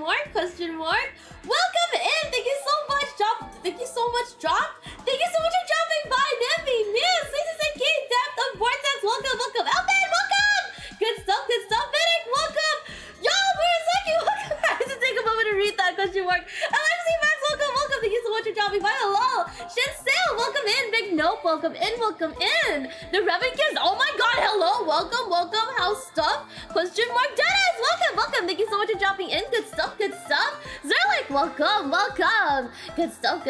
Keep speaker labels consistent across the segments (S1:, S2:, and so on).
S1: mark? Welcome in! Thank you so much, Drop. Thank you so much for dropping by, Nemi, Miss, Lisa, Kate, Depth of Vortex, welcome, Elman, welcome! Good stuff, Medic, welcome! Yo, Murasaki, welcome! I had to take a moment to read that, question mark. Alexi Max, welcome, thank you so much for dropping by, hello! Shin Sale, welcome in, Big Nope, welcome in! The Revan Kids, oh my god, hello, welcome, how's stuff? Question mark, Dennis, welcome, thank you so much for dropping in, good stuff, Zerlik, welcome, good stuff,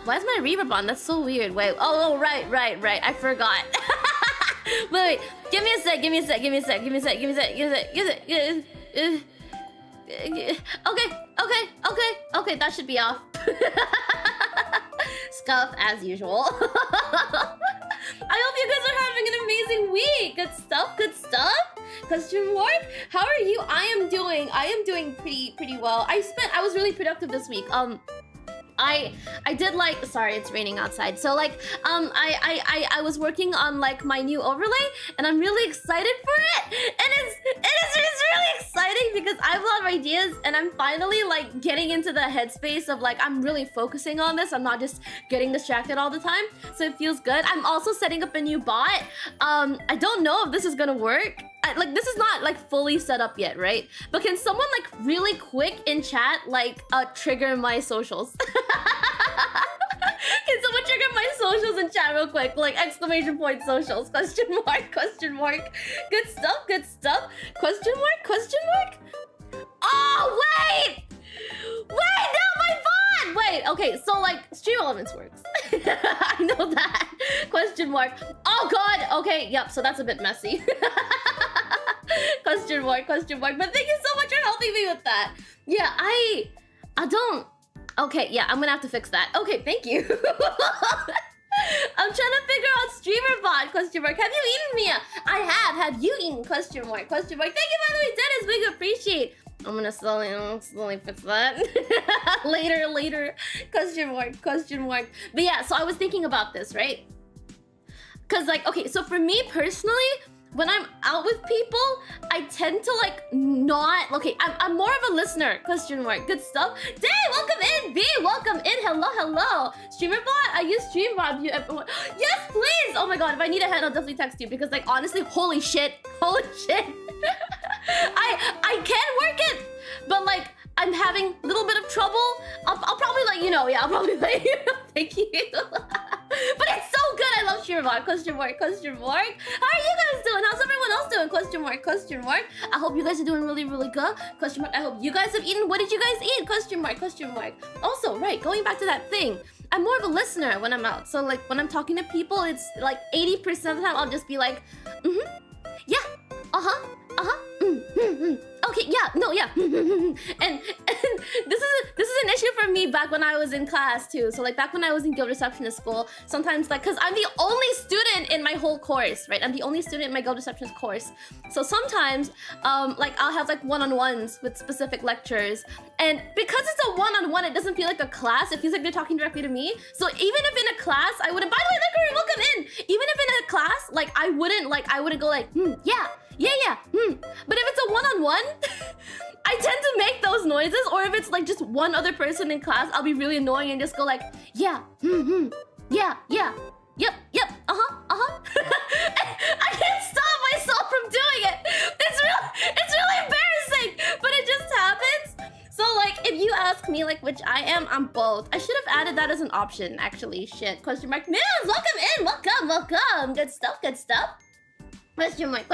S1: why is my reverb on? That's so weird, wait, oh, right, I forgot. wait, give me a sec, okay, that should be off. Scuff as usual. I hope you guys are having an amazing week. Good stuff. Question mark? How are you? I am doing pretty well. I was really productive this week. I did like, sorry, it's raining outside. So like, I was working on like my new overlay, and I'm really excited for it. And it's really exciting because I have a lot of ideas, and I'm finally like getting into the headspace of like, I'm really focusing on this. I'm not just getting distracted all the time. So it feels good. I'm also setting up a new bot. I don't know if this is gonna work. Like, this is not like fully set up yet, right? But can someone like really quick in chat like trigger my socials? Can someone trigger my socials in chat real quick? Like exclamation point socials, question mark. Good stuff. Question mark. Oh, wait, no, my bot! Wait, okay, so like Stream Elements works. I know that. Question mark. Oh god, okay, yep, so that's a bit messy. Question mark. But thank you so much for helping me with that. Yeah, I don't. Okay, yeah, I'm gonna have to fix that. Okay, thank you. I'm trying to figure out streamer bot, question mark. Have you eaten, Mia? I have. Have you eaten, question mark. Thank you, by the way, Dennis, big appreciate. I'm gonna slowly fix that. later. Question mark. But yeah, so I was thinking about this, right? Cause like, okay, so for me personally, when I'm out with people, I tend to like not, okay, I'm more of a listener, question mark, good stuff. Day, welcome in, B, welcome in, hello. Streamer bot, I use Streambot, you everyone. Yes, please, oh my god, if I need a hand, I'll definitely text you because like, honestly, holy shit. I can work it, but like, I'm having a little bit of trouble. I'll probably let you know, yeah, I'll probably let you know, thank you. But it's so good, I love Streamer, question mark. How are you guys doing? How's everyone else doing? Question mark. I hope you guys are doing really good. Question mark. I hope you guys have eaten. What did you guys eat? Question mark. Also, right, going back to that thing, I'm more of a listener when I'm out. So like when I'm talking to people, it's like 80% of the time I'll just be like, yeah, okay, yeah, no, yeah. and this is an issue for me back when I was in class too. So like back when I was in Guild Receptionist school, sometimes like, cause I'm the only student in my whole course, right? I'm the only student in my Guild Receptionist course. So sometimes like I'll have like one-on-ones with specific lecturers. And because it's a one-on-one, it doesn't feel like a class. It feels like they're talking directly to me. So even if in a class, I wouldn't, by the way, Lickery, welcome in. Even if in a class, like I wouldn't go like, yeah. But if it's a one-on-one, I tend to make those noises, or if it's like just one other person in class, I'll be really annoying and just go like, yeah, yeah, yep, I can't stop myself from doing it. It's really embarrassing, but it just happens. So like, if you ask me like which I am, I'm both. I should have added that as an option, actually. Shit, question mark. Mills, welcome in, welcome. Good stuff. Question mark.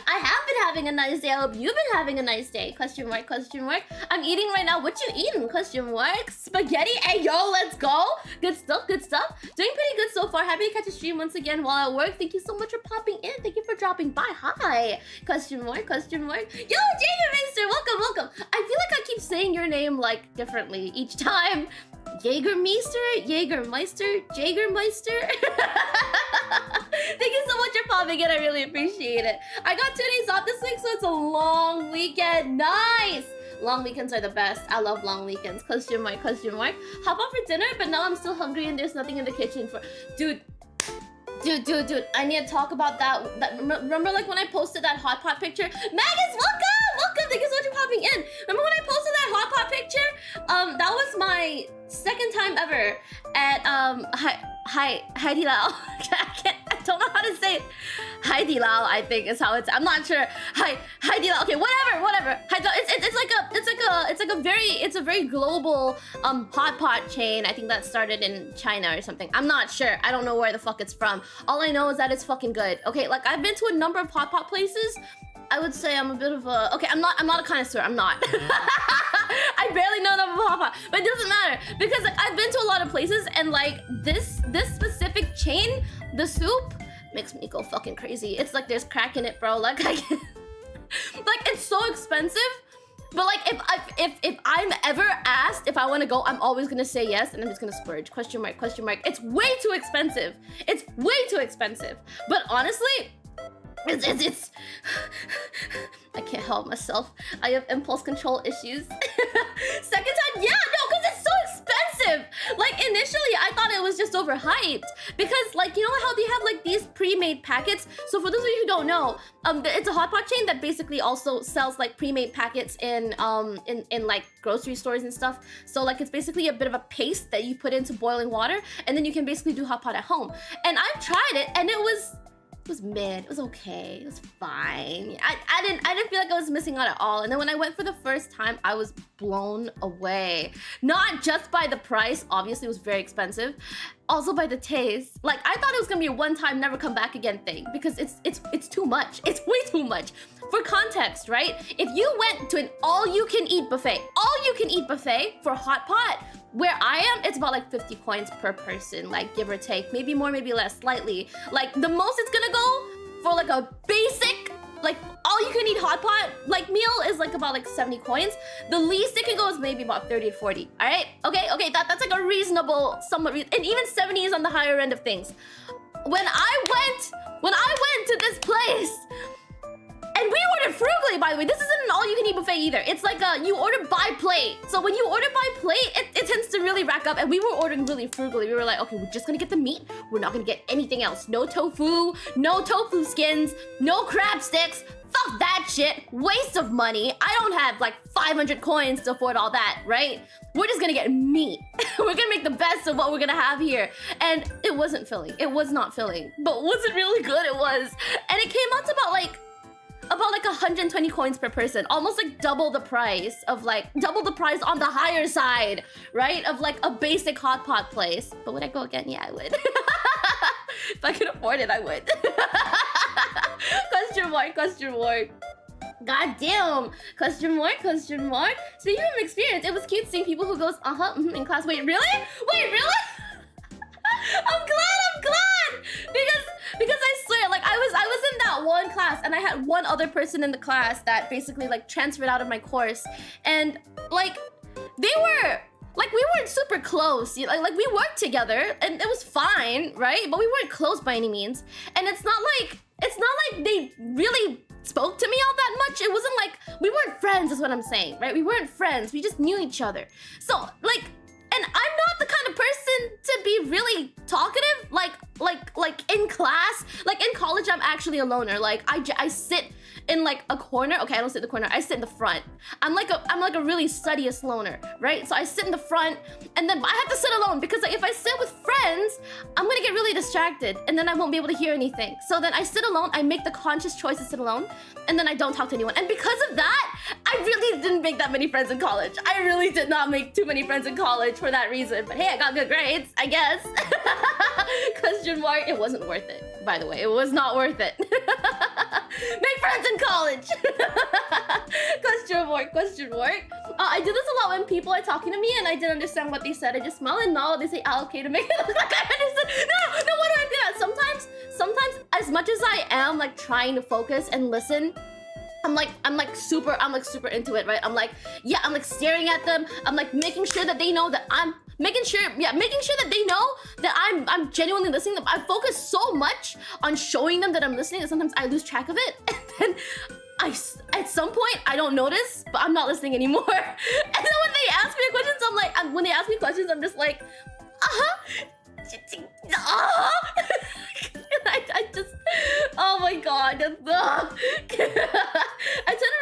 S1: I have been having a nice day. I hope you've been having a nice day. Question mark. I'm eating right now. What you eating? Question mark. Spaghetti. Hey, yo, let's go. Good stuff. Doing pretty good so far. Happy to catch a stream once again while at work. Thank you so much for popping in. Thank you for dropping by. Hi. Question mark. Yo, Jaegermeister, welcome. I feel like I keep saying your name like differently each time. Jaegermeister. Thank you so much for popping in. I really appreciate it. I got 2 days off this week, so it's a long weekend. Nice. Long weekends are the best. I love long weekends. Question mark. Hop out for dinner, but now I'm still hungry and there's nothing in the kitchen for... Dude, I need to talk about that. Remember like when I posted that hot pot picture? Magus, welcome. Thank you so much for popping in. Remember when I order at Haidilao. I don't know how to say it. Haidilao, I think is how it's. I'm not sure. Haidilao. Okay, whatever. It's a very global hot pot chain. I think that started in China or something. I'm not sure. I don't know where the fuck it's from. All I know is that it's fucking good. Okay, like I've been to a number of hot pot places. I would say I'm a bit of a... Okay, I'm not a connoisseur, I'm not. I barely know enough about hot pot, but it doesn't matter because like I've been to a lot of places and like this specific chain, the soup makes me go fucking crazy. It's like there's crack in it, bro. Like like it's so expensive, but like if I'm ever asked if I want to go, I'm always gonna say yes, and I'm just gonna splurge. Question mark. It's way too expensive. It's way too expensive. But honestly, it's I can't help myself. I have impulse control issues. Second time, yeah, no, because it's so expensive. Like initially, I thought it was just overhyped because, like, you know how they have like these pre-made packets. So for those of you who don't know, it's a hot pot chain that basically also sells like pre-made packets in like grocery stores and stuff. So like it's basically a bit of a paste that you put into boiling water, and then you can basically do hot pot at home. And I've tried it, and it was mid. It was okay. It was fine. I didn't feel like I was missing out at all. And then when I went for the first time, I was blown away. Not just by the price, obviously it was very expensive, also by the taste. Like I thought it was gonna be a one-time, never come back again thing because it's too much. It's way too much. For context, right? If you went to an all-you-can-eat buffet for hot pot, where I am, it's about like 50 coins per person, like give or take, maybe more, maybe less, slightly. Like the most it's gonna go for like a basic, like all you can eat hot pot, like meal is like about like 70 coins. The least it can go is maybe about 30 to 40, all right? Okay, that's like a reasonable, somewhat, and even 70 is on the higher end of things. When I went to this place, and we ordered frugally, by the way. This isn't an all-you-can-eat buffet either. It's like you order by plate. So when you order by plate, it tends to really rack up. And we were ordering really frugally. We were like, okay, we're just gonna get the meat. We're not gonna get anything else. No tofu skins, no crab sticks. Fuck that shit. Waste of money. I don't have like 500 coins to afford all that, right? We're just gonna get meat. We're gonna make the best of what we're gonna have here. And it wasn't filling. It was not filling. But was it really good? It was. And it came out to about like 120 coins per person, almost like double the price on the higher side, right? Of like a basic hot pot place. But would I go again? Yeah, I would. If I could afford it, I would. Question mark. God damn. Question mark. Speaking of experience, it was cute seeing people who goes, in class. Wait, really? I'm glad! Because I swear, like I was in that one class and I had one other person in the class that basically like transferred out of my course, and like they were like, we weren't super close, you know, like we worked together and it was fine, right? But we weren't close by any means. And it's not like they really spoke to me all that much. It wasn't like we weren't friends, is what I'm saying, right? We weren't friends. We just knew each other. So like, and I'm not the kind of person to be really talkative, like in class. Like in college, I'm actually a loner. Like I sit in like a corner. Okay, I don't sit in the corner. I sit in the front. I'm like a really studious loner, right? So I sit in the front, and then I have to sit alone because like, if I sit with friends, I'm gonna get really distracted, and then I won't be able to hear anything. So then I sit alone. I make the conscious choice to sit alone, and then I don't talk to anyone. And because of that, I really didn't make that many friends in college. I really did not make too many friends in college for that reason. But hey, I got good grades, I guess. Question mark. It wasn't worth it, by the way. It was not worth it. Make friends in college. Question mark. I do this a lot when people are talking to me and I didn't understand what they said. I just smile and nod. They say okay to make it look like I understood. No, what do I do that? Sometimes as much as I am like trying to focus and listen, I'm like super into it, right? I'm like staring at them. I'm like making sure that they know that making sure that they know that I'm genuinely listening. I focus so much on showing them that I'm listening that sometimes I lose track of it. And then at some point I don't notice, but I'm not listening anymore. And then when they ask me questions, I'm just like, I just, oh my god, I tend to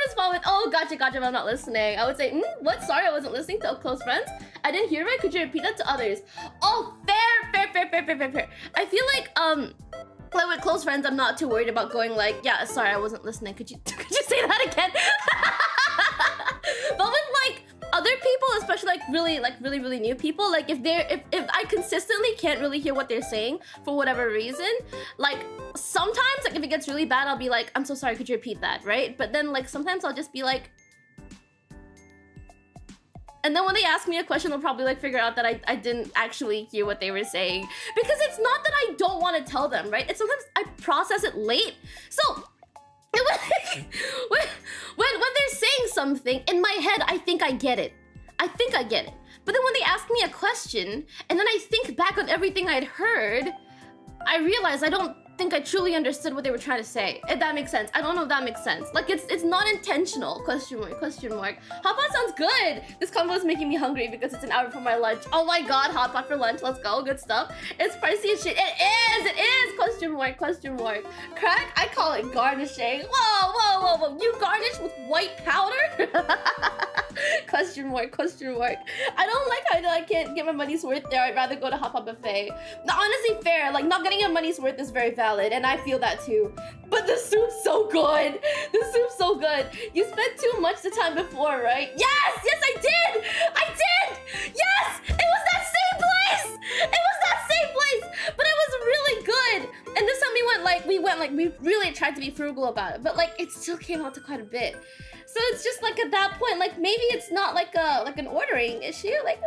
S1: respond with, oh, gotcha, but I'm not listening. I would say, what? Sorry, I wasn't listening to close friends. I didn't hear right. Could you repeat that to others? Oh, fair. I feel like with close friends, I'm not too worried about going like, yeah, sorry, I wasn't listening. Could you say that again? But with like other people, especially like really new people, like if I consistently can't really hear what they're saying for whatever reason, like sometimes like if it gets really bad, I'll be like, I'm so sorry, could you repeat that, right? But then like sometimes I'll just be like, and then when they ask me a question, they'll probably like figure out that I didn't actually hear what they were saying, because it's not that I don't want to tell them, right? It's sometimes I process it late. So when they're saying something in my head, I think I get it. But then when they ask me a question and then I think back on everything I'd heard, I realize I don't think I truly understood what they were trying to say. If that makes sense. I don't know if that makes sense. Like it's not intentional. Question mark. Hot pot sounds good. This combo is making me hungry because it's an hour for my lunch. Oh my god, hot pot for lunch. Let's go. Good stuff. It's pricey as shit. It is. Question mark. Crack, I call it garnishing. Whoa. You garnish with white powder? Question mark. I don't like how I can't get my money's worth there. I'd rather go to hot pot buffet. No, honestly, fair. Like not getting your money's worth is very valid, and I feel that too. But the soup's so good. You spent too much the time before, right? Yes, I did. Yes, it was that same place. But it was really good. And this time we really tried to be frugal about it, but like it still came out to quite a bit. So it's just like at that point, like maybe it's not like an ordering issue. Like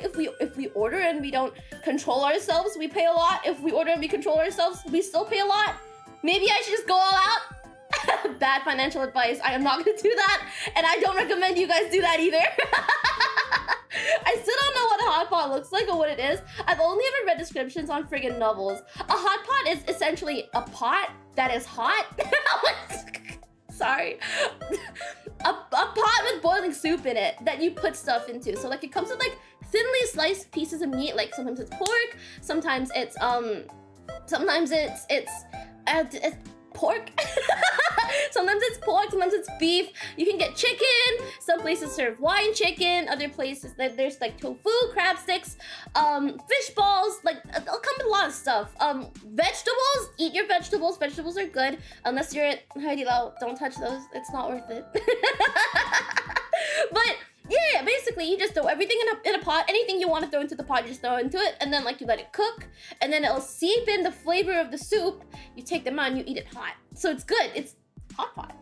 S1: if we order and we don't control ourselves, we pay a lot. If we order and we control ourselves, we still pay a lot. Maybe I should just go all out. Bad financial advice. I am not gonna do that, and I don't recommend you guys do that either. I still don't know what a hot pot looks like or what it is. I've only ever read descriptions on friggin' novels. A hot pot is essentially a pot that is hot. Sorry. A pot with boiling soup in it that you put stuff into. So like it comes with like thinly sliced pieces of meat. Like sometimes it's pork, sometimes it's pork. Sometimes it's pork, sometimes it's beef. You can get chicken. Some places serve wine chicken. Other places there's like tofu, crab sticks, fish balls. Like it'll come with a lot of stuff. Vegetables. Eat your vegetables. Vegetables are good. Unless you're at Haidilao, don't touch those. It's not worth it. But yeah, basically you just throw everything in a pot. Anything you want to throw into the pot, you just throw into it, and then like you let it cook, and then it'll seep in the flavor of the soup. You take them out and you eat it hot. So it's good. It's hot pot.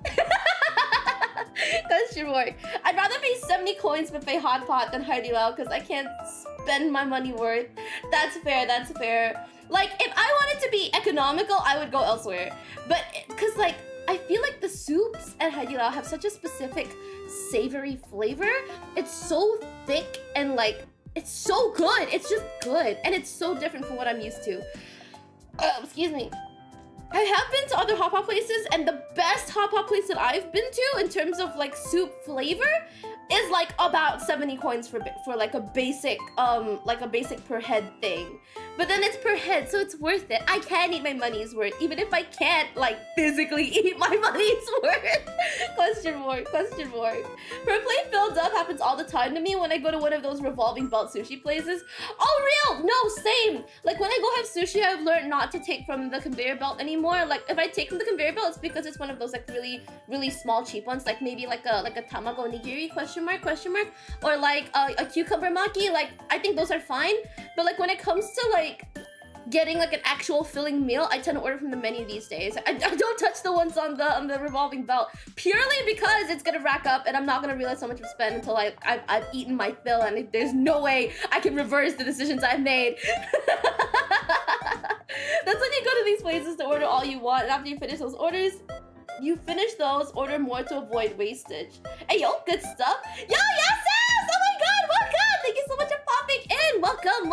S1: Question mark. I'd rather pay 70 coins buffet hot pot than Haidilao because I can't spend my money worth. That's fair. Like if I wanted to be economical, I would go elsewhere. But because like I feel like the soups at Haidilao have such a specific savory flavor. It's so thick and like it's so good. It's just good, and it's so different from what I'm used to. Excuse me. I have been to other hot pot places, and the best hot pot place that I've been to in terms of like soup flavor is like about 70 coins for like a basic per head thing. But then it's per head, so it's worth it. I can eat my money's worth, even if I can't like physically eat my money's worth. Question mark. Per plate filled up happens all the time to me when I go to one of those revolving belt sushi places. Oh real? No, same. Like when I go have sushi, I've learned not to take from the conveyor belt anymore. Like if I take from the conveyor belt, it's because it's one of those like really small cheap ones, like maybe like a tamago nigiri question mark, or like a cucumber maki. Like I think those are fine, but like when it comes to like getting like an actual filling meal, I tend to order from the menu these days. I don't touch the ones on the revolving belt purely because it's gonna rack up and I'm not gonna realize how much I've spent until I've eaten my fill, and there's no way I can reverse the decisions I've made. That's when you go to these places to order all you want, and after you finish those orders, order more to avoid wastage. Hey yo, good stuff. Yo, yes! Oh my god, welcome! Thank you so much for popping in. Welcome.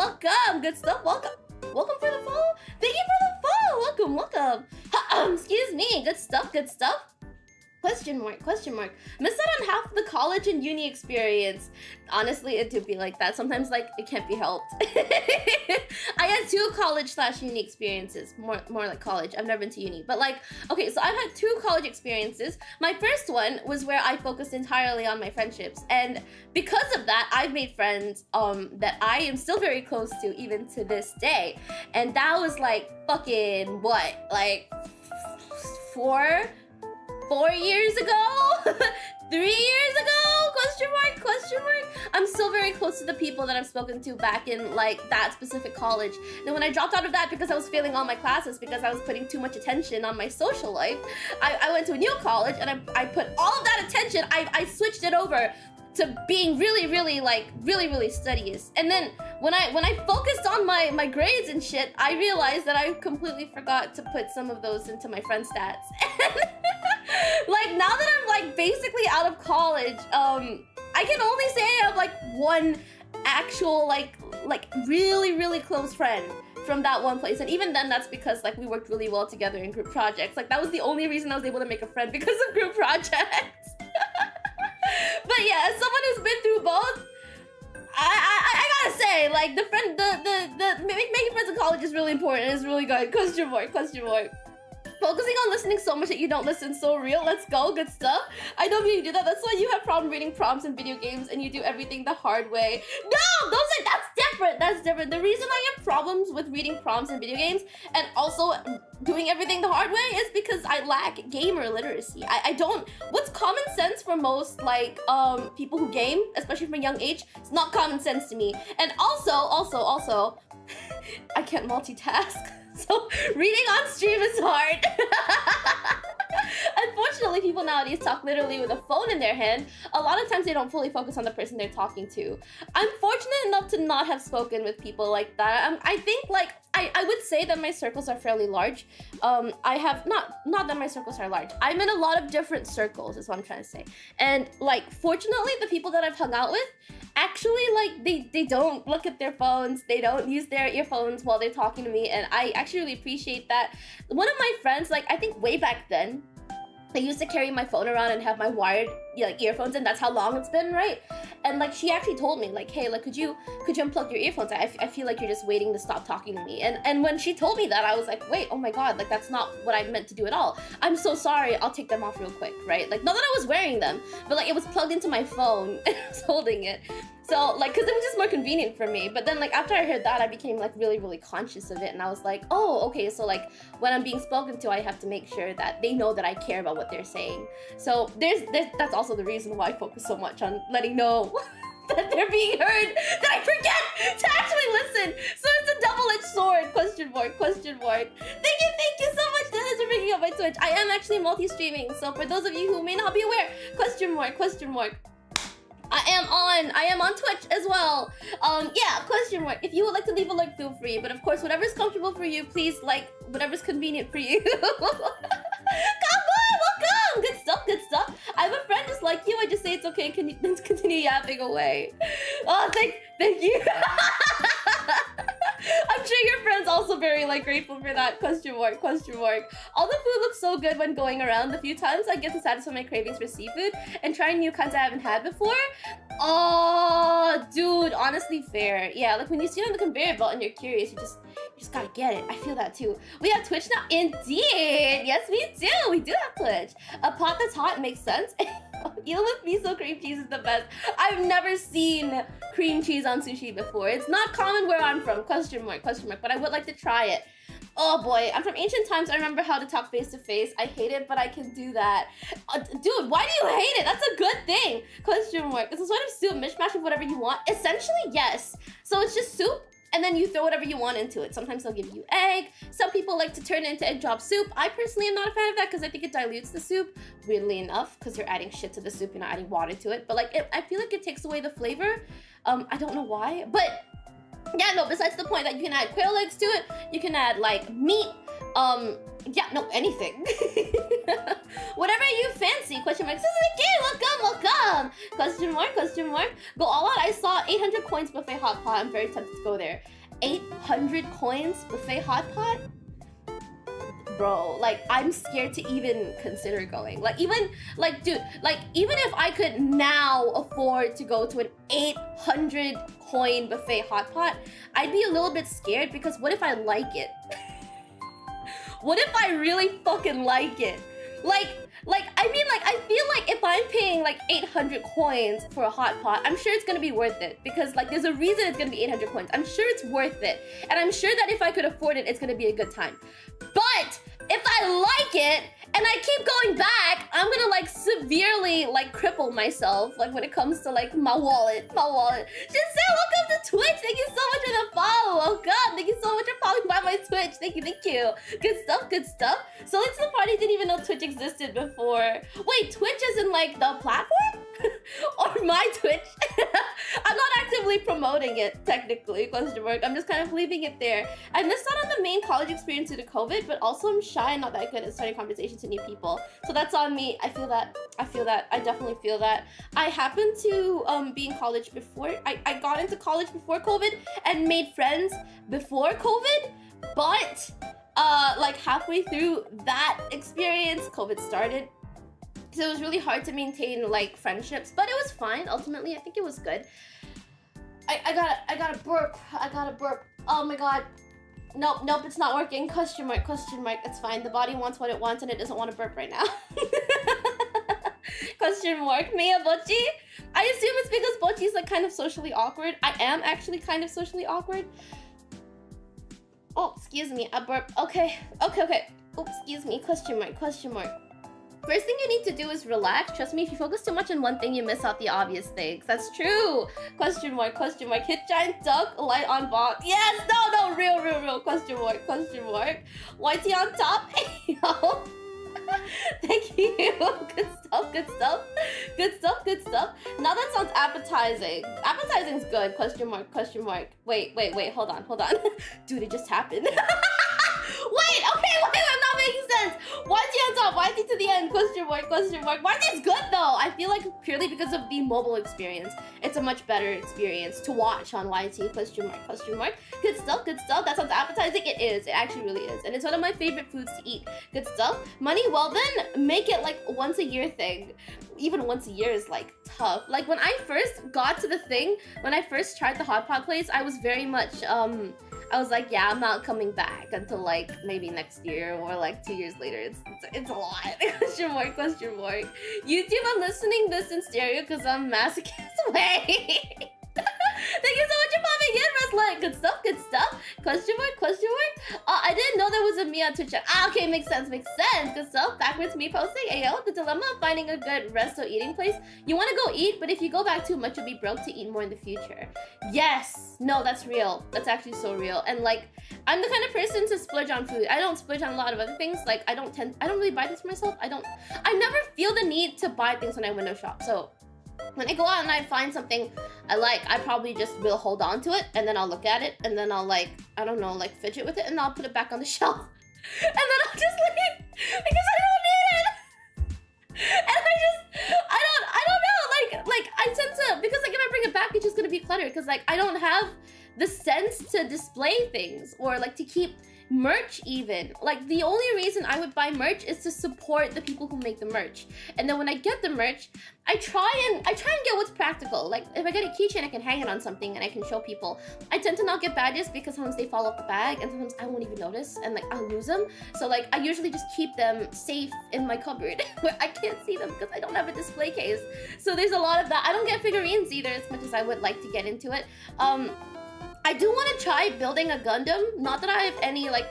S1: Good stuff. Welcome for the follow. Thank you for the follow. Welcome. Excuse me. Good stuff. Question mark, question mark. Miss out on half the college and uni experience. Honestly, it do be like that. Sometimes, like, it can't be helped. I had 2 college/uni experiences. More like college. I've never been to uni. But, like, okay, so I've had 2 college experiences. My first one was where I focused entirely on my friendships. And because of that, I've made friends that I am still very close to, even to this day. And that was, like, fucking, what? Like, 4 years ago? 3 years ago? Question mark, question mark. I'm still very close to the people that I've spoken to back in like that specific college. Then when I dropped out of that because I was failing all my classes because I was putting too much attention on my social life, I went to a new college and I put all of that attention, I switched it over to being really studious. And then when I focused on my grades and shit, I realized that I completely forgot to put some of those into my friend stats. Like now that I'm like basically out of college, I can only say I have like one actual like really close friend from that one place, and even then that's because like we worked really well together in group projects. Like that was the only reason I was able to make a friend, because of group projects. But yeah, as someone who's been through both, I gotta say, like the making friends in college is really important. It's really good. Question mark, question mark. Focusing on listening so much that you don't listen, so real. Let's go, good stuff. I don't mean you do that. That's why you have problem reading prompts in video games and you do everything the hard way. No, that's different. That's different. The reason I have problems with reading prompts in video games and also doing everything the hard way is because I lack gamer literacy. I don't. What's common sense for most like people who game, especially from a young age, it's not common sense to me. And also, I can't multitask. So reading on stream is hard. Unfortunately, people nowadays talk literally with a phone in their hand. A lot of times they don't fully focus on the person they're talking to. I'm fortunate enough to not have spoken with people like that. I think like I would say that my circles are fairly large. I have not that my circles are large. I'm in a lot of different circles is what I'm trying to say. And like fortunately, the people that I've hung out with actually like they don't look at their phones. They don't use their earphones while they're talking to me, and I actually really appreciate that. One of my friends, like I think way back then, I used to carry my phone around and have my wired earphones in. That's how long it's been, right? And like she actually told me like, hey, like could you unplug your earphones? I feel like you're just waiting to stop talking to me. And when she told me that, I was like, wait, oh my god, like that's not what I meant to do at all. I'm so sorry, I'll take them off real quick, right? Like not that I was wearing them, but like it was plugged into my phone and I was holding it. So like, cause it was just more convenient for me. But then like after I heard that, I became like really conscious of it, and I was like, oh, okay, so like when I'm being spoken to, I have to make sure that they know that I care about what they're saying. So that's also the reason why I focus so much on letting know that they're being heard, that I forget to actually listen. So it's a double-edged sword. Question mark, question mark. Thank you so much, Dennis, for bringing up my Twitch. I am actually multi-streaming, so for those of you who may not be aware, question mark, question mark. I am on Twitch as well. Yeah, question mark. If you would like to leave a like, feel free. But of course, whatever's comfortable for you, please like whatever's convenient for you. Come on, welcome. Good stuff, good stuff. I have a friend just like you. I just say it's okay. Can you continue yapping away? Oh, thank you. I'm sure your friend's also very like grateful for that. Question mark, question mark. All the food looks so good when going around. The few times I get to satisfy my cravings for seafood and trying new kinds I haven't had before. Oh, dude, honestly fair. Yeah, like when you see it on the conveyor belt and you're curious, you just gotta get it. I feel that too. We have Twitch now? Indeed! Yes, we do! We do have Twitch. A pot that's hot makes sense. Eel with miso cream cheese is the best. I've never seen cream cheese on sushi before. It's not common where I'm from. Question mark, but I would like to try it. Oh boy, I'm from ancient times. I remember how to talk face to face. I hate it, but I can do that. Dude, why do you hate it? That's a good thing. Question mark. It's a sort of soup, mishmash of whatever you want. Essentially, yes. So it's just soup, and then you throw whatever you want into it. Sometimes they'll give you egg. Some people like to turn it into egg drop soup. I personally am not a fan of that because I think it dilutes the soup, weirdly enough, because you're adding shit to the soup, you're not adding water to it. But like, I feel like it takes away the flavor. I don't know why, but yeah, no, besides the point that you can add quail eggs to it, you can add like meat, yeah, no, anything. Whatever you fancy, question mark. Welcome. Question mark. Go all out. I saw 800 coins buffet hot pot. I'm very tempted to go there. 800 coins buffet hot pot? bro, like I'm scared to even consider going. Like even like dude, like even if I could now afford to go to an 800 coin buffet hot pot, I'd be a little bit scared because what if I like it? What if I really fucking like it? I mean, like, I feel like if I'm paying like 800 coins for a hot pot, I'm sure it's gonna be worth it because like there's a reason it's gonna be 800 coins. I'm sure it's worth it. And I'm sure that if I could afford it, it's gonna be a good time. But if I like it and I keep going back, I'm gonna like severely like cripple myself like when it comes to like my wallet. Just say welcome to Twitch. Thank you so much for the follow. Oh god, thank you so much for following by my Twitch. Thank you. Good stuff. So it's the party didn't even know Twitch existed before. Wait, Twitch is in like the platform? Or my Twitch? I'm not actively promoting it technically, question mark. I'm just kind of leaving it there. I missed out on the main college experience due to COVID, but also I'm shy and not that good at starting conversations with new people. So that's on me. I feel that. I definitely feel that. I happened to be in college before. I got into college before COVID and made friends before COVID, but like halfway through that experience, COVID started. So it was really hard to maintain like friendships, but it was fine. Ultimately, I think it was good. I gotta burp. Oh my god. Nope, it's not working. Question mark. It's fine. The body wants what it wants and it doesn't want to burp right now. Question mark. Mia Bochi? I assume it's because Bochi's like kind of socially awkward. I am actually kind of socially awkward. Oh, excuse me. I burp. Okay. Oh, excuse me. Question mark. First thing you need to do is relax. Trust me, if you focus too much on one thing, you miss out the obvious things. That's true. Question mark. Hit giant duck, light on box. Yes, no, real. Question mark. Whitey on top. Yo. Thank you. Good stuff. Now that sounds appetizing. Appetizing's good. Question mark. Wait, hold on. Dude, it just happened. Wait, I'm not making sense. YT on top, YT to the end, question mark. YT's good though. I feel like purely because of the mobile experience, it's a much better experience to watch on YT, question mark. Good stuff. That sounds appetizing. It is, it actually really is. And it's one of my favorite foods to eat. Good stuff. Money, well then, make it like once a year thing. Even once a year is like tough. Like when I first got to the thing, when I first tried the hot pot place, I was very much, I was like, yeah, I'm not coming back until like maybe next year or like 2 years later. It's a lot. Question mark. YouTube, I'm listening this in stereo because I'm masochist. Wait. Thank you so much for popping in, Reslight. Good stuff. Question mark. I didn't know there was a me on Twitch. Okay, makes sense. Good stuff. Backwards me posting. Ayo, the dilemma of finding a good resto eating place. You want to go eat, but if you go back too much, you'll be broke to eat more in the future. Yes. No, that's real. That's actually so real. And like, I'm the kind of person to splurge on food. I don't splurge on a lot of other things. Like, I don't really buy things for myself. I never feel the need to buy things when I window shop. So when I go out and I find something I like, I probably just will hold on to it and then I'll look at it and then I'll like, I don't know, like fidget with it and I'll put it back on the shelf. And then I'll just leave because I don't need it. And I don't know, like I tend to, because like if I bring it back, it's just gonna be cluttered because like I don't have the sense to display things or like to keep merch even. Like the only reason I would buy merch is to support the people who make the merch. And then when I get the merch, I try and get what's practical. Like if I get a keychain, I can hang it on something and I can show people. I tend to not get badges because sometimes they fall off the bag and sometimes I won't even notice and like I'll lose them. So like I usually just keep them safe in my cupboard where I can't see them because I don't have a display case. So there's a lot of that. I don't get figurines either as much as I would like to get into it. I do want to try building a Gundam. Not that I have any like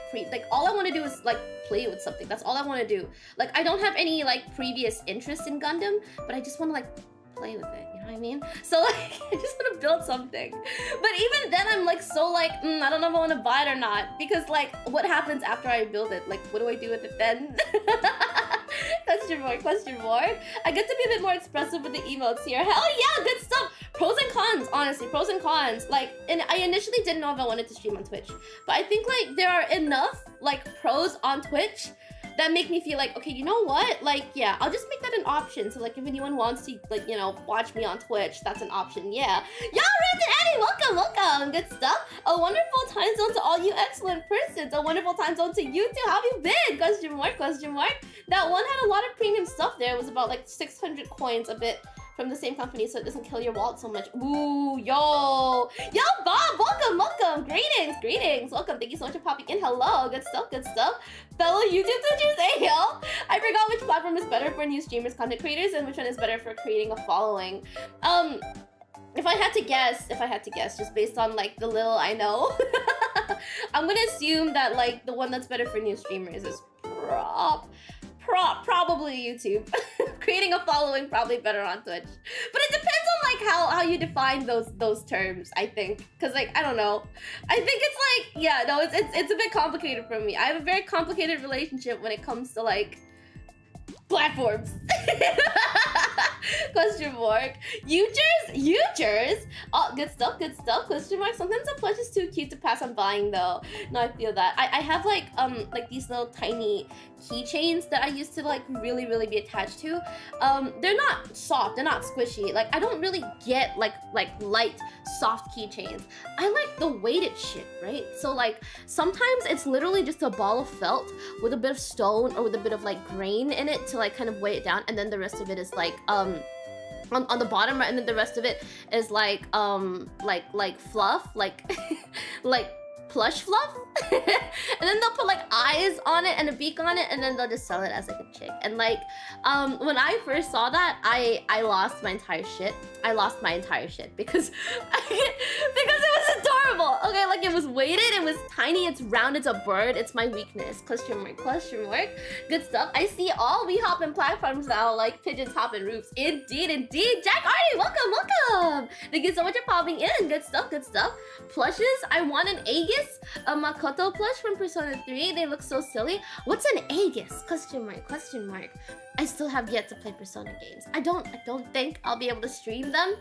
S1: all I want to do is like play with something. That's all I want to do. Like I don't have any like previous interest in Gundam, but I just want to like play with it. You know what I mean? So like I just want to build something. But even then I'm like so like I don't know if I want to buy it or not because like what happens after I build it? Like what do I do with it then? Question mark. I get to be a bit more expressive with the emotes here. Hell yeah, good stuff. Pros and cons, honestly, pros and cons. Like, and I initially didn't know if I wanted to stream on Twitch, but I think like there are enough like pros on Twitch that make me feel like, okay, you know what? Like, yeah, I'll just make that an option. So like if anyone wants to, like, you know, watch me on Twitch, that's an option. Yeah. Y'all, Eddie, welcome. Good stuff. A wonderful time zone to all you excellent persons. A wonderful time zone to you too. How have you been? Question mark. That one had a lot of premium stuff there. It was about like 600 coins a bit from the same company, so it doesn't kill your wallet so much. Ooh, yo, Bob, welcome. Greetings. Welcome. Thank you so much for popping in. Hello, good stuff. Fellow YouTube Twitchers, hey yo. I forgot which platform is better for new streamers, content creators, and which one is better for creating a following. If I had to guess, just based on like the little I know, I'm gonna assume that like the one that's better for new streamers is probably YouTube. Creating a following probably better on Twitch, but it depends on like how you define those terms. I think, because like I don't know, I think it's like, yeah, no, it's a bit complicated for me. I have a very complicated relationship when it comes to like platforms. Question mark. Users. Oh, good stuff. Question mark. Sometimes the plush is too cute to pass on buying though. No, I feel that. I have like these little tiny keychains that I used to like really be attached to. They're not soft, they're not squishy. Like I don't really get like light soft keychains. I like the weighted shit, right? So like sometimes it's literally just a ball of felt with a bit of stone or with a bit of like grain in it to like kind of weigh it down, and then the rest of it is like on the bottom, right? And then the rest of it is like fluff, like like plush fluff. And then they'll put like eyes on it and a beak on it, and then they'll just sell it as like a chick. And like when I first saw that, I lost my entire shit. Because it was adorable. Okay, like it was weighted, it was tiny, it's round, it's a bird, it's my weakness. Question mark. Good stuff. I see all we hop in platforms now, like pigeons hop in roofs. Indeed. Jack Artie, welcome. Thank you so much for popping in. Good stuff. Plushes. I want an Aegis, a Makoto plush from Persona 3. They look so silly. What's an Aegis? Question mark. I still have yet to play Persona games. I don't think I'll be able to stream them.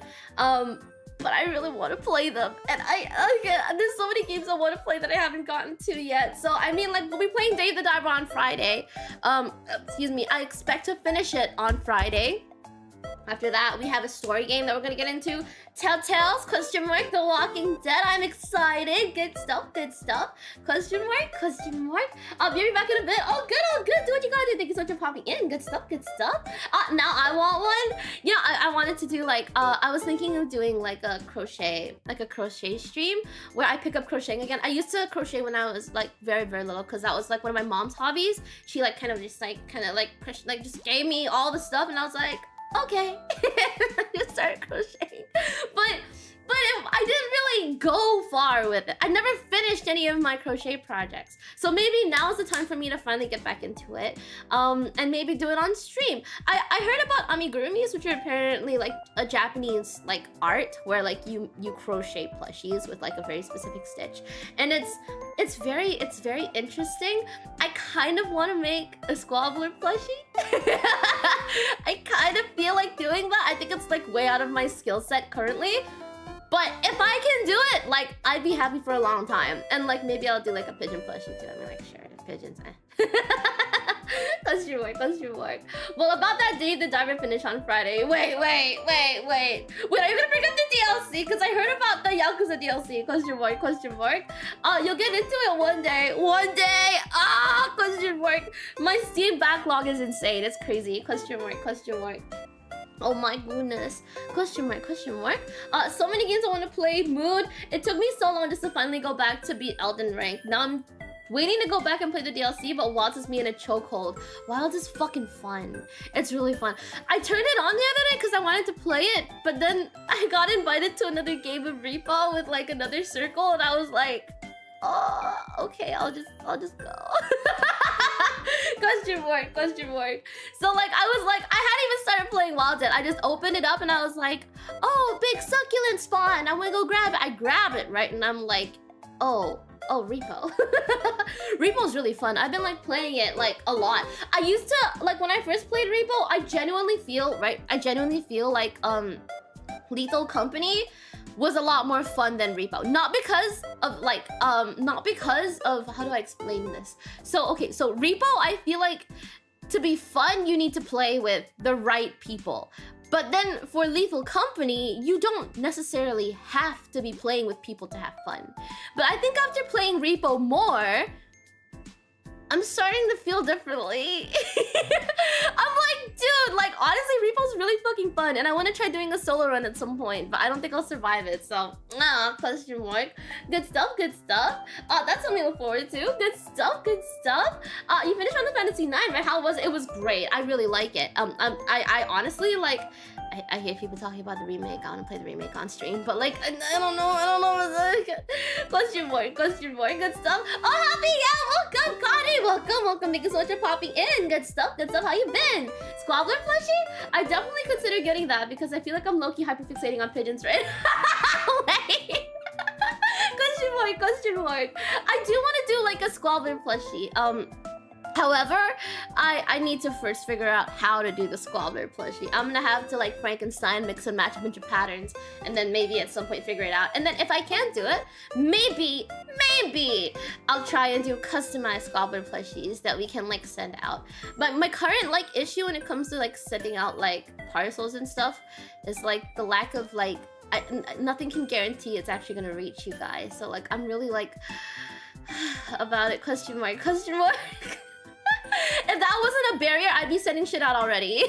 S1: But I really want to play them, and there's so many games I want to play that I haven't gotten to yet. So I mean, like, we'll be playing Dave the Diver on Friday. I expect to finish it on Friday. After that, we have a story game that we're gonna get into. Telltales, question mark, The Walking Dead. I'm excited. Good stuff. Question mark. I'll be right back in a bit. Oh, good. Do what you gotta do. Thank you so much for popping in. Good stuff. Now I want one. Yeah, I wanted to do like, I was thinking of doing like a crochet stream where I pick up crocheting again. I used to crochet when I was like very little, because that was like one of my mom's hobbies. She like kind of just gave me all the stuff, and I was like, okay. Just started crocheting. But I didn't really go far with it. I never finished any of my crochet projects. So maybe now's the time for me to finally get back into it. And maybe do it on stream. I heard about amigurumis, which are apparently like a Japanese like art where like you crochet plushies with like a very specific stitch. And it's very interesting. I kind of want to make a Squabbler plushie. I kind of feel like doing that. I think it's like way out of my skill set currently. But if I can do it, like, I'd be happy for a long time. And like, maybe I'll do like a pigeon plushie too. I mean, like, sure, pigeons, Question mark. Well, about that Dave the Diver finish on Friday. Wait, are you gonna bring up the DLC? Because I heard about the Yakuza DLC. Question mark. You'll get into it one day. Question mark. My Steam backlog is insane. It's crazy. Question mark. Oh my goodness. Question mark. So many games I want to play. Mood. It took me so long just to finally go back to beat Elden Ring. Now I'm waiting to go back and play the DLC, but Wilds is me in a chokehold. Wilds is fucking fun. It's really fun. I turned it on the other day because I wanted to play it, but then I got invited to another game of Repo with like another circle, and I was like, oh, okay, I'll just go. Question mark. So like, I hadn't even started playing Wild yet. I just opened it up and I was like, oh, big succulent spawn. I'm gonna go grab it. I grab it, right? And I'm like, oh, Repo. Repo's really fun. I've been like playing it like a lot. I used to, like when I first played Repo, I genuinely feel like Lethal Company was a lot more fun than Repo. Not because of like, not because of, how do I explain this? So, okay, so Repo, I feel like to be fun, you need to play with the right people. But then for Lethal Company, you don't necessarily have to be playing with people to have fun. But I think after playing Repo more, I'm starting to feel differently. I'm like, dude, like honestly, Repo's really fucking fun, and I want to try doing a solo run at some point, but I don't think I'll survive it. So, question mark. Good stuff, good stuff. That's something to look forward to. Good stuff, good stuff. You finished Final Fantasy 9, right? How was it? It was great. I really like it. I honestly like. I hear people talking about the remake. I want to play the remake on stream, but like, I don't know. Question mark, good stuff. Oh, happy, yeah, welcome, Connie, welcome. Thank you so much for popping in. Good stuff. How you been? Squabbler plushie? I definitely consider getting that because I feel like I'm low-key hyperfixating on pigeons, right? Wait. Question mark. I do want to do like a Squabbler plushie. However, I need to first figure out how to do the Squabbler plushie. I'm gonna have to like Frankenstein, mix and match a bunch of patterns, and then maybe at some point figure it out. And then if I can't do it, maybe I'll try and do customized Squabbler plushies that we can like send out. But my current like issue when it comes to like sending out like parcels and stuff is like the lack of like, nothing can guarantee it's actually gonna reach you guys. So like I'm really like about it. Question mark. If that wasn't a barrier, I'd be sending shit out already.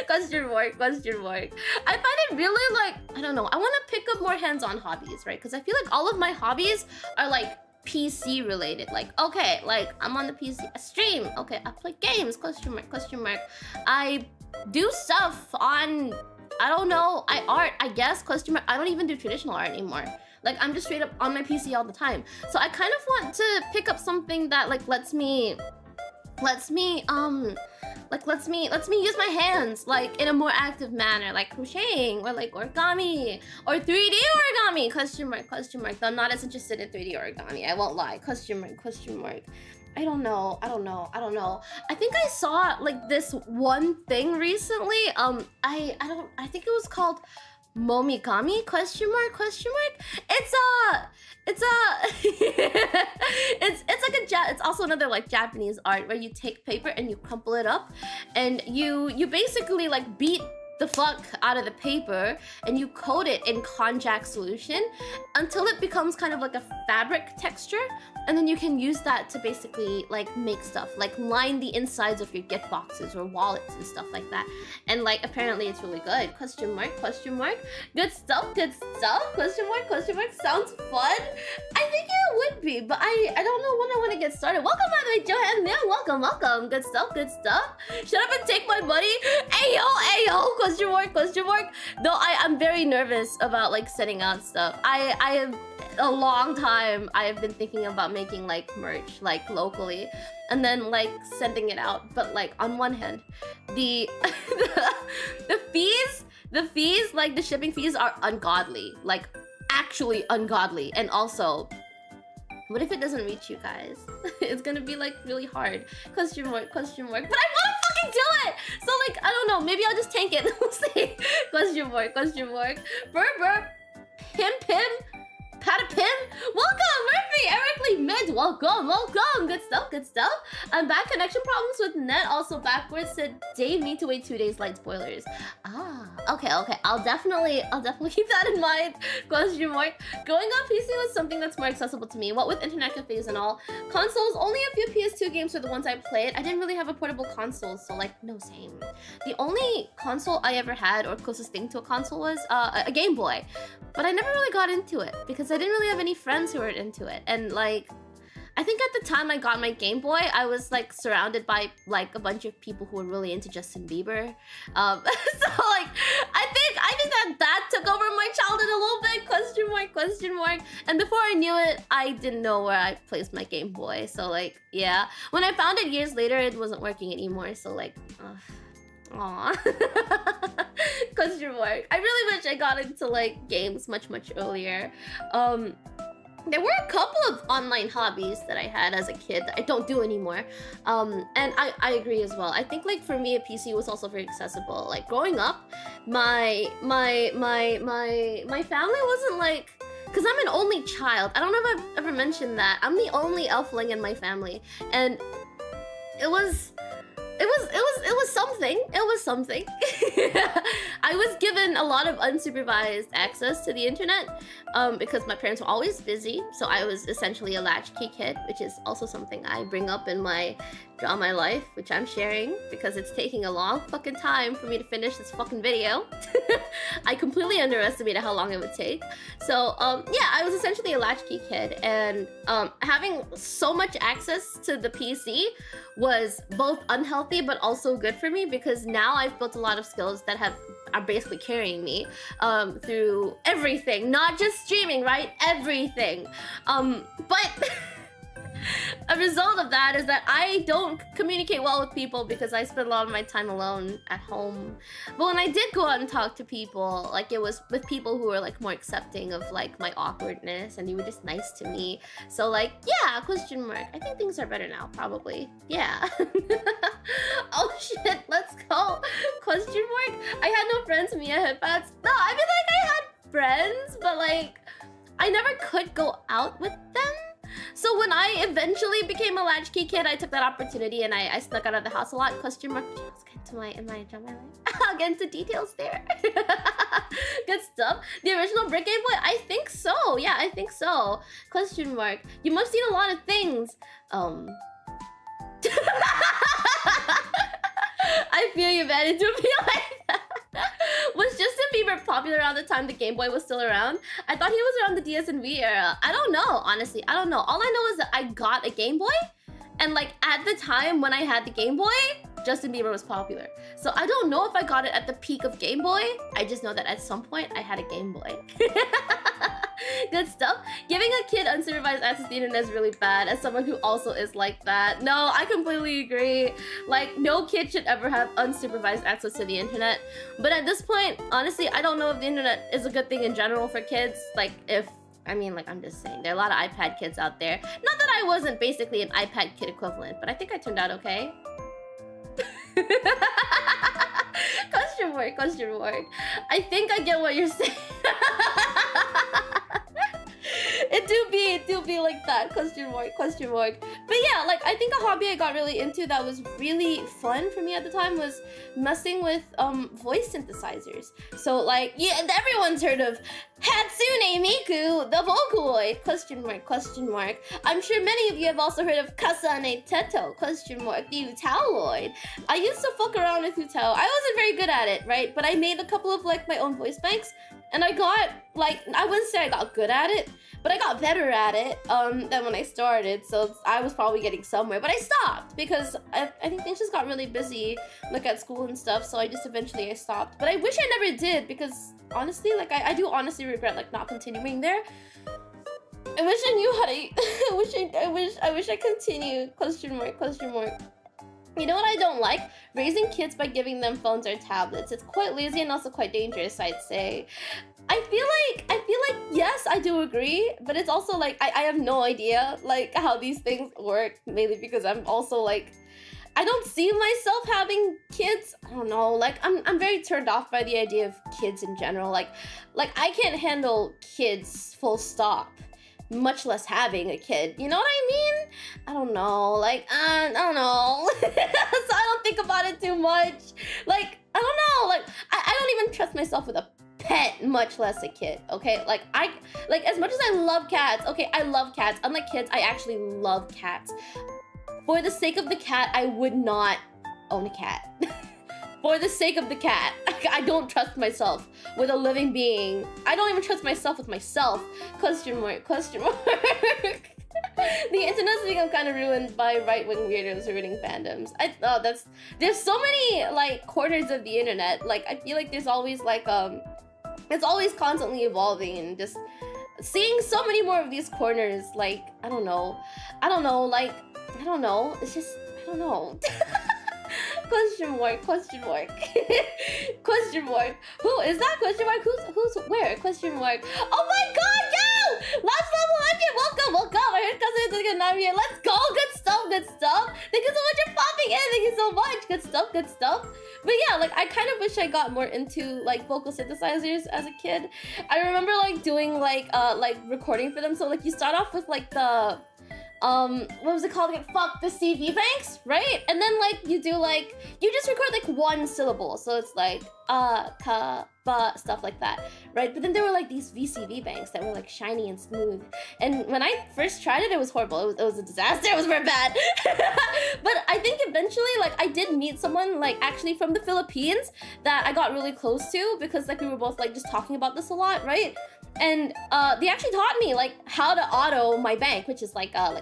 S1: Question mark. I find it really like, I don't know, I want to pick up more hands-on hobbies, right? Because I feel like all of my hobbies are like PC related. Like, okay, like I'm on the PC, I stream, okay, I play games, question mark. I do stuff on, I don't know, I art, I guess, question mark. I don't even do traditional art anymore. Like I'm just straight up on my PC all the time. So I kind of want to pick up something that like lets me use my hands like in a more active manner, like crocheting or like origami or 3D origami. Question mark. Though I'm not as interested in 3D origami, I won't lie. Question mark. I don't know. I think I saw like this one thing recently. I think it was called Momigami? Question mark. It's like it's also another like Japanese art where you take paper and you crumple it up and you basically like beat the fuck out of the paper and you coat it in konjac solution until it becomes kind of like a fabric texture, and then you can use that to basically like make stuff, like line the insides of your gift boxes or wallets and stuff like that. And like apparently it's really good. Question mark. Good stuff. Question mark. Sounds fun. I think it would be, but I don't know when I want to get started. Welcome by the way, Johan Mill. Welcome. Good stuff. Shut up and take my money. Ayo. Question mark. No, I'm very nervous about like setting out stuff. I have a long time I have been thinking about making like merch like locally and then like sending it out, but like on one hand the fees like the shipping fees are ungodly, like actually ungodly. And also, what if it doesn't reach you guys? It's gonna be like really hard. Question mark. But I wanna fucking do it! So like, I don't know, maybe I'll just tank it. We'll see. Question mark. Burr. Pim. Patapim. Welcome, Murphy. Eric Lee Mid. Welcome. Good stuff. I'm back. Connection problems with net. Also backwards. Said Dave need to wait 2 days. Light spoilers. Okay. I'll definitely keep that in mind. Question mark. Growing up, PC was something that's more accessible to me. What with internet cafes and all. Consoles, only a few PS2 games were the ones I played. I didn't really have a portable console, so like no same. The only console I ever had, or closest thing to a console, was a Game Boy. But I never really got into it because I didn't really have any friends who were into it. And like, I think at the time I got my Game Boy, I was like surrounded by like a bunch of people who were really into Justin Bieber. So like, I think that took over my childhood a little bit. Question mark. And before I knew it, I didn't know where I placed my Game Boy. So like, yeah. When I found it years later, it wasn't working anymore. So like, aww. Question mark. I really wish I got into like games much earlier. there were a couple of online hobbies that I had as a kid that I don't do anymore. And I agree as well. I think like for me a PC was also very accessible. Like growing up, my family wasn't like, because I'm an only child. I don't know if I've ever mentioned that. I'm the only elfling in my family. And it was something. It was something. I was given a lot of unsupervised access to the internet because my parents were always busy. So I was essentially a latchkey kid, which is also something I bring up in my Draw My Life, which I'm sharing because it's taking a long fucking time for me to finish this fucking video. I completely underestimated how long it would take. So yeah, I was essentially a latchkey kid, and having so much access to the PC was both unhealthy but also good for me, because now I've built a lot of skills that are basically carrying me through everything, not just streaming, right? Everything. But a result of that is that I don't communicate well with people because I spend a lot of my time alone at home. But when I did go out and talk to people, like it was with people who were like more accepting of like my awkwardness, and they were just nice to me. So like, yeah, question mark. I think things are better now, probably. Yeah. Oh shit, let's go. Question mark. I had no friends, Mia Headpats. No, I mean like I had friends, but like I never could go out with them. So when I eventually became a latchkey kid, I took that opportunity and I snuck out of the house a lot. Question mark. Let's get to my I'll get into details there. Good stuff. The original Brick Game Boy? I think so. Yeah, I think so. Question mark. You must have seen a lot of things. I feel you, man. It do feel like that. Was Justin Bieber popular around the time the Game Boy was still around? I thought he was around the DS and Wii era. I don't know, honestly. I don't know. All I know is that I got a Game Boy, and like at the time when I had the Game Boy, Justin Bieber was popular. So I don't know if I got it at the peak of Game Boy. I just know that at some point I had a Game Boy. Good stuff. Giving a kid unsupervised access to the internet is really bad, as someone who also is like that. No, I completely agree. Like, no kid should ever have unsupervised access to the internet. But at this point, honestly, I don't know if the internet is a good thing in general for kids. Like, I mean, like, I'm just saying, there are a lot of iPad kids out there. Not that I wasn't basically an iPad kid equivalent, but I think I turned out okay. Question mark, question mark. I think I get what you're saying. It do be like that, question mark, question mark. But yeah, like, I think a hobby I got really into that was really fun for me at the time was messing with voice synthesizers. So like, yeah, everyone's heard of Hatsune Miku, the Vocaloid, question mark, question mark. I'm sure many of you have also heard of Kasane Teto, question mark, the Utaloid. I used to fuck around with Utao. I wasn't very good at it, right? But I made a couple of like my own voice banks, and I got, like, I wouldn't say I got good at it, but I got better at it than when I started. So I was probably getting somewhere, but I stopped because I think things just got really busy, like at school and stuff. So I just eventually stopped. But I wish I never did, because honestly, like I do honestly regret like not continuing there. I wish I knew how to. I wish I continued. Question mark. Question mark. You know what I don't like? Raising kids by giving them phones or tablets. It's quite lazy and also quite dangerous, I'd say. I feel like yes, I do agree, but it's also like I have no idea like how these things work, mainly because I'm also like, I don't see myself having kids. I don't know, like I'm very turned off by the idea of kids in general. Like I can't handle kids, full stop. Much less having a kid, you know what I mean? I don't know, like, I don't know. So I don't think about it too much. Like, I don't know, like, I don't even trust myself with a pet, much less a kid, okay? Like, as much as I love cats, okay, I love cats. Unlike kids, I actually love cats. For the sake of the cat, I would not own a cat. For the sake of the cat, I don't trust myself with a living being. I don't even trust myself with myself. Question mark, question mark. The internet's become kind of ruined by right-wing weirdos ruining fandoms. There's so many like corners of the internet. Like I feel like there's always like it's always constantly evolving, and just seeing so many more of these corners. Like I don't know. It's just I don't know. Question mark, question mark. Question mark. Who is that? Question mark. Who's where? Question mark. Oh my god, yo! Last level, Kazu, welcome. I heard Kazu is gonna not here. Let's go. Good stuff. Good stuff. Thank you so much for popping in. Thank you so much. Good stuff. Good stuff. But yeah, like I kind of wish I got more into like vocal synthesizers as a kid. I remember like doing like recording for them. So like you start off with like the what was it called? Like, fuck, the CV banks, right? And then like you do like you just record like one syllable. So it's like ka ba, stuff like that, right? But then there were like these VCV banks that were like shiny and smooth. And when I first tried it, it was horrible. It was a disaster. It was very bad. But I think eventually, like, I did meet someone like actually from the Philippines that I got really close to because like we were both like just talking about this a lot, right? And they actually taught me like how to auto my bank, which is like how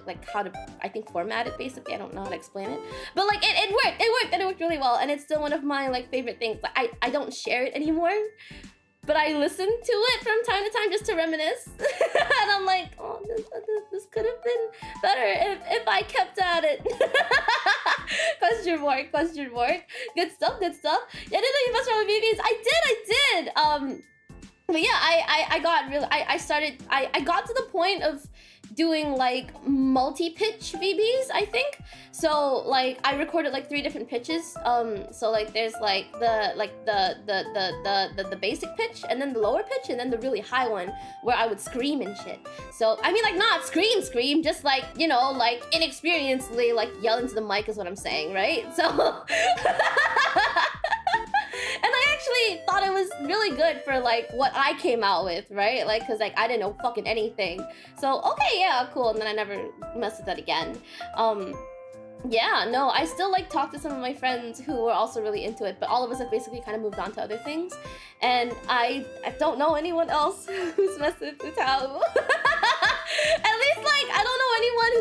S1: to, I think, format it basically. I don't know how to explain it, but like it worked and it worked really well. And it's still one of my like favorite things. Like I don't share it anymore, but I listen to it from time to time just to reminisce. And I'm like, oh, this could have been better if I kept at it. Question mark, question mark. Good stuff, good stuff. Yeah, I didn't know you messed around with BBs. I did. But yeah, I got really, I got to the point of doing like multi-pitch VBs, I think. So like I recorded like 3 different pitches. So like there's like the basic pitch, and then the lower pitch, and then the really high one where I would scream and shit. So I mean like not scream, just like, you know, like inexperiencedly like yell into the mic is what I'm saying, right? So and I actually thought it was really good for like what I came out with, right? Like, cause like I didn't know fucking anything. So okay, yeah, cool. And then I never messed with that again. Yeah, no, I still like talk to some of my friends who were also really into it, but all of us have basically kind of moved on to other things. And I don't know anyone else who's messed with Wutao. At least like I don't know anyone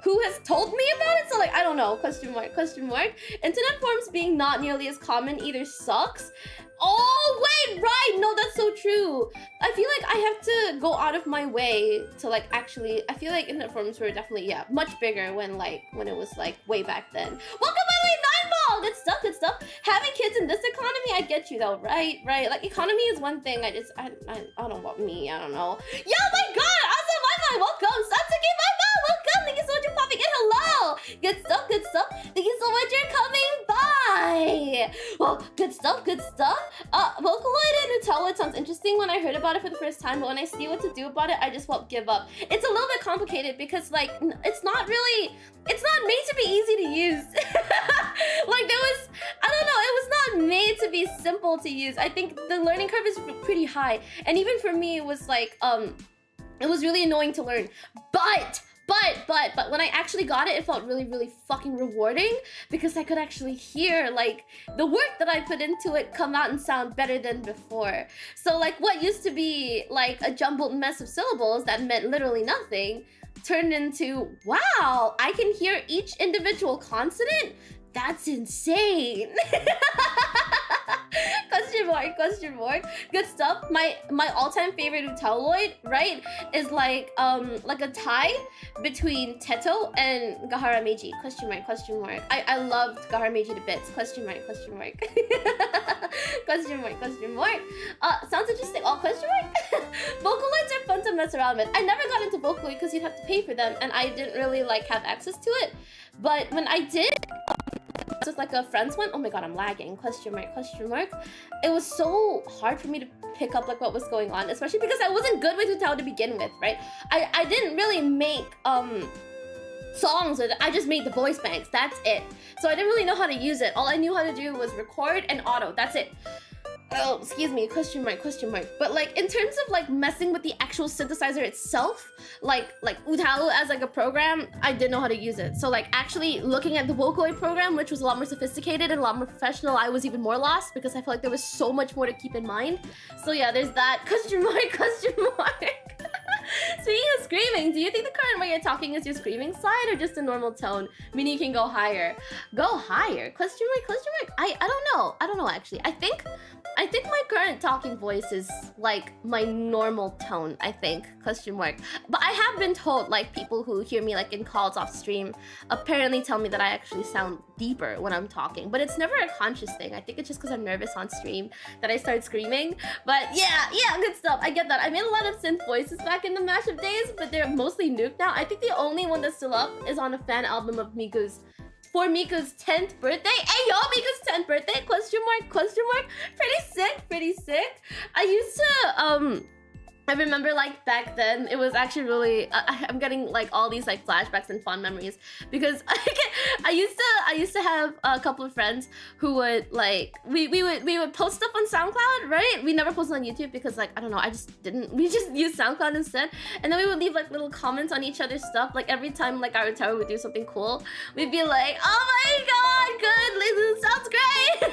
S1: who has told me about it, so like I don't know, question mark, question mark. Internet forums being not nearly as common either sucks. Oh wait, right, no, that's so true. I feel like I have to go out of my way to like actually, I feel like internet forums were definitely, yeah, much bigger when it was like way back then. Welcome by the way, Nineball! Good stuff. Having kids in this economy, I get you though, right? Like economy is one thing, I don't know about me, I don't know. Yo, my god, awesome, my welcome, Satsuki, my welcome, thank you so much for popping in, hello! Good stuff, thank you so much for coming by! Well, good stuff. Vocaloid and Nutella sounds interesting when I heard about it for the first time, but when I see what to do about it, I just won't give up. It's a little bit complicated because like, it's not made to be easy to use. Like I don't know, it was not made to be simple to use. I think the learning curve is pretty high. And even for me, it was like, it was really annoying to learn. But when I actually got it, it felt really, really fucking rewarding because I could actually hear like the work that I put into it come out and sound better than before. So like what used to be like a jumbled mess of syllables that meant literally nothing turned into, wow, I can hear each individual consonant? That's insane. Question mark. Good stuff. My all-time favorite Utaloid, right, is like a tie between Teto and Gaharameji. Question mark. I loved Gaharameji to bits. Question mark. Question mark. Sounds interesting. Oh, question mark. Vocaloids are fun to mess around with. I never got into Vocaloid because you'd have to pay for them, and I didn't really like have access to it. But when I did, with like a friend's one, oh my god, I'm lagging, question mark. It was so hard for me to pick up like what was going on, especially because I wasn't good with Utao to begin with, right? I didn't really make songs with it. I just made the voice banks, that's it. So I didn't really know how to use it. All I knew how to do was record and auto, that's it. Oh, excuse me, question mark. But like in terms of like messing with the actual synthesizer itself, like Utao as like a program, I didn't know how to use it. So like actually looking at the Vocaloid program, which was a lot more sophisticated and a lot more professional, I was even more lost because I felt like there was so much more to keep in mind. So yeah, there's that. Question mark. Speaking of screaming, do you think the current way you're talking is your screaming side or just a normal tone? Meaning you can go higher. Go higher? Question mark. I don't know actually. I think my current talking voice is like my normal tone, I think. Question mark. But I have been told, like, people who hear me like in calls off stream apparently tell me that I actually sound deeper when I'm talking. But it's never a conscious thing. I think it's just because I'm nervous on stream that I start screaming. But yeah, good stuff. I get that. I made a lot of synth voices back in the mashup days, but they're mostly nuked now. I think the only one that's still up is on a fan album of Miku's. For Miku's 10th birthday. Hey yo, Miku's 10th birthday? Question mark, question mark. Pretty sick, pretty sick. I used to, I remember like back then, it was actually really, I'm getting like all these like flashbacks and fond memories because I used to have a couple of friends who would like, we would post stuff on SoundCloud, right? We never posted on YouTube because like, I don't know, we just used SoundCloud instead. And then we would leave like little comments on each other's stuff. Like every time like our tower would do something cool, we'd be like, oh my god, good, sounds great.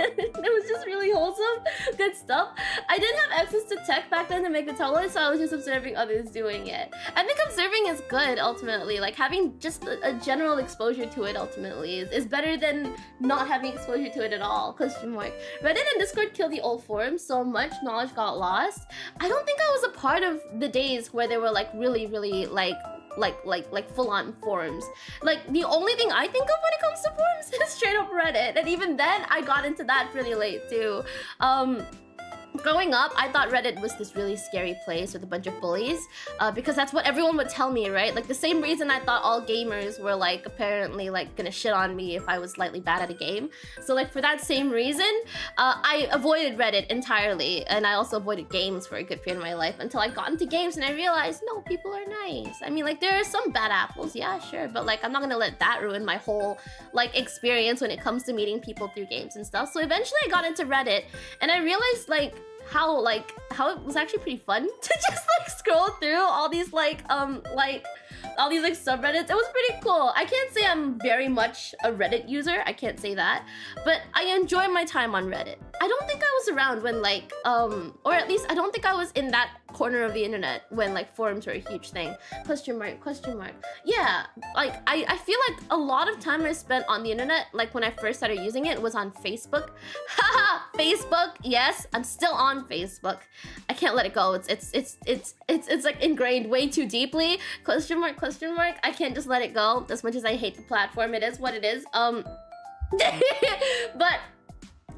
S1: It was just really wholesome, good stuff. I didn't have access to tech back then to make the totally, so I was just observing others doing it. I think observing is good ultimately, like having just a general exposure to it ultimately is better than not having exposure to it at all. Question mark. Reddit and Discord killed the old forums so much knowledge got lost. I don't think I was a part of the days where they were like really like full-on forums. Like the only thing I think of when it comes to forums is straight up Reddit, and even then I got into that pretty late too. Growing up, I thought Reddit was this really scary place with a bunch of bullies, because that's what everyone would tell me, right? Like the same reason I thought all gamers were like apparently like gonna shit on me if I was slightly bad at a game. So like for that same reason, I avoided Reddit entirely, and I also avoided games for a good period of my life until I got into games and I realized, no, people are nice. I mean, like there are some bad apples, yeah, sure, but like I'm not gonna let that ruin my whole like experience when it comes to meeting people through games and stuff. So eventually I got into Reddit and I realized like how it was actually pretty fun to just like scroll through all these all these subreddits. It was pretty cool. I can't say I'm very much a Reddit user, I can't say that, but I enjoy my time on Reddit. I don't think I was around when like or at least I don't think I was in that corner of the internet when like forums were a huge thing. Question mark, question mark. Yeah, like I feel like a lot of time I spent on the internet, like when I first started using it, was on Facebook. Haha, Facebook. Yes, I'm still on Facebook. I can't let it go. It's like ingrained way too deeply. Question mark, question mark. I can't just let it go. As much as I hate the platform, it is what it is. But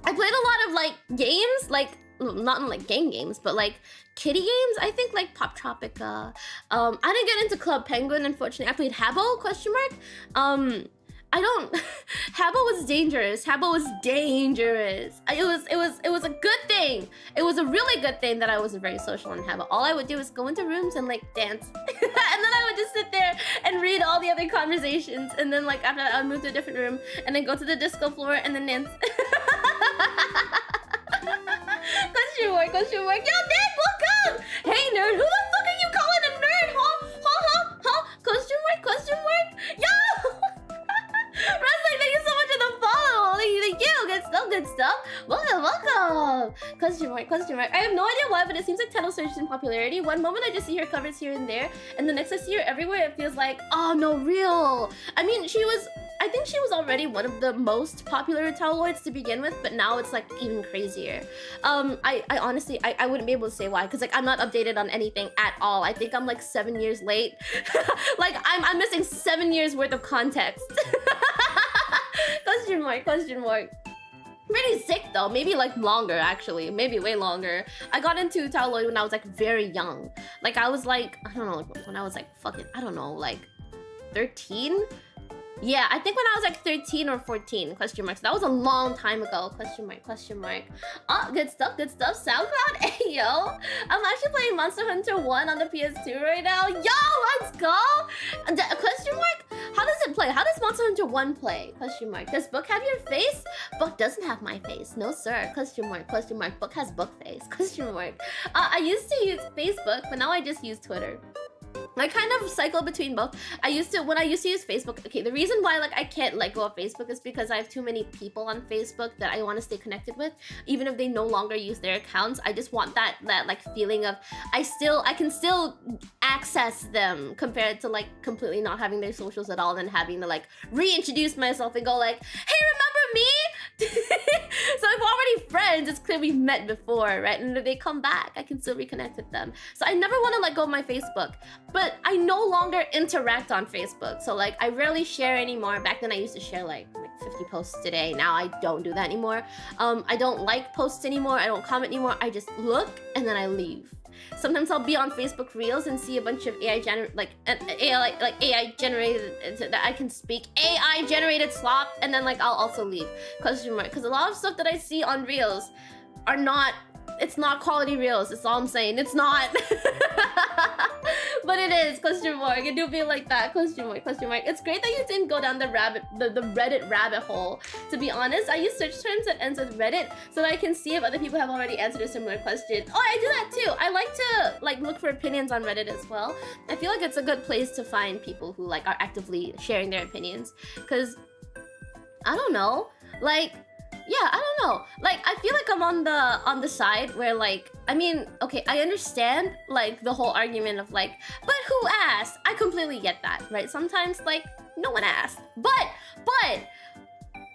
S1: I played a lot of like games, like not like games, but like kiddie games. I think like Pop Tropica. I didn't get into Club Penguin, unfortunately. I played Habbo, question mark. I don't. Habbo was dangerous. Habbo was dangerous. It was a good thing. It was a really good thing that I wasn't very social on Habbo. All I would do is go into rooms and like dance, and then I would just sit there and read all the other conversations, and then like after that I would move to a different room and then go to the disco floor and then dance. Question mark, question mark. Yo, Nick, welcome! Hey, nerd, who the fuck are you calling a nerd? Huh? Question mark, question mark? Yo! Wrestling, thank you so much for the follow. Thank you. Good stuff. Welcome. Question mark, question mark. I have no idea why, but it seems like Tettle surged in popularity. One moment I just see her covers here and there, and the next I see her everywhere. It feels like, oh no, real. I mean, I think she was already one of the most popular tabloids to begin with, but now it's like even crazier. I honestly, I wouldn't be able to say why, because like I'm not updated on anything at all. I think I'm like 7 years late. Like I'm missing 7 years worth of context. Question mark, question mark. Pretty sick though, maybe like longer actually, maybe way longer. I got into tabloid when I was like very young. Like I was like, I don't know, like, when I was like fucking, I don't know, like 13? Yeah, I think when I was like 13 or 14, question mark. So that was a long time ago, question mark, question mark. Oh, good stuff, good stuff. SoundCloud, hey yo. I'm actually playing Monster Hunter 1 on the PS2 right now. Yo, let's go. Question mark, how does it play? How does Monster Hunter 1 play? Question mark. Does Book have your face? Book doesn't have my face. No sir, question mark, question mark. Book has Book face, question mark. I used to use Facebook, but now I just use Twitter. I kind of cycle between both. When I used to use Facebook, okay, the reason why like I can't let go of Facebook is because I have too many people on Facebook that I want to stay connected with, even if they no longer use their accounts. I just want that like feeling of I can still access them compared to like completely not having their socials at all and having to like reintroduce myself and go like, hey, remember me? So if we're already friends, it's clear we've met before, right? And if they come back, I can still reconnect with them. So I never want to let go of my Facebook, but I no longer interact on Facebook. So like I rarely share anymore. Back then I used to share like 50 posts a day. Now I don't do that anymore. I don't like posts anymore. I don't comment anymore. I just look and then I leave. sometimes I'll be on Facebook Reels and see a bunch of AI generated that I can speak AI generated slop, and then like I'll also leave question mark, because a lot of stuff that I see on Reels are not, it's not quality Reels. That's all I'm saying. It's not. But it is question mark. It do be like that question mark question mark. It's great that you didn't go down the Reddit rabbit hole. To be honest, I use search terms that ends with Reddit so that I can see if other people have already answered a similar question. Oh, I do that too. I like to like look for opinions on Reddit as well. I feel like it's a good place to find people who like are actively sharing their opinions, because I don't know, like, yeah, I don't know. Like, I feel like I'm on the side where, like, I mean, okay, I understand, like, the whole argument of, like, but who asked? I completely get that, right? Sometimes, like, no one asked. But,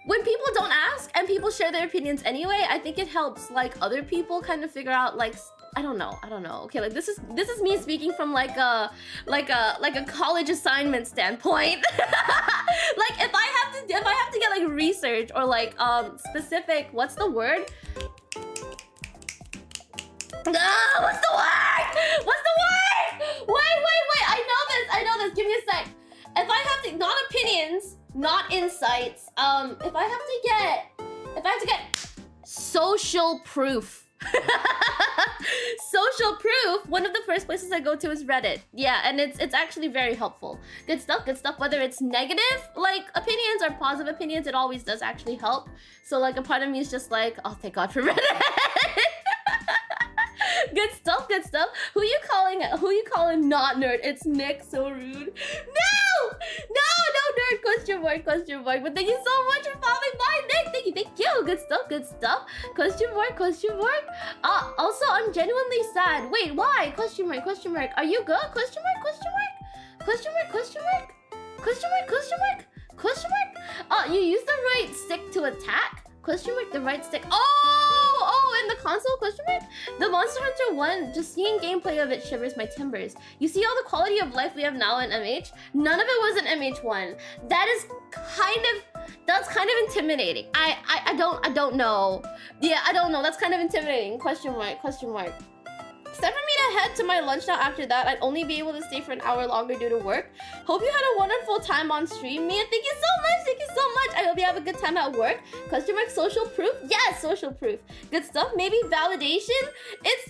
S1: when people don't ask and people share their opinions anyway, I think it helps, like, other people kind of figure out, like, I don't know. Okay, like this is me speaking from like a college assignment standpoint. Like if I have to get like research or like specific, what's the word? Ah, what's the word? What's the word? Wait. I know this. Give me a sec. If I have to, not opinions, not insights. If I have to get social proof. Social proof, one of the first places I go to is Reddit. Yeah, and it's actually very helpful. Good stuff. Whether it's negative like opinions or positive opinions, it always does actually help. So like a part of me is just like, oh, thank God for Reddit. Good stuff. Who you calling not nerd? It's Nick, so rude. No, nerd, question mark. But thank you so much for following by, Nick. Thank you. Good stuff. Question mark. Also, I'm genuinely sad. Wait, why? Question mark. Are you good? Question mark. You use the right stick to attack? Question mark, the right stick. Oh, in the console? Question mark. The Monster Hunter 1, just seeing gameplay of it shivers my timbers. You see all the quality of life we have now in MH? None of it was in MH1. That's kind of intimidating. I don't know. Yeah, I don't know. That's kind of intimidating. Question mark. It's time for me to head to my lunch now. After that, I'd only be able to stay for an hour longer due to work. Hope you had a wonderful time on stream. Mia, thank you so much. I hope you have a good time at work. Question mark, social proof? Yes, social proof. Good stuff. Maybe validation?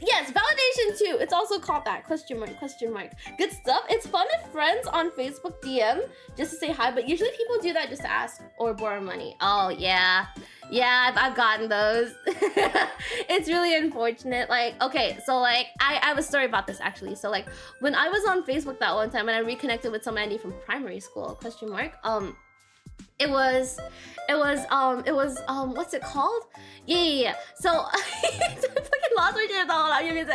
S1: Yes, validation too. It's also called that. Question mark. Good stuff. It's fun if friends on Facebook DM just to say hi, but usually people do that just to ask or borrow money. Oh, yeah. Yeah, I've gotten those. It's really unfortunate. Like, okay, so like I have a story about this actually. So like when I was on Facebook that one time and I reconnected with some Andy from primary school, question mark, it was what's it called? Yeah. So I fucking lost my train of thought. Hold on, give me a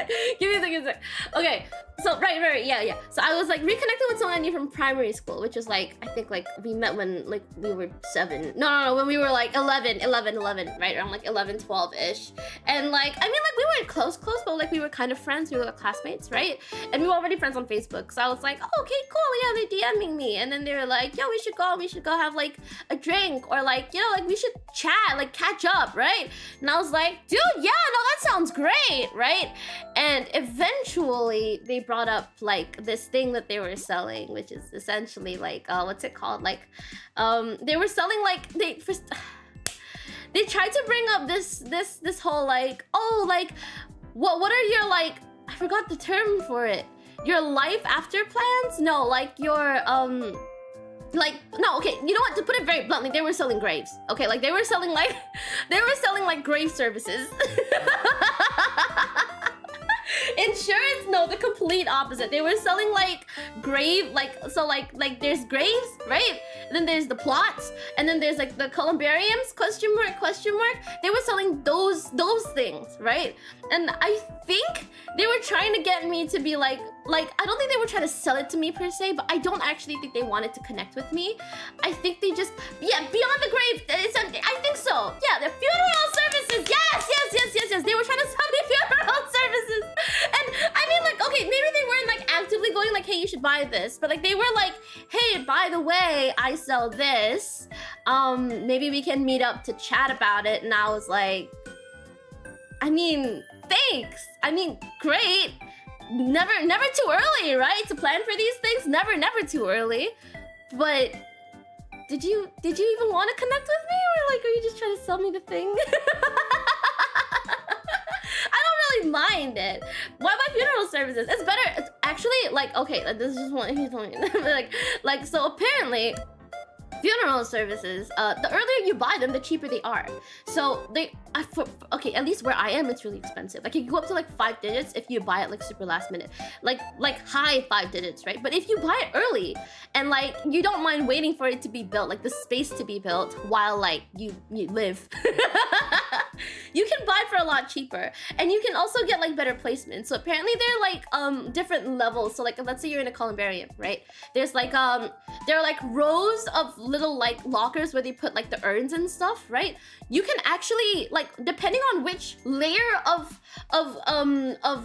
S1: sec. Okay. So right, yeah. So I was like reconnected with someone I knew from primary school, which is like, I think like we met when like we were 7. No, when we were like 11, right? Around like 11, 12-ish. And like, I mean like we weren't close, but like we were kind of friends. We were like classmates, right? And we were already friends on Facebook. So I was like, oh, okay, cool. Yeah, they're DMing me. And then they were like, yo, we should go have like a drink, or like, you know, like we should chat, like catch up, right? And I was like, dude, yeah, no, that sounds great, right? And eventually they brought up like this thing that they were selling, which is essentially like what's it called, like they were selling like they tried to bring up this whole like, oh, like what are your, like, I forgot the term for it, your life after plans? No, like your like, no, okay, you know what, to put it very bluntly, they were selling graves. Okay, like they were selling like grave services. Insurance? No, the complete opposite. They were selling like grave, like, so like there's graves, right? And then there's the plots, and then there's like the columbariums, question mark. They were selling those things, right? And I think they were trying to get me to be like I don't think they were trying to sell it to me per se, but I don't actually think they wanted to connect with me. I think they just, yeah, beyond the grave, I think so. Yeah, the funeral services, yes. They were trying to sell me funeral services. And I mean, like, okay, maybe they weren't like actively going like, hey, you should buy this, but like they were like, hey, by the way, I sell this. Maybe we can meet up to chat about it. And I was like, I mean, thanks. I mean, great. never too early, right? To plan for these things, never too early. But did you even want to connect with me, or like, are you just trying to sell me the thing? I don't really mind it. Why my funeral services? It's better. It's actually like, okay, this is just one. He's telling me like so apparently. Funeral services, the earlier you buy them, the cheaper they are. So okay, at least where I am, it's really expensive. Like, you go up to like 5 digits if you buy it like super last minute. Like high 5 digits, right? But if you buy it early and like you don't mind waiting for it to be built, like the space to be built while like you live, you can buy for a lot cheaper. And you can also get like better placements. So apparently they're like different levels. So like, let's say you're in a columbarium, right? There's like there are like rows of little like lockers where they put like the urns and stuff, right? You can actually like, depending on which layer of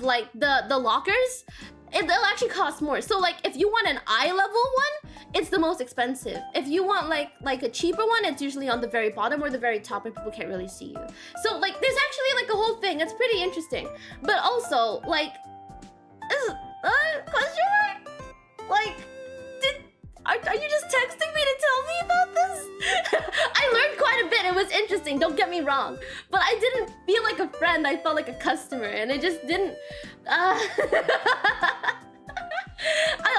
S1: like the lockers, they'll actually cost more. So like, if you want an eye level one, it's the most expensive. If you want like a cheaper one, it's usually on the very bottom or the very top where people can't really see you. So like, there's actually like a whole thing. It's pretty interesting. But also like, this question mark? Like, are you just texting me to tell me about this? I learned quite a bit. It was interesting, don't get me wrong. But I didn't feel like a friend. I felt like a customer, and it just didn't... I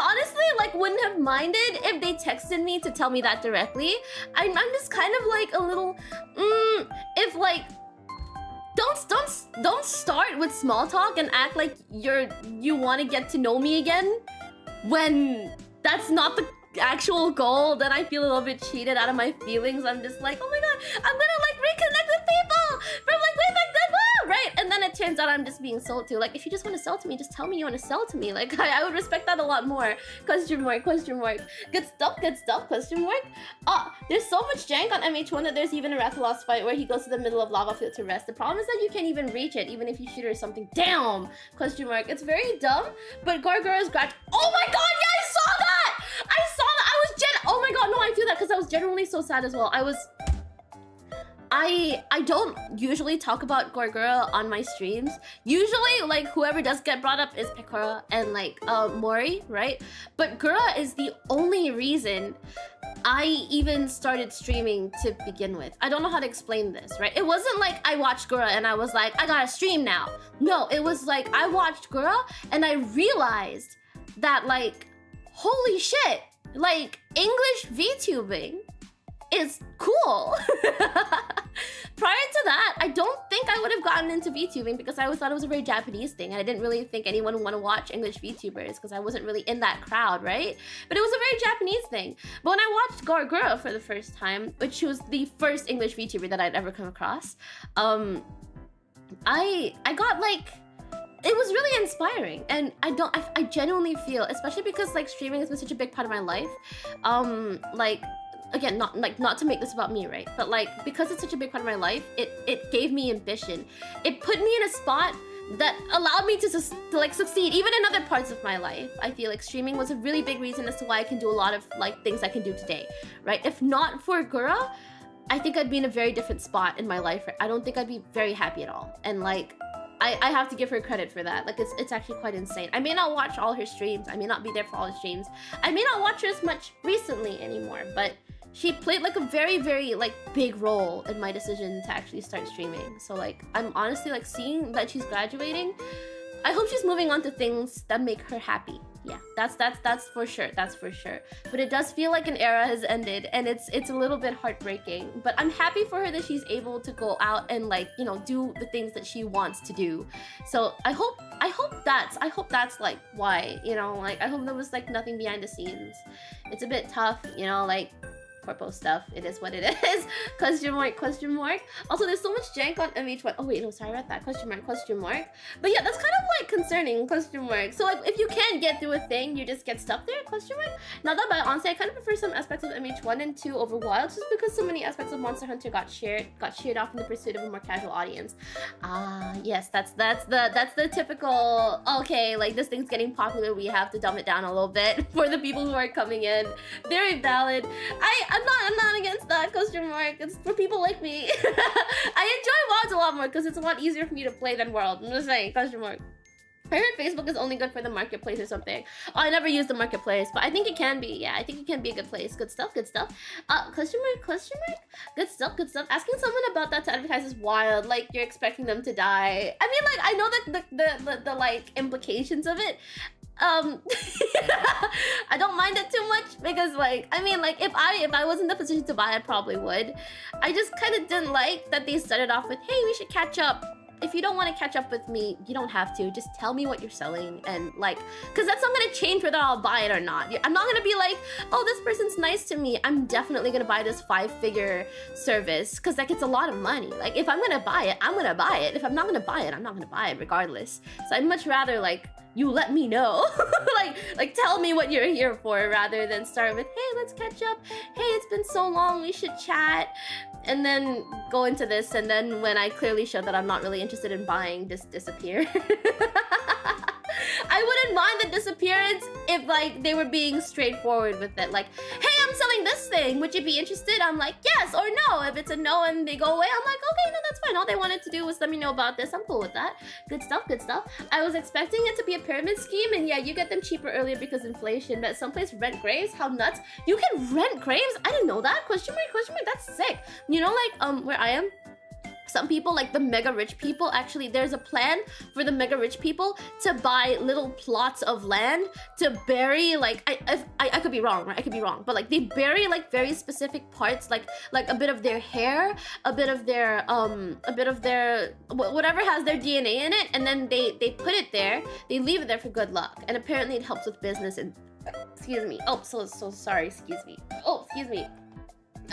S1: honestly like wouldn't have minded if they texted me to tell me that directly. I'm just kind of like a little... if like... Don't start with small talk and act like you want to get to know me again when that's not the actual goal. Then I feel a little bit cheated out of my feelings. I'm just like, oh my god, I'm gonna like reconnect with people from like way back then, right? And then it turns out I'm just being sold to. Like, if you just want to sell to me, just tell me you want to sell to me. Like, I would respect that a lot more. Question mark, question mark. Good stuff, question mark. There's so much jank on MH1 that there's even a Rathalos fight where he goes to the middle of lava field to rest. The problem is that you can't even reach it, even if you shoot or something. Damn! Question mark. It's very dumb, but Gargoyle's grad. Oh my god, yeah, I saw that! I saw that! Oh my god, no, I feel that because I was genuinely so sad as well. I don't usually talk about Gorgura on my streams. Usually, like, whoever does get brought up is Pekora and, like, Mori, right? But Gura is the only reason I even started streaming to begin with. I don't know how to explain this, right? It wasn't like I watched Gura and I was like, I gotta stream now. No, it was like I watched Gura and I realized that, like, holy shit, like, English VTubing is cool. Prior to that, I don't think I would have gotten into VTubing because I always thought it was a very Japanese thing, and I didn't really think anyone would want to watch English VTubers because I wasn't really in that crowd, right? But it was a very Japanese thing. But when I watched Gargura for the first time, which was the first English VTuber that I'd ever come across, I got like... It was really inspiring, and I genuinely feel, especially because like streaming has been such a big part of my life, like, again, not to make this about me, right? But like, because it's such a big part of my life, it gave me ambition. It put me in a spot that allowed me to like succeed even in other parts of my life. I feel like streaming was a really big reason as to why I can do a lot of like things I can do today, right? If not for Gura, I think I'd be in a very different spot in my life. I don't think I'd be very happy at all, and like, I have to give her credit for that. Like, it's actually quite insane. I may not watch all her streams. I may not be there for all her streams. I may not watch her as much recently anymore, but she played like a very, very like big role in my decision to actually start streaming. So like, I'm honestly like seeing that she's graduating. I hope she's moving on to things that make her happy. Yeah, that's for sure. That's for sure. But it does feel like an era has ended, and it's a little bit heartbreaking. But I'm happy for her that she's able to go out and like, you know, do the things that she wants to do. So I hope that's like why, you know, like I hope there was like nothing behind the scenes. It's a bit tough, you know, like corpo stuff. It is what it is. Question mark, question mark. Also, there's so much jank on MH1. Oh wait, no, sorry about that. Question mark, question mark. But yeah, that's kind of like concerning, question mark. So like, if you can't get through a thing, you just get stuck there, question mark. Not that bad, honestly. I kind of prefer some aspects of MH1 and 2 over Wild, just because so many aspects of Monster Hunter got sheared off in the pursuit of a more casual audience. Yes, that's the typical, okay, like this thing's getting popular, we have to dumb it down a little bit for the people who are coming in. Very valid. I'm not against that, question mark. It's for people like me. I enjoy WoWs a lot more because it's a lot easier for me to play than World. I'm just saying, question mark. I heard Facebook is only good for the marketplace or something. Oh, I never used the marketplace, but I think it can be. Yeah, I think it can be a good place. Good stuff, good stuff. Question mark, question mark? Good stuff, good stuff. Asking someone about that to advertise is wild. Like, you're expecting them to die. I mean, like, I know that the like, implications of it. I don't mind it too much because, like, I mean, like, if I was in the position to buy, I probably would. I just kind of didn't like that they started off with, hey, we should catch up. If you don't want to catch up with me, you don't have to. Just tell me what you're selling, and like, because that's not gonna change whether I'll buy it or not. I'm not gonna be like, oh, this person's nice to me, I'm definitely gonna buy this 5-figure service, because that gets a lot of money. Like, if I'm gonna buy it, I'm gonna buy it. If I'm not gonna buy it, I'm not gonna buy it regardless. So I'd much rather, like, you let me know. like tell me what you're here for, rather than start with, hey, let's catch up. Hey, it's been so long, we should chat. And then go into this, and then when I clearly show that I'm not really interested in buying, just disappear. I wouldn't mind the disappearance if, like, they were being straightforward with it. Like, hey, I'm selling this thing, would you be interested? I'm like, yes or no. If it's a no and they go away, I'm like, okay, no, that's fine. All they wanted to do was let me know about this. I'm cool with that. Good stuff, good stuff. I was expecting it to be a pyramid scheme, and yeah, you get them cheaper earlier because inflation, but someplace rent graves? How nuts? You can rent graves? I didn't know that. Question mark, that's sick. You know, like, where I am, some people, like the mega rich people, actually there's a plan for the mega rich people to buy little plots of land to bury, like, I could be wrong, right? I could be wrong, but like they bury like very specific parts, like a bit of their hair, a bit of their whatever has their DNA in it, and then they put it there, they leave it there for good luck, and apparently it helps with business and excuse me. Oh, so sorry, excuse me. Oh, excuse me.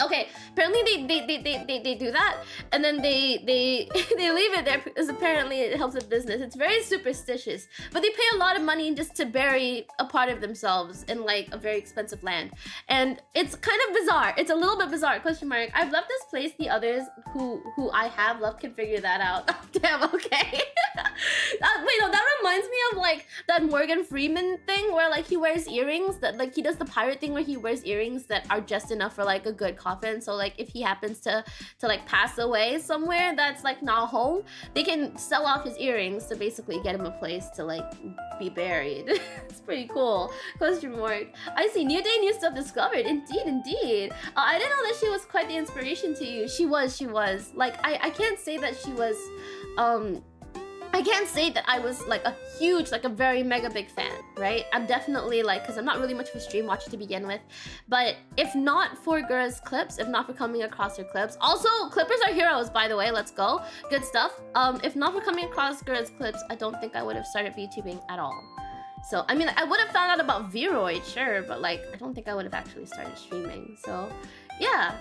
S1: Okay, apparently they do that, and then they leave it there because apparently it helps with business. It's very superstitious, but they pay a lot of money just to bury a part of themselves in like a very expensive land, and it's kind of bizarre. It's a little bit bizarre. Question mark. I've left this place. The others who I have left can figure that out. Oh, damn. Okay. Wait, no, that reminds me of like that Morgan Freeman thing where like he wears earrings that like he does the pirate thing where he wears earrings that are just enough for like a good coffin. So like if he happens to like pass away somewhere that's like not home, they can sell off his earrings to basically get him a place to like be buried. It's pretty cool. Question mark. I see. New day, new stuff discovered. Indeed. I didn't know that she was quite the inspiration to you. She was. Like I can't say that she was I can't say that I was like a huge, like a very mega big fan, right? I'm definitely like, because I'm not really much of a stream watcher to begin with, but if not for Gura's clips, if not for coming across her clips, also clippers are heroes, by the way, let's go, good stuff. If not for coming across Gura's clips, I don't think I would have started VTubing at all. So, I mean, I would have found out about Vroid, sure, but like, I don't think I would have actually started streaming, so... Yeah.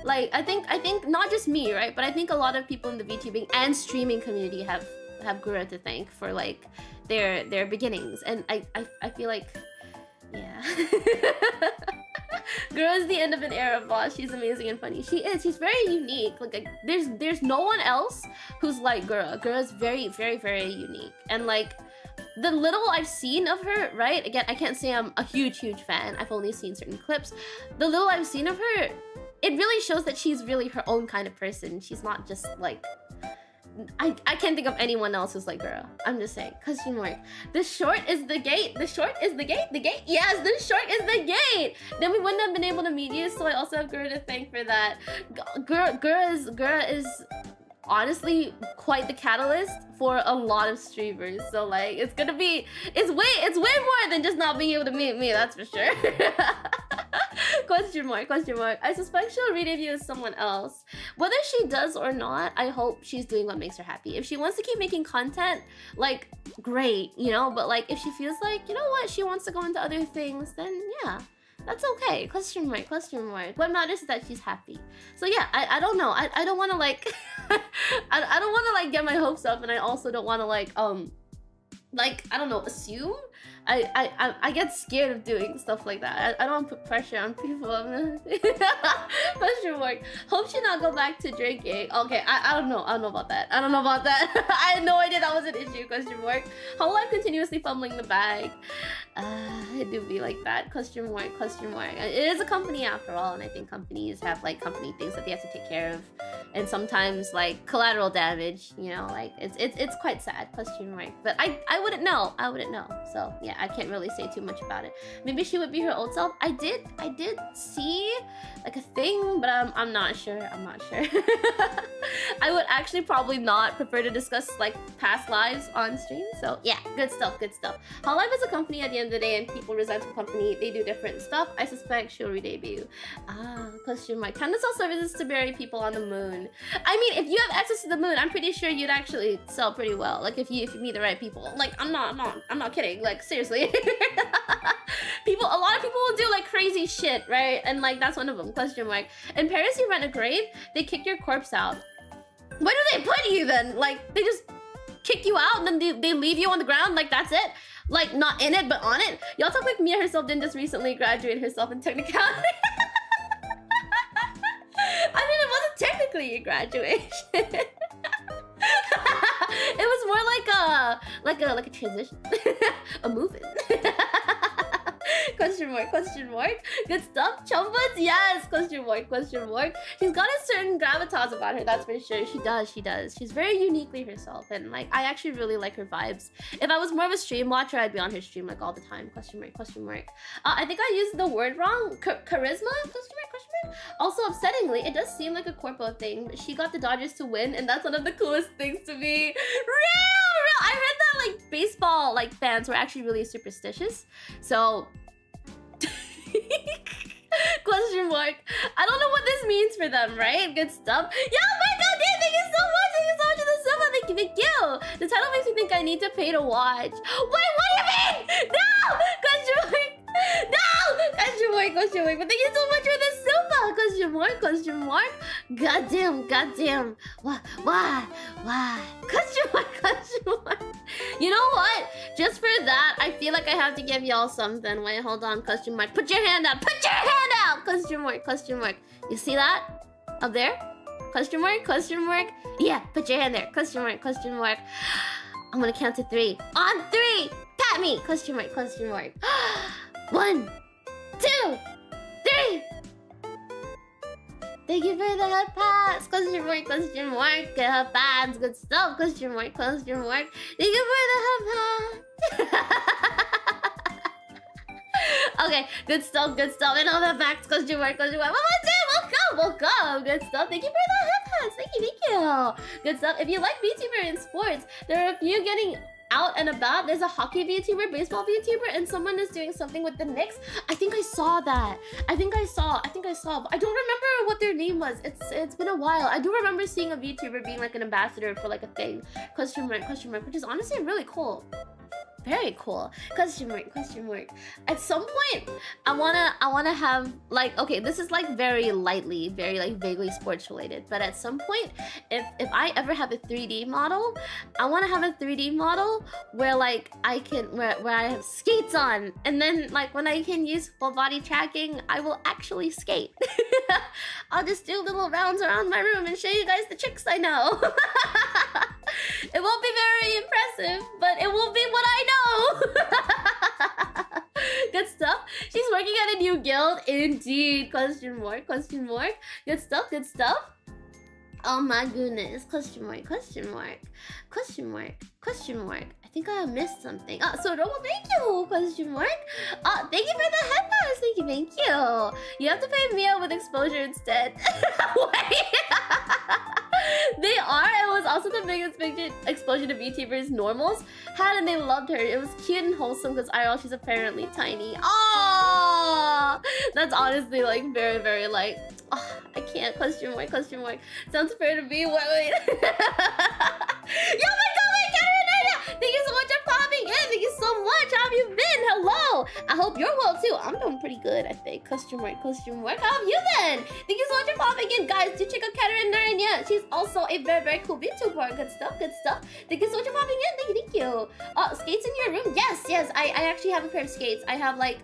S1: Like, I think not just me, right? But I think a lot of people in the VTubing and streaming community have Gura to thank for like their beginnings, and I feel like, yeah. Gura is the end of an era boss. She's amazing and funny. She is. She's very unique. Like there's no one else who's like Gura. Gura's very unique, and like the little I've seen of her, right? Again, I can't say I'm a huge fan. I've only seen certain clips. The little I've seen of her, it really shows that she's really her own kind of person. She's not just like... I can't think of anyone else who's like Gura. I'm just saying. Question mark. The short is the gate. The short is the gate? The gate? Yes, the short is the gate! Then we wouldn't have been able to meet you, so I also have Gura to thank for that. Gura is honestly quite the catalyst for a lot of streamers, so like it's way more than just not being able to meet me, that's for sure. Question mark. I suspect she'll re-debut as someone else. Whether she does or not, I hope she's doing what makes her happy. If she wants to keep making content, like, great, you know, but like if she feels like, you know what, she wants to go into other things, then yeah, that's okay. Question mark. What matters is that she's happy. So yeah, I don't know. I don't want to like I don't want to like get my hopes up, and I also don't want to like I don't know, assume. I get scared of doing stuff like that. I don't want to put pressure on people. Question mark. Hope she not go back to drinking. Okay, I don't know. I don't know about that. I don't know about that. I had no idea that was an issue. Question mark. How will I continuously fumbling the bag? It do be like that. Question mark. Question mark. It is a company after all, and I think companies have like company things that they have to take care of, and sometimes like collateral damage. You know, like it's quite sad. Question mark. But I wouldn't know. I wouldn't know. So yeah, I can't really say too much about it. Maybe she would be her old self. I did see like a thing, but I'm not sure. I'm not sure. I would actually probably not prefer to discuss like past lives on stream. So yeah, good stuff, good stuff. How Life is a company at the end of the day, and people resign from company. They do different stuff. I suspect she'll re-debut. Question mark. Can this sell services to bury people on the moon? I mean, if you have access to the moon, I'm pretty sure you'd actually sell pretty well. Like if you meet the right people. Like I'm not kidding. Like seriously. A lot of people will do like crazy shit, right? And like that's one of them. Question mark. In Paris, you rent a grave, they kick your corpse out. Where do they put you then? Like they just kick you out and then they leave you on the ground? Like that's it? Like not in it but on it? Y'all talk like Mia herself didn't just recently graduate herself in technicality. I mean, it wasn't technically a graduation. It was more like a transition. A move-in. Question mark, question mark. Good stuff. Chumbuds, yes. Question mark, question mark. She's got a certain gravitas about her, that's for sure. She does, she does. She's very uniquely herself, and like I actually really like her vibes. If I was more of a stream watcher, I'd be on her stream like all the time. Question mark, question mark. I think I used the word wrong. Charisma? Question mark, question mark. Also, upsettingly, it does seem like a corpo thing, but she got the Dodgers to win, and that's one of the coolest things to me. Real. I heard that like baseball like fans were actually really superstitious. So question mark. I don't know what this means for them, right? Good stuff. Yeah, oh my god, dude, thank you so much. Thank you so much for the super. Thank you, thank you. The title makes me think I need to pay to watch. Wait, what do you mean? No! Question mark. No! Question mark, question mark. But thank you so much for the super. Question mark, question mark. Goddamn, goddamn. Why? Question mark, question mark. You know what? Just for that, I feel like I have to give y'all something. Wait, hold on. Question mark. Put your hand out. Put your hand out. Question mark. Question mark. You see that? Up there? Question mark. Question mark. Yeah, put your hand there. Question mark. Question mark. I'm gonna count to 3. On 3. Pat me. Question mark. Question mark. 1, 2, 3. Thank you for the head pass. Question mark, question mark. Head pass. Good stuff. Question mark, question mark. Thank you for the head pass. Okay, good stuff, good stuff. And all the facts. Question mark, question mark. Welcome. Good stuff. Thank you for the head pass. Thank you. Good stuff. If you like VTuber in sports, there are a few getting out and about. There's a hockey VTuber, baseball VTuber, and someone is doing something with the Knicks. I think I saw that. I think I saw. I don't remember what their name was. It's been a while. I do remember seeing a VTuber being like an ambassador for like a thing. Question mark, which is honestly really cool. Very cool. Question mark. At some point, I wanna have like, okay, this is like very lightly, very like vaguely sports related, but at some point, if I ever have a 3D model, I wanna have a 3D model where like I can where I have skates on, and then like when I can use full body tracking, I will actually skate. I'll just do little rounds around my room and show you guys the tricks I know. It won't be very impressive, but it will be what I know. Good stuff. She's working at a new guild. Indeed. Question mark. Good stuff. Oh my goodness. Question mark. I think I missed something. So Robo, thank you. Question mark. Thank you for the head pass. Thank you. You have to pay Mia with exposure instead. Wait. They are. It was also the biggest exposure to VTubers normals had, and they loved her. It was cute and wholesome because IRL she's apparently tiny. Oh, that's honestly like very, very like. Oh, I can't. Question mark. Sounds fair to me. Wait. Yo, my God, wait, Katarina! Thank you so much for popping in. Thank you so much. How have you been? Hello. I hope you're well too. I'm doing pretty good, I think. Question mark. How have you been? Thank you so much for popping in, guys. Do check out Katarina. She's also a very, very cool VTuber. Good stuff. Thank you so much for popping in. Thank you. Skates in your room? Yes, I actually have a pair of skates. I have like,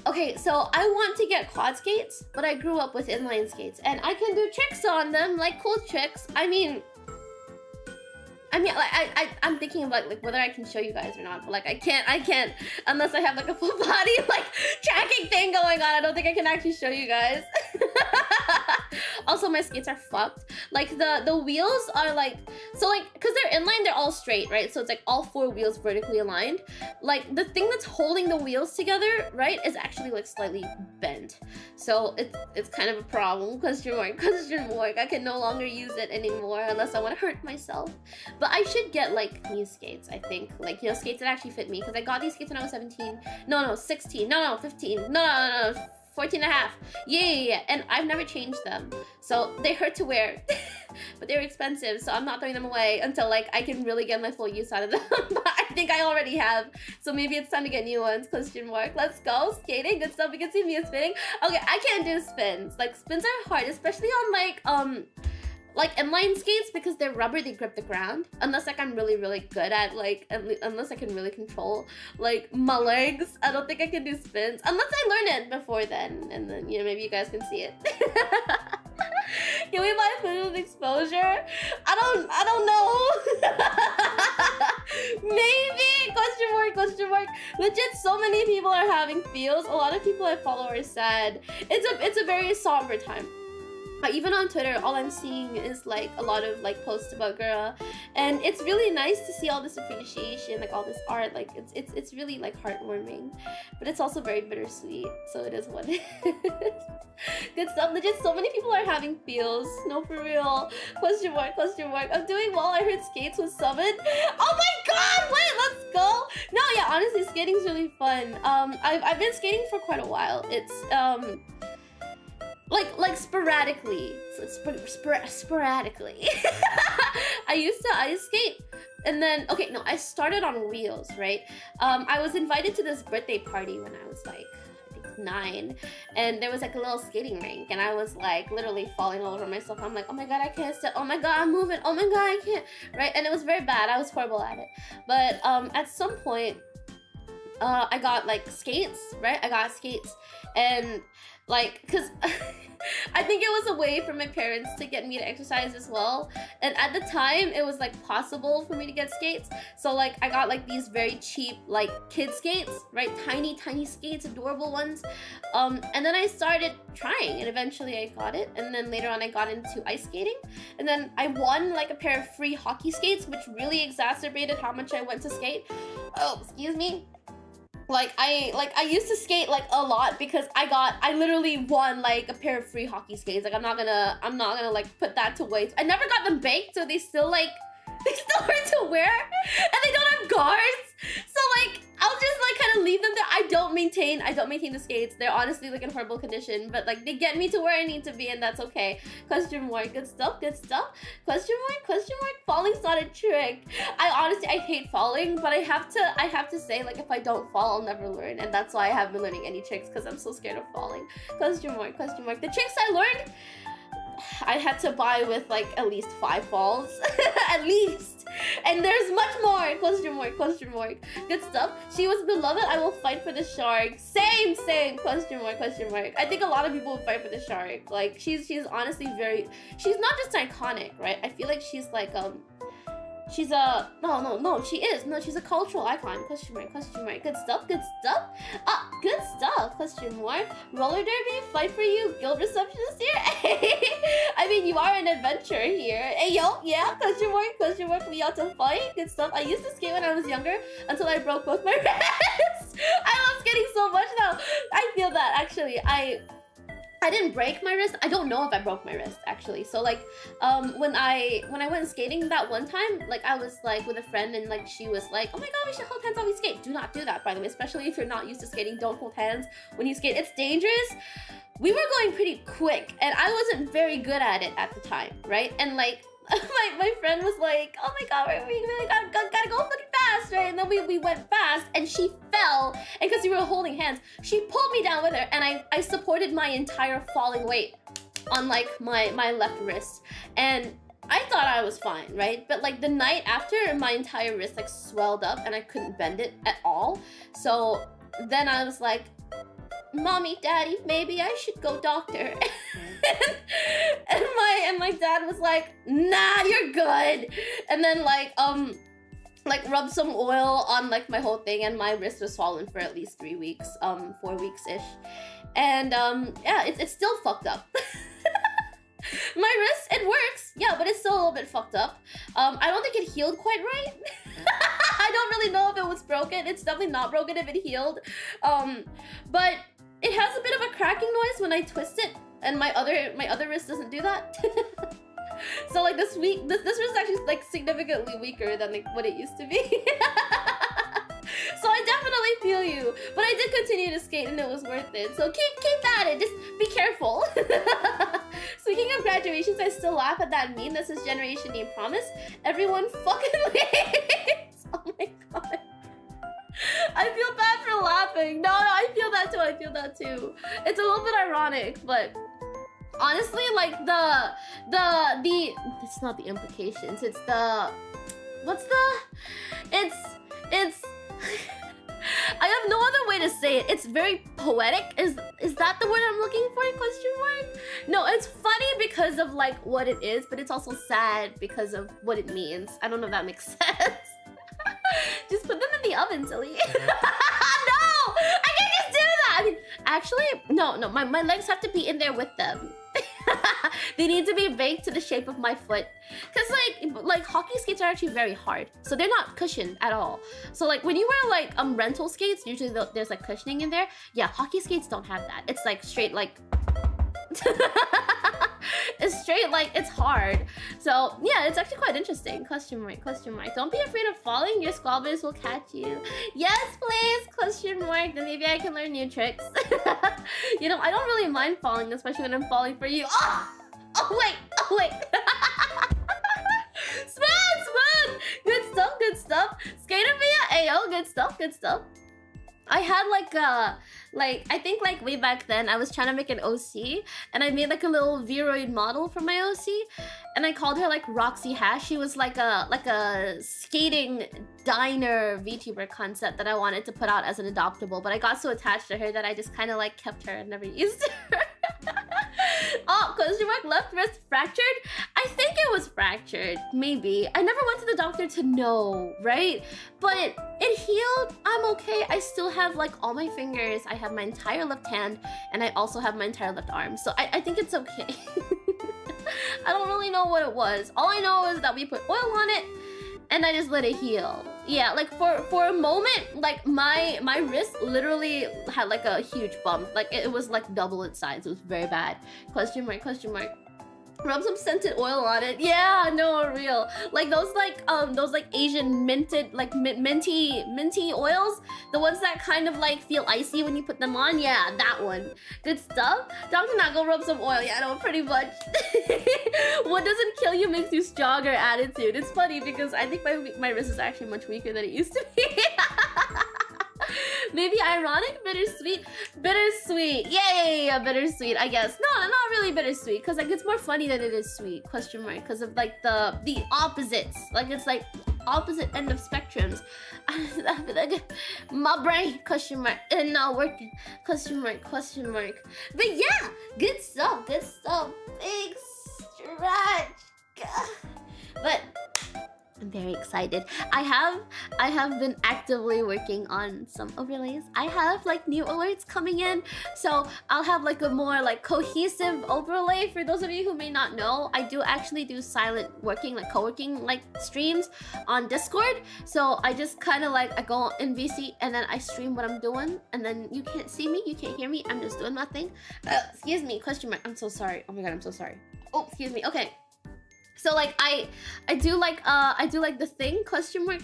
S1: okay, so I want to get quad skates, but I grew up with inline skates, and I can do tricks on them, like cool tricks. I mean, like, I'm thinking about like whether I can show you guys or not, but like I can't unless I have like a full body like tracking thing going on. I don't think I can actually show you guys. Also, my skates are fucked. Like the wheels are like, so like, cause they're inline, they're all straight, right? So it's like all 4 wheels vertically aligned. Like the thing that's holding the wheels together, right, is actually like slightly bent. So it's kind of a problem. Question mark. I can no longer use it anymore unless I want to hurt myself. But I should get like new skates, I think. Like, you know, skates that actually fit me. Because I got these skates when I was 17. No, 16. No, 15. No. 14 and a half. Yeah. And I've never changed them. So they hurt to wear. But they're expensive. So I'm not throwing them away until like I can really get my full use out of them. But I think I already have. So maybe it's time to get new ones. Question mark. Let's go. Skating. Good stuff. You can see me spinning. Okay, I can't do spins. Like spins are hard, especially on like inline skates, because they're rubber, they grip the ground. Unless like I'm really good at like, unless I can really control like my legs, I don't think I can do spins. Unless I learn it before then, and then, you know, maybe you guys can see it. Can we buy food with exposure? I don't know. Maybe. Question mark. Legit, so many people are having feels. A lot of people I follow are sad. It's a very somber time. Even on Twitter, all I'm seeing is like a lot of like posts about Gura, and it's really nice to see all this appreciation, like all this art. Like it's really like heartwarming, but it's also very bittersweet. So it is what it is. Good stuff. Legit, so many people are having feels. No, for real. Question mark. I'm doing well. I heard skates was summoned. Oh my god! Wait, let's go. No, yeah, honestly, skating's really fun. I've been skating for quite a while. It's like sporadically. Sporadically. I used to ice skate, and then I started on wheels, right? I was invited to this birthday party when I was like, I think 9, and there was like a little skating rink, and I was like literally falling all over myself. I'm like, oh my god, I can't step. Oh my god, I'm moving. Oh my god, I can't. Right? And it was very bad. I was horrible at it. But at some point, I got like skates, right? I got skates, and like, cause I think it was a way for my parents to get me to exercise as well. And at the time, it was like possible for me to get skates. So like, I got like these very cheap like kid skates, right? Tiny skates, adorable ones. And then I started trying, and eventually I got it. And then later on, I got into ice skating. And then I won like a pair of free hockey skates, which really exacerbated how much I went to skate. Oh, excuse me. I used to skate like a lot because I literally won like a pair of free hockey skates. Like I'm not gonna like put that to waste. I never got them baked, so they still hard to wear, and they don't have guards. So like I'll just like kind of leave them there. I don't maintain the skates. They're honestly like in horrible condition, but like they get me to where I need to be, and that's okay. Question mark. Good stuff. Question mark. Falling's not a trick. I hate falling, but I have to say, like, if I don't fall, I'll never learn, and that's why I haven't been learning any tricks, because I'm so scared of falling. Question mark. The tricks I learned, I had to buy with like at least 5 falls. At least. And there's much more. Question mark. Good stuff. She was beloved. I will fight for the shark. Same. Question mark. I think a lot of people would fight for the shark. Like she's honestly she's not just iconic, right? I feel like she's like she's a she's a cultural icon. Question mark. Good stuff. Good stuff. Question mark. Roller derby, fight for you. Guild receptionist here. I mean, you are an adventurer here. Hey yo, yeah. Question mark. We ought to fight. Good stuff. I used to skate when I was younger until I broke both my wrists. I love skating so much now. I feel that actually. I didn't break my wrist. I don't know if I broke my wrist actually. So like, when I went skating that one time, like I was like with a friend, and like she was like, oh my god, we should hold hands while we skate. Do not do that, by the way, especially if you're not used to skating. Don't hold hands when you skate. It's dangerous. We were going pretty quick, and I wasn't very good at it at the time, right? And like, my friend was like, oh my god, we really gotta go fucking fast, right? And then we went fast, and she fell, and because we were holding hands, she pulled me down with her, and I supported my entire falling weight on like my left wrist, and I thought I was fine, right? But like the night after, my entire wrist like swelled up and I couldn't bend it at all. So then I was like, Mommy, Daddy, maybe I should go doctor. and my dad was like, nah, you're good. And then like rubbed some oil on like my whole thing, and my wrist was swollen for at least 3 weeks, 4 weeks-ish. And yeah, it's still fucked up. My wrist, it works, yeah, but it's still a little bit fucked up. I don't think it healed quite right. I don't really know if it was broken. It's definitely not broken if it healed. But it has a bit of a cracking noise when I twist it, and my other wrist doesn't do that. So like this wrist is actually like significantly weaker than like what it used to be. So I definitely feel you, but I did continue to skate and it was worth it. So keep at it, just be careful. Speaking of graduations, I still laugh at that meme that says Generation Name Promise. Everyone fucking leaves. Oh my god. I feel bad for laughing. No, I feel that too. It's a little bit ironic, but honestly, like it's not the implications, it's the, it's I have no other way to say it. It's very poetic. Is that the word I'm looking for? Question mark? No, it's funny because of like what it is, but it's also sad because of what it means. I don't know if that makes sense. Just put them in the oven, silly. No! I can't just do that! I mean, actually, no, my legs have to be in there with them. They need to be baked to the shape of my foot. Cause like hockey skates are actually very hard. So they're not cushioned at all. So like when you wear like rental skates, usually there's like cushioning in there. Yeah, hockey skates don't have that. It's like straight like... It's straight like it's hard. So yeah, it's actually quite interesting. Question mark. Don't be afraid of falling. Your squabblers will catch you. Yes, please. Question mark. Then maybe I can learn new tricks. You know, I don't really mind falling, especially when I'm falling for you. Oh wait. Smooth. Good stuff. Kisekimiya, ayo, good stuff. I had I think like way back then I was trying to make an OC, and I made like a little Vroid model for my OC, and I called her like Roxy Hash. She was like a skating diner VTuber concept that I wanted to put out as an adoptable, but I got so attached to her that I just kind of like kept her and never used her. Oh, question mark, left wrist fractured? I think it was fractured, maybe. I never went to the doctor to know, right? But it healed, I'm okay. I still have like all my fingers. I have my entire left hand, and I also have my entire left arm. So I think it's okay. I don't really know what it was. All I know is that we put oil on it, and I just let it heal. Yeah, like for a moment, like my wrist literally had like a huge bump. Like it was like double its size. It was very bad. Question mark. Rub some scented oil on it. Yeah, no, real. Like those Asian minted, like minty oils. The ones that kind of like feel icy when you put them on. Yeah, that one. Good stuff. Dr. Nago, rub some oil. Yeah, no, pretty much. What doesn't kill you makes you stronger attitude. It's funny because I think my wrist is actually much weaker than it used to be. Maybe ironic, bittersweet. Yay, bittersweet, I guess. No, not really bittersweet, because like it's more funny than it is sweet. Question mark, because of like the opposites. Like it's like opposite end of spectrums. My brain, question mark, and not working. Question mark. But yeah, good stuff. Big stretch. But I'm very excited. I have been actively working on some overlays. I have like new alerts coming in, so I'll have like a more like cohesive overlay. For those of you who may not know, I do actually do silent working, like co-working like streams on Discord. So I just kind of like I go in VC and then I stream what I'm doing, and then you can't see me, you can't hear me. I'm just doing my thing. Excuse me, question mark. I'm so sorry. Oh my god, I'm so sorry. Oh, excuse me. Okay. So like I do like the thing, question mark,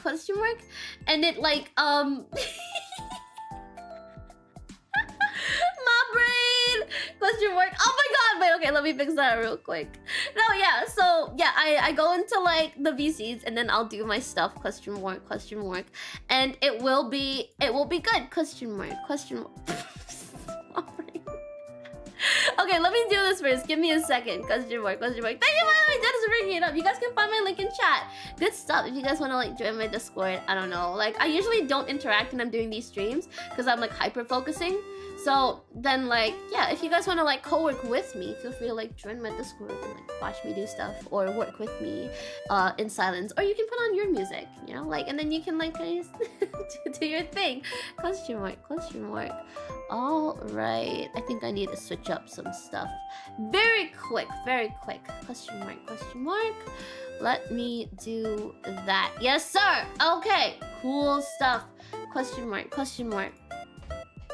S1: and it like my brain, question mark. Oh my god, wait, okay, let me fix that real quick. No, yeah, so yeah, I go into like the VCs and then I'll do my stuff, question mark, and it will be good, question mark. My brain. Okay, let me do this first. Give me a second. Question mark. Thank you, by the way, is bringing it up. You guys can find my link in chat. Good stuff. If you guys want to like join my Discord, I don't know. Like I usually don't interact when I'm doing these streams because I'm like hyper focusing. So then like, yeah, if you guys want to like co-work with me, feel free to like join my Discord and like watch me do stuff or work with me in silence. Or you can put on your music, you know, like, and then you can like just do your thing. Question mark, question mark. All right, I think I need to switch up some stuff. Very quick, very quick. Question mark, question mark. Let me do that. Yes, sir. Okay, cool stuff. Question mark, question mark.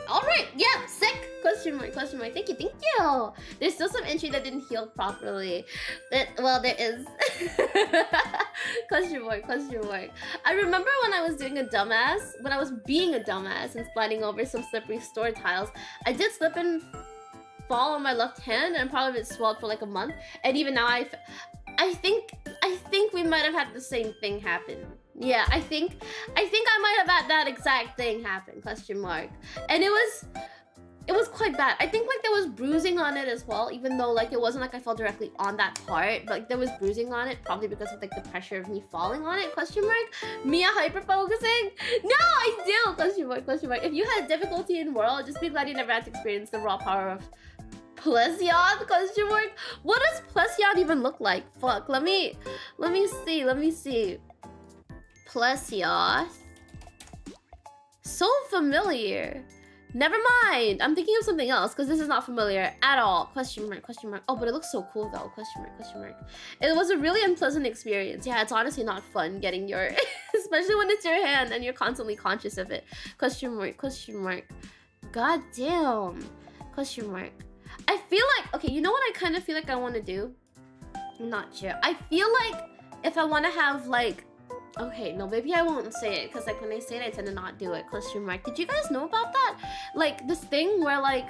S1: All right, yeah, sick. Question mark, question mark. Thank you, thank you. There's still some entry that didn't heal properly. Well, there is. Question mark, question mark. I remember when I was doing a dumbass, when I was being a dumbass and sliding over some slippery store tiles, I did slip and fall on my left hand and probably been swelled for like a month. And even now, I think we might have had the same thing happen. Yeah, I think I might have had that exact thing happen, question mark. And it was quite bad. I think like there was bruising on it as well, even though like it wasn't like I fell directly on that part, but like there was bruising on it, probably because of like the pressure of me falling on it, question mark. Mia hyper focusing? No, I do, question mark, question mark. If you had difficulty in world, just be glad you never had to experience the raw power of Plesioth, question mark. What does Plesioth even look like? Fuck, let me see. Plesioth. So familiar. Never mind. I'm thinking of something else because this is not familiar at all. Question mark, question mark. Oh, but it looks so cool though. Question mark, question mark. It was a really unpleasant experience. Yeah, it's honestly not fun getting your, especially when it's your hand and you're constantly conscious of it. Question mark, question mark. God damn. Question mark. I feel like, okay, you know what I kind of feel like I want to do? I'm not sure. I feel like if I want to have like, okay, no, maybe I won't say it because like when I say it, I tend to not do it. Question mark. Did you guys know about that? Like this thing where like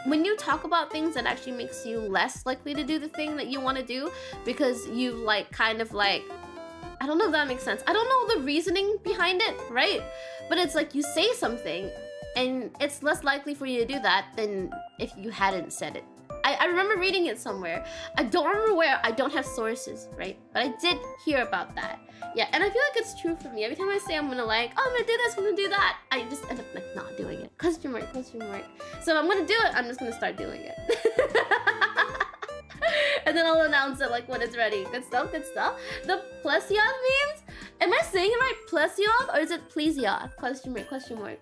S1: when you talk about things, that actually makes you less likely to do the thing that you want to do because you like kind of like, I don't know if that makes sense. I don't know the reasoning behind it, right? But it's like you say something and it's less likely for you to do that than if you hadn't said it. I remember reading it somewhere. I don't remember where. I don't have sources, right? But I did hear about that. Yeah, and I feel like it's true for me. Every time I say I'm gonna like, oh, I'm gonna do this, I'm gonna do that, I just end up like not doing it. Question mark, question mark. So if I'm gonna do it, I'm just gonna start doing it. And then I'll announce it like when it's ready. Good stuff, good stuff. The Plesioth memes? Am I saying it right? Plesioth or is it Plesioth? Question mark, question mark.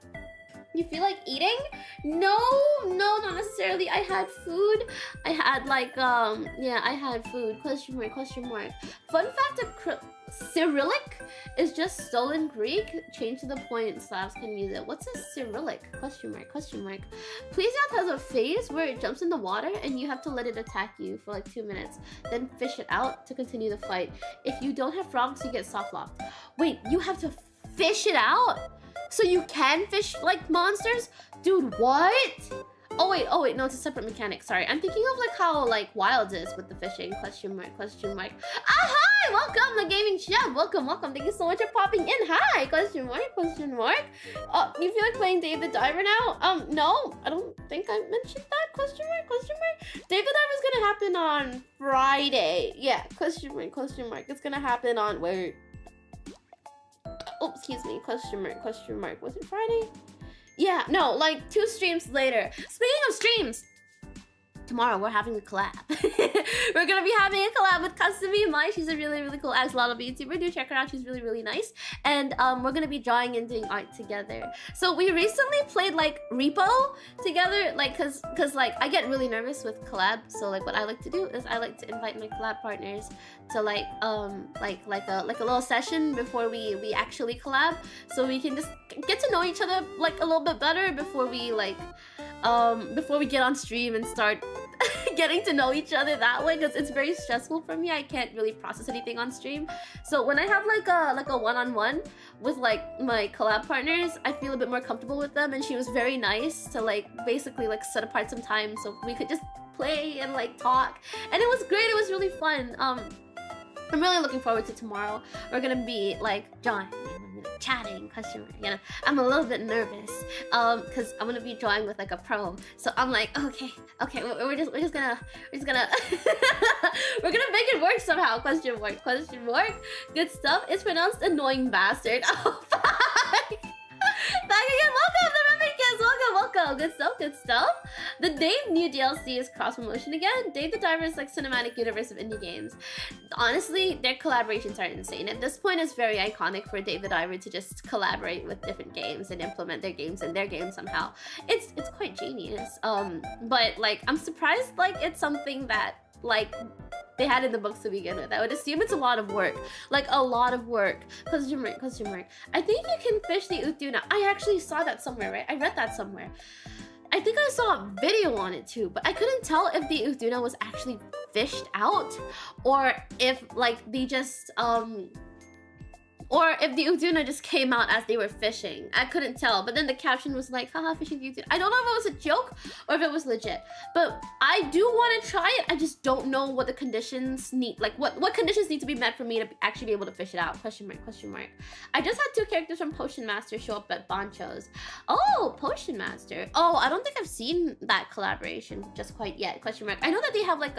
S1: You feel like eating? No, not necessarily. I had food. I had like, yeah, I had food. Question mark, question mark. Fun fact, Cyrillic is just stolen Greek. Change to the point, Slavs can use it. What's a Cyrillic? Question mark, question mark. Plesioth has a phase where it jumps in the water and you have to let it attack you for like 2 minutes. Then fish it out to continue the fight. If you don't have frogs, you get soft locked. Wait, you have to fish it out? So you can fish like monsters? Dude, what? Oh wait, no, it's a separate mechanic. Sorry, I'm thinking of like how like Wilds is with the fishing. Question mark, question mark. Ah, hi, welcome, the gaming chef. Welcome. Thank you so much for popping in. Hi, question mark, question mark. You feel like playing Dave the Diver now? No, I don't think I mentioned that. Question mark, question mark. Dave the Diver is gonna happen on Friday. Yeah, question mark, question mark. It's gonna happen on wait. Oh, excuse me, question mark, question mark. Was it Friday? Yeah, no, like 2 streams later. Speaking of streams, tomorrow we're having a collab. We're gonna be having a collab with Kisekimiya. She's a really, really cool axolotl Vtuber. Do check her out. She's really, really nice. And we're gonna be drawing and doing art together. So we recently played like Repo together, like cause like I get really nervous with collab. So like what I like to do is I like to invite my collab partners to like a little session before we actually collab, so we can just get to know each other like a little bit better before we like before we get on stream and start getting to know each other that way, because it's very stressful for me. I can't really process anything on stream. So when I have like a one-on-one with like my collab partners, I feel a bit more comfortable with them, and she was very nice to like basically like set apart some time so we could just play and like talk, and it was great. It was really fun. I'm really looking forward to tomorrow. We're gonna be like John. chatting, question mark. You know, I'm a little bit nervous, because I'm gonna be drawing with like a pro. So I'm like, okay, we're just gonna we're gonna make it work somehow. Question mark. Good stuff. It's pronounced annoying bastard. Oh, fuck. Back again, welcome, the Remember Kids, welcome. Good stuff. The Dave new DLC is cross promotion again. Dave the Diver's like cinematic universe of indie games. Honestly, their collaborations are insane. At this point, it's very iconic for Dave the Diver to just collaborate with different games and implement their games in their game somehow. It's quite genius. But like I'm surprised like it's something that like they had in the books to begin with. I would assume it's a lot of work. Like a lot of work. Question mark. I think you can fish the Utuna. I actually saw that somewhere, right? I read that somewhere. I think I saw a video on it too, but I couldn't tell if the Utuna was actually fished out or if like they just or if the Utuna just came out as they were fishing. I couldn't tell, but then the caption was like, haha, fishing the Utuna. I don't know if it was a joke or if it was legit, but I do want to try it. I just don't know what the conditions need, like what conditions need to be met for me to actually be able to fish it out. Question mark. I just had 2 characters from Potion Master show up at Boncho's. Oh, Potion Master. Oh, I don't think I've seen that collaboration just quite yet. Question mark. I know that they have like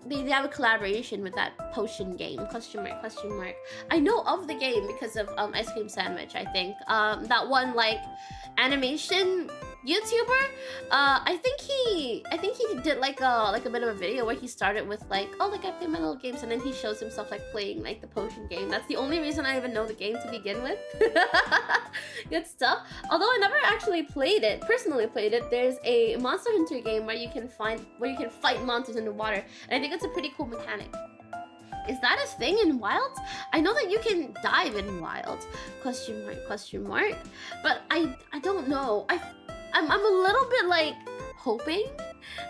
S1: they have a collaboration with that potion game. Question mark. I know of the game because of Ice Cream Sandwich, I think. That one like animation YouTuber. I think he did like a bit of a video where he started with like, oh, like I play my little games, and then he shows himself like playing like the potion game. That's the only reason I even know the game to begin with. Good stuff. Although I never actually personally played it. There's a Monster Hunter game where you can fight monsters in the water, and I think it's a pretty cool mechanic. Is that a thing in Wilds? I know that you can dive in Wilds. Question mark. But I don't know. I'm a little bit like hoping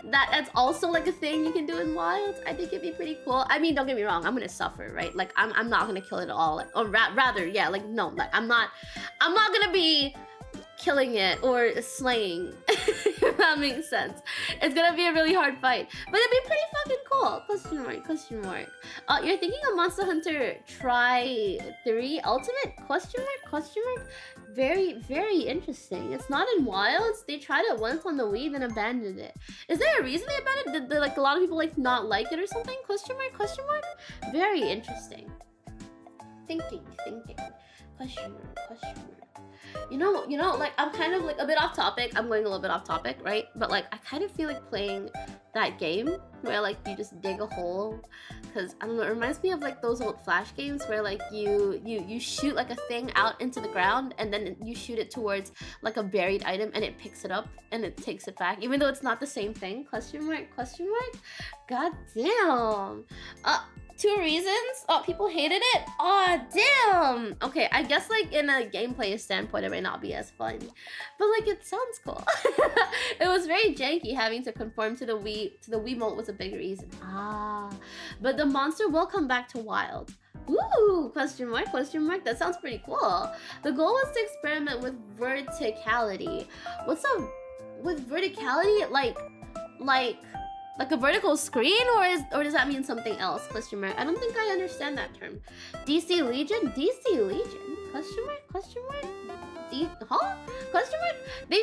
S1: that that's also like a thing you can do in Wilds. I think it'd be pretty cool. I mean, don't get me wrong, I'm gonna suffer, right? Like I'm not gonna kill it all. Like, or rather, yeah, like no, like I'm not gonna be killing it or slaying, if that makes sense. It's gonna be a really hard fight, but it'd be pretty fucking cool. Question mark. You're thinking of Monster Hunter Try 3 Ultimate? Question mark. Very, very interesting. It's not in Wilds. They tried it once on the Wii, then abandoned it. Is there a reason they abandoned it? Did like a lot of people like not like it or something? Question mark. Very interesting. Thinking. Question mark. You know, like I'm kind of like a bit off topic. I'm going a little bit off topic, right? But like I kind of feel like playing that game where like you just dig a hole, because I don't know, it reminds me of like those old Flash games where like you shoot like a thing out into the ground and then you shoot it towards like a buried item and it picks it up and it takes it back, even though it's not the same thing. Question mark. God damn. 2 reasons? Oh, people hated it? Oh, damn! Okay, I guess like in a gameplay standpoint, it may not be as fun, but like it sounds cool. It was very janky. Having to conform to the Wiimote was a big reason. But the monster will come back to Wild. Ooh, question mark. That sounds pretty cool. The goal was to experiment with verticality. What's up with verticality? Like a vertical screen, or does that mean something else? Question mark. I don't think I understand that term. DC Legion? Question mark. Question mark. They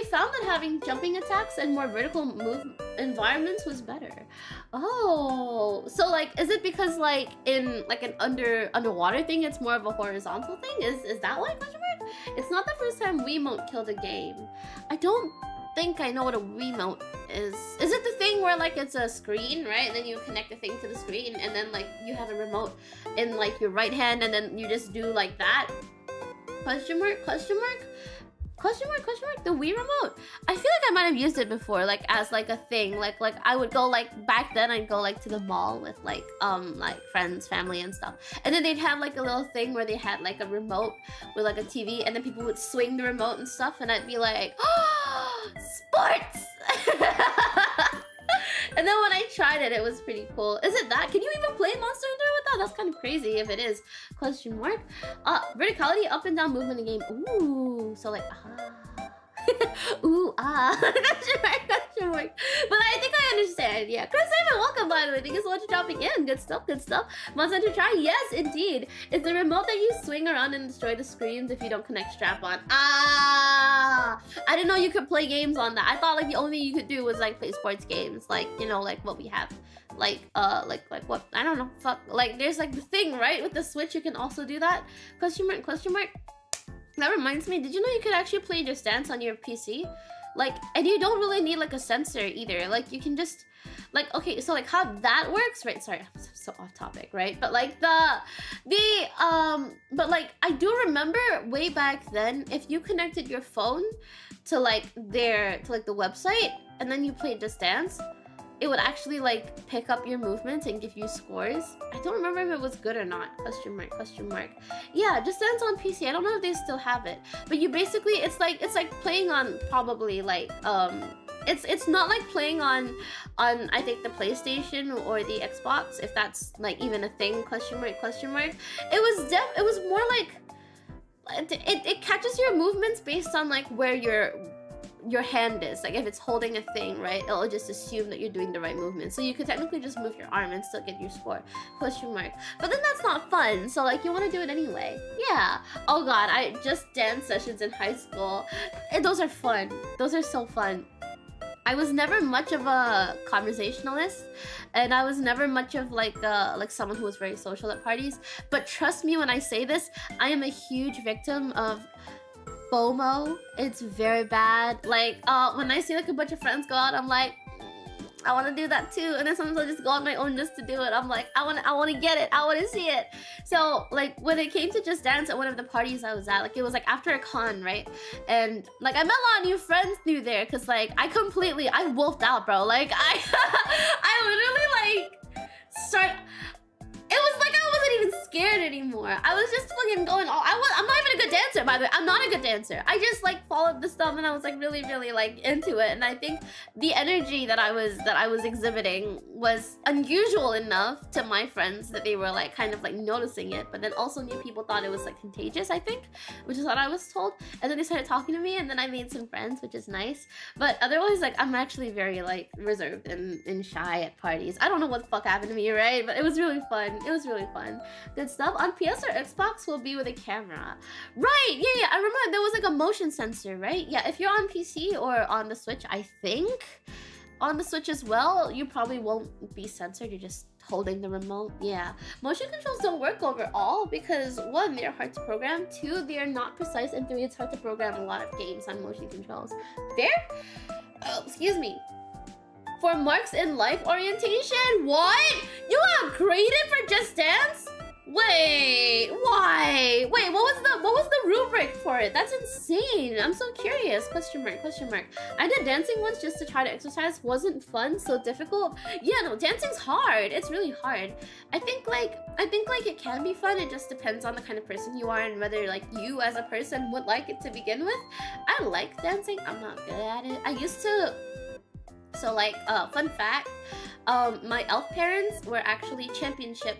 S1: found that having jumping attacks and more vertical move environments was better. Oh, so like, is it because like in like an underwater thing, it's more of a horizontal thing? Is that why? Question mark. It's not the first time Wiimote killed a game. I don't think I know what a Wiimote is. Is it the thing where like it's a screen, right? And then you connect the thing to the screen, and then like you have a remote in like your right hand, and then you just do like that? Question mark. The Wii remote. I feel like I might have used it before, like as like a thing. Like I would go like back then. I'd go like to the mall with like friends, family, and stuff. And then they'd have like a little thing where they had like a remote with like a TV, and then people would swing the remote and stuff, and I'd be like, oh, sports. And then when I tried it, it was pretty cool. Is it that? Can you even play Monster Hunter with that? That's kind of crazy if it is. Question mark. Verticality, up and down movement in game. Ooh, so like, Ooh, question mark. But I think I understand. Yeah, Chris Simon, welcome by the way. Thank you so much for dropping in. Good stuff, good stuff. Monster to try? Yes, indeed. It's the remote that you swing around and destroy the screens if you don't connect strap-on. Ah, I didn't know you could play games on that. I thought like the only thing you could do was like play sports games, like, you know, like what we have. Like what? I don't know. Fuck. Like there's like the thing, right? With the Switch, you can also do that. Question mark, question mark. That reminds me, did you know you could actually play Just Dance on your PC? Like, and you don't really need like a sensor either. Like you can just, like, okay, so like how that works, right? Sorry, I'm so off topic, right? But like but like I do remember way back then, if you connected your phone to like the website and then you played Just Dance, it would actually like pick up your movements and give you scores. I don't remember if it was good or not. Question mark, question mark. Yeah, Just Dance on PC. I don't know if they still have it. But you basically, it's like playing on probably like, it's not like playing on I think the PlayStation or the Xbox, if that's like even a thing, question mark, question mark. It was more like, it catches your movements based on like where your hand is. Like if it's holding a thing, right, it'll just assume that you're doing the right movement, so you could technically just move your arm and still get your score, question mark. But then that's not fun, so like you want to do it anyway. Yeah, oh god, I Just Dance sessions in high school, and those are fun. Those are so fun. I was never much of a conversationalist, and I was never much of like someone who was very social at parties, but trust me when I say this, I am a huge victim of FOMO. It's very bad. Like when I see like a bunch of friends go out, I'm like, I want to do that too. And then sometimes I'll just go on my own just to do it. I'm like, I want to get it. I want to see it. So like when it came to Just Dance at one of the parties I was at, like it was like after a con, right? And like I met a lot of new friends through there, because like I wolfed out, bro. Like I literally like it was like I wasn't even scared anymore. I was just fucking going all. I'm not even a good dancer, by the way. I'm not a good dancer. I just like followed the stuff and I was like really like into it. And I think the energy that I was exhibiting was unusual enough to my friends that they were like kind of like noticing it. But then also new people thought it was like contagious, I think, which is what I was told. And then they started talking to me, and then I made some friends, which is nice. But otherwise, like I'm actually very like reserved and shy at parties. I don't know what the fuck happened to me, right? But it was really fun. It was really fun. Good stuff. On PS or Xbox will be with a camera. Right, yeah, I remember there was like a motion sensor, right? Yeah, if you're on PC or on the Switch, I think. On the Switch as well, you probably won't be censored. You're just holding the remote. Yeah. Motion controls don't work overall because 1, they're hard to program, 2, they are not precise, and 3, it's hard to program a lot of games on motion controls. Fair? Oh, excuse me. For marks in life orientation? What? You got graded for Just Dance? Wait, why? Wait, what was the rubric for it? That's insane. I'm so curious. Question mark, question mark. I did dancing once just to try to exercise. Wasn't fun, so difficult. Yeah, no, dancing's hard. It's really hard. I think like it can be fun. It just depends on the kind of person you are and whether like you as a person would like it to begin with. I like dancing. I'm not good at it. I used to. So like, fun fact, my elf parents were actually championship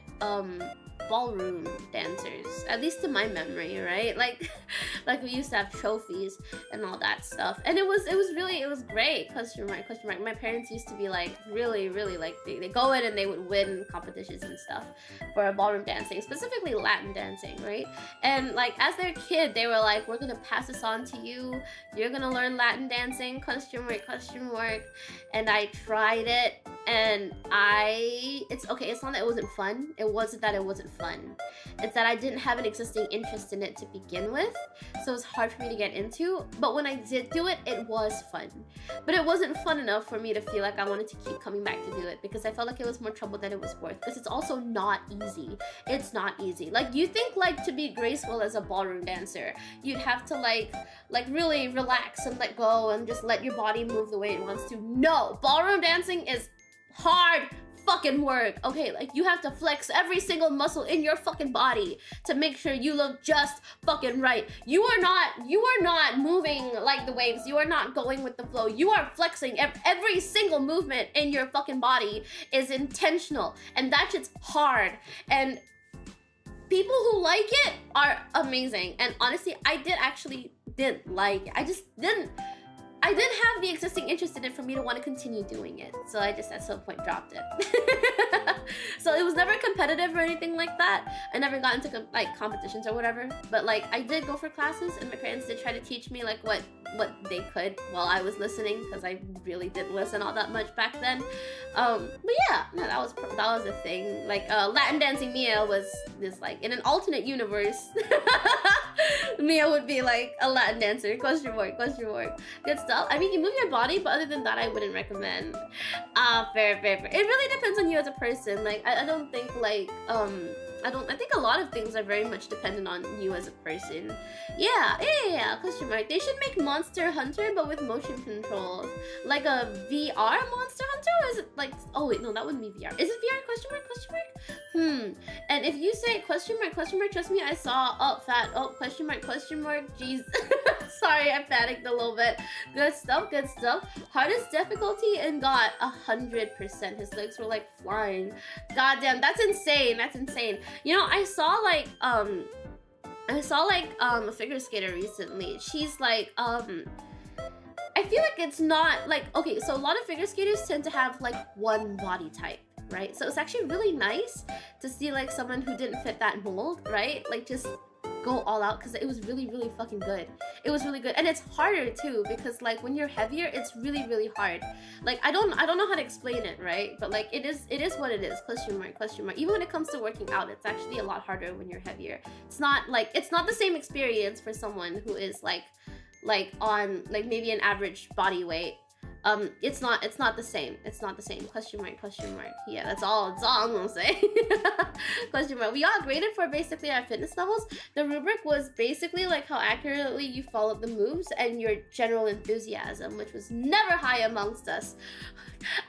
S1: ballroom dancers, at least in my memory, right? Like we used to have trophies and all that stuff, and it was great. Question mark, question mark. My parents used to be like really like they go in and they would win competitions and stuff for ballroom dancing, specifically Latin dancing, right? And like as their kid, they were like, we're gonna pass this on to you. You're gonna learn Latin dancing, question mark, question mark. And I tried it, and it's not that it wasn't fun. It wasn't that it wasn't fun. It's that I didn't have an existing interest in it to begin with, so it was hard for me to get into. But when I did do it, it was fun. But it wasn't fun enough for me to feel like I wanted to keep coming back to do it, because I felt like it was more trouble than it was worth. Because it's also not easy. It's not easy. Like you think like to be graceful as a ballroom dancer, you'd have to like really relax and let go and just let your body move the way it wants to. No, ballroom dancing is hard fucking work, okay? Like you have to flex every single muscle in your fucking body to make sure you look just fucking right. You are not moving like the waves. You are not going with the flow. You are flexing. Every single movement in your fucking body is intentional, and that shit's hard. And people who like it are amazing. And honestly, I did actually didn't like it. I didn't have the existing interest in it for me to want to continue doing it. So I just at some point dropped it. So it was never competitive or anything like that. I never got into like competitions or whatever. But like I did go for classes, and my parents did try to teach me like what they could while I was listening, because I really didn't listen all that much back then. But yeah, no, that was a thing. Like Latin dancing Mia was this like in an alternate universe. Mia would be like a Latin dancer. Question mark. Good stuff. I mean, you move your body, but other than that, I wouldn't recommend. Fair. It really depends on you as a person. Like, I don't think like I think a lot of things are very much dependent on you as a person. Yeah. Question mark. They should make Monster Hunter, but with motion controls, like a VR Monster Hunter. Or is it like? Oh wait, no, that wouldn't be VR. Is it VR? Question mark. And if you say question mark, trust me, I saw fat. Question mark. Jeez. Sorry, I panicked a little bit. Good stuff. Hardest difficulty and got 100%. His legs were like flying. Goddamn, that's insane. You know, I saw like a figure skater recently. She's like I feel like it's not like, okay, so a lot of figure skaters tend to have like one body type, right? So it's actually really nice to see like someone who didn't fit that mold, right? Like just go all out, because it was really fucking good. It was really good, and it's harder too, because like when you're heavier, it's really hard. Like I don't know how to explain it, right? But like it is what it is. Question mark. Even when it comes to working out, it's actually a lot harder when you're heavier. It's not the same experience for someone who is like on like maybe an average body weight. It's not the same. Question mark. Yeah, that's all I'm gonna say. Question mark. We all graded for basically our fitness levels. The rubric was basically like how accurately you followed the moves and your general enthusiasm, which was never high amongst us.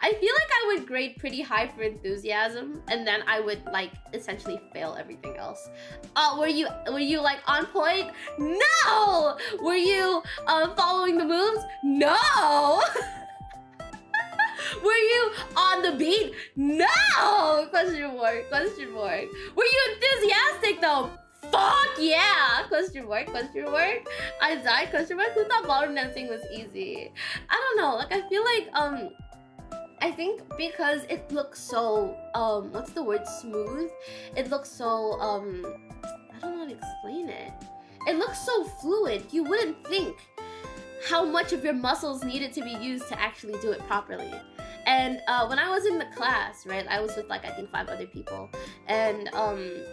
S1: I feel like I would grade pretty high for enthusiasm, and then I would like essentially fail everything else. Were you like on point? No! Were you following the moves? No! Were you on the beat? No! Question mark. Were you enthusiastic though? Fuck yeah! Question mark. I died? Question mark. Who thought ballroom dancing was easy? I don't know. Like I feel like I think because it looks so what's the word? Smooth. It looks so I don't know how to explain it. It looks so fluid. You wouldn't think how much of your muscles needed to be used to actually do it properly. And when I was in the class, right, I was with like I think 5 other people, and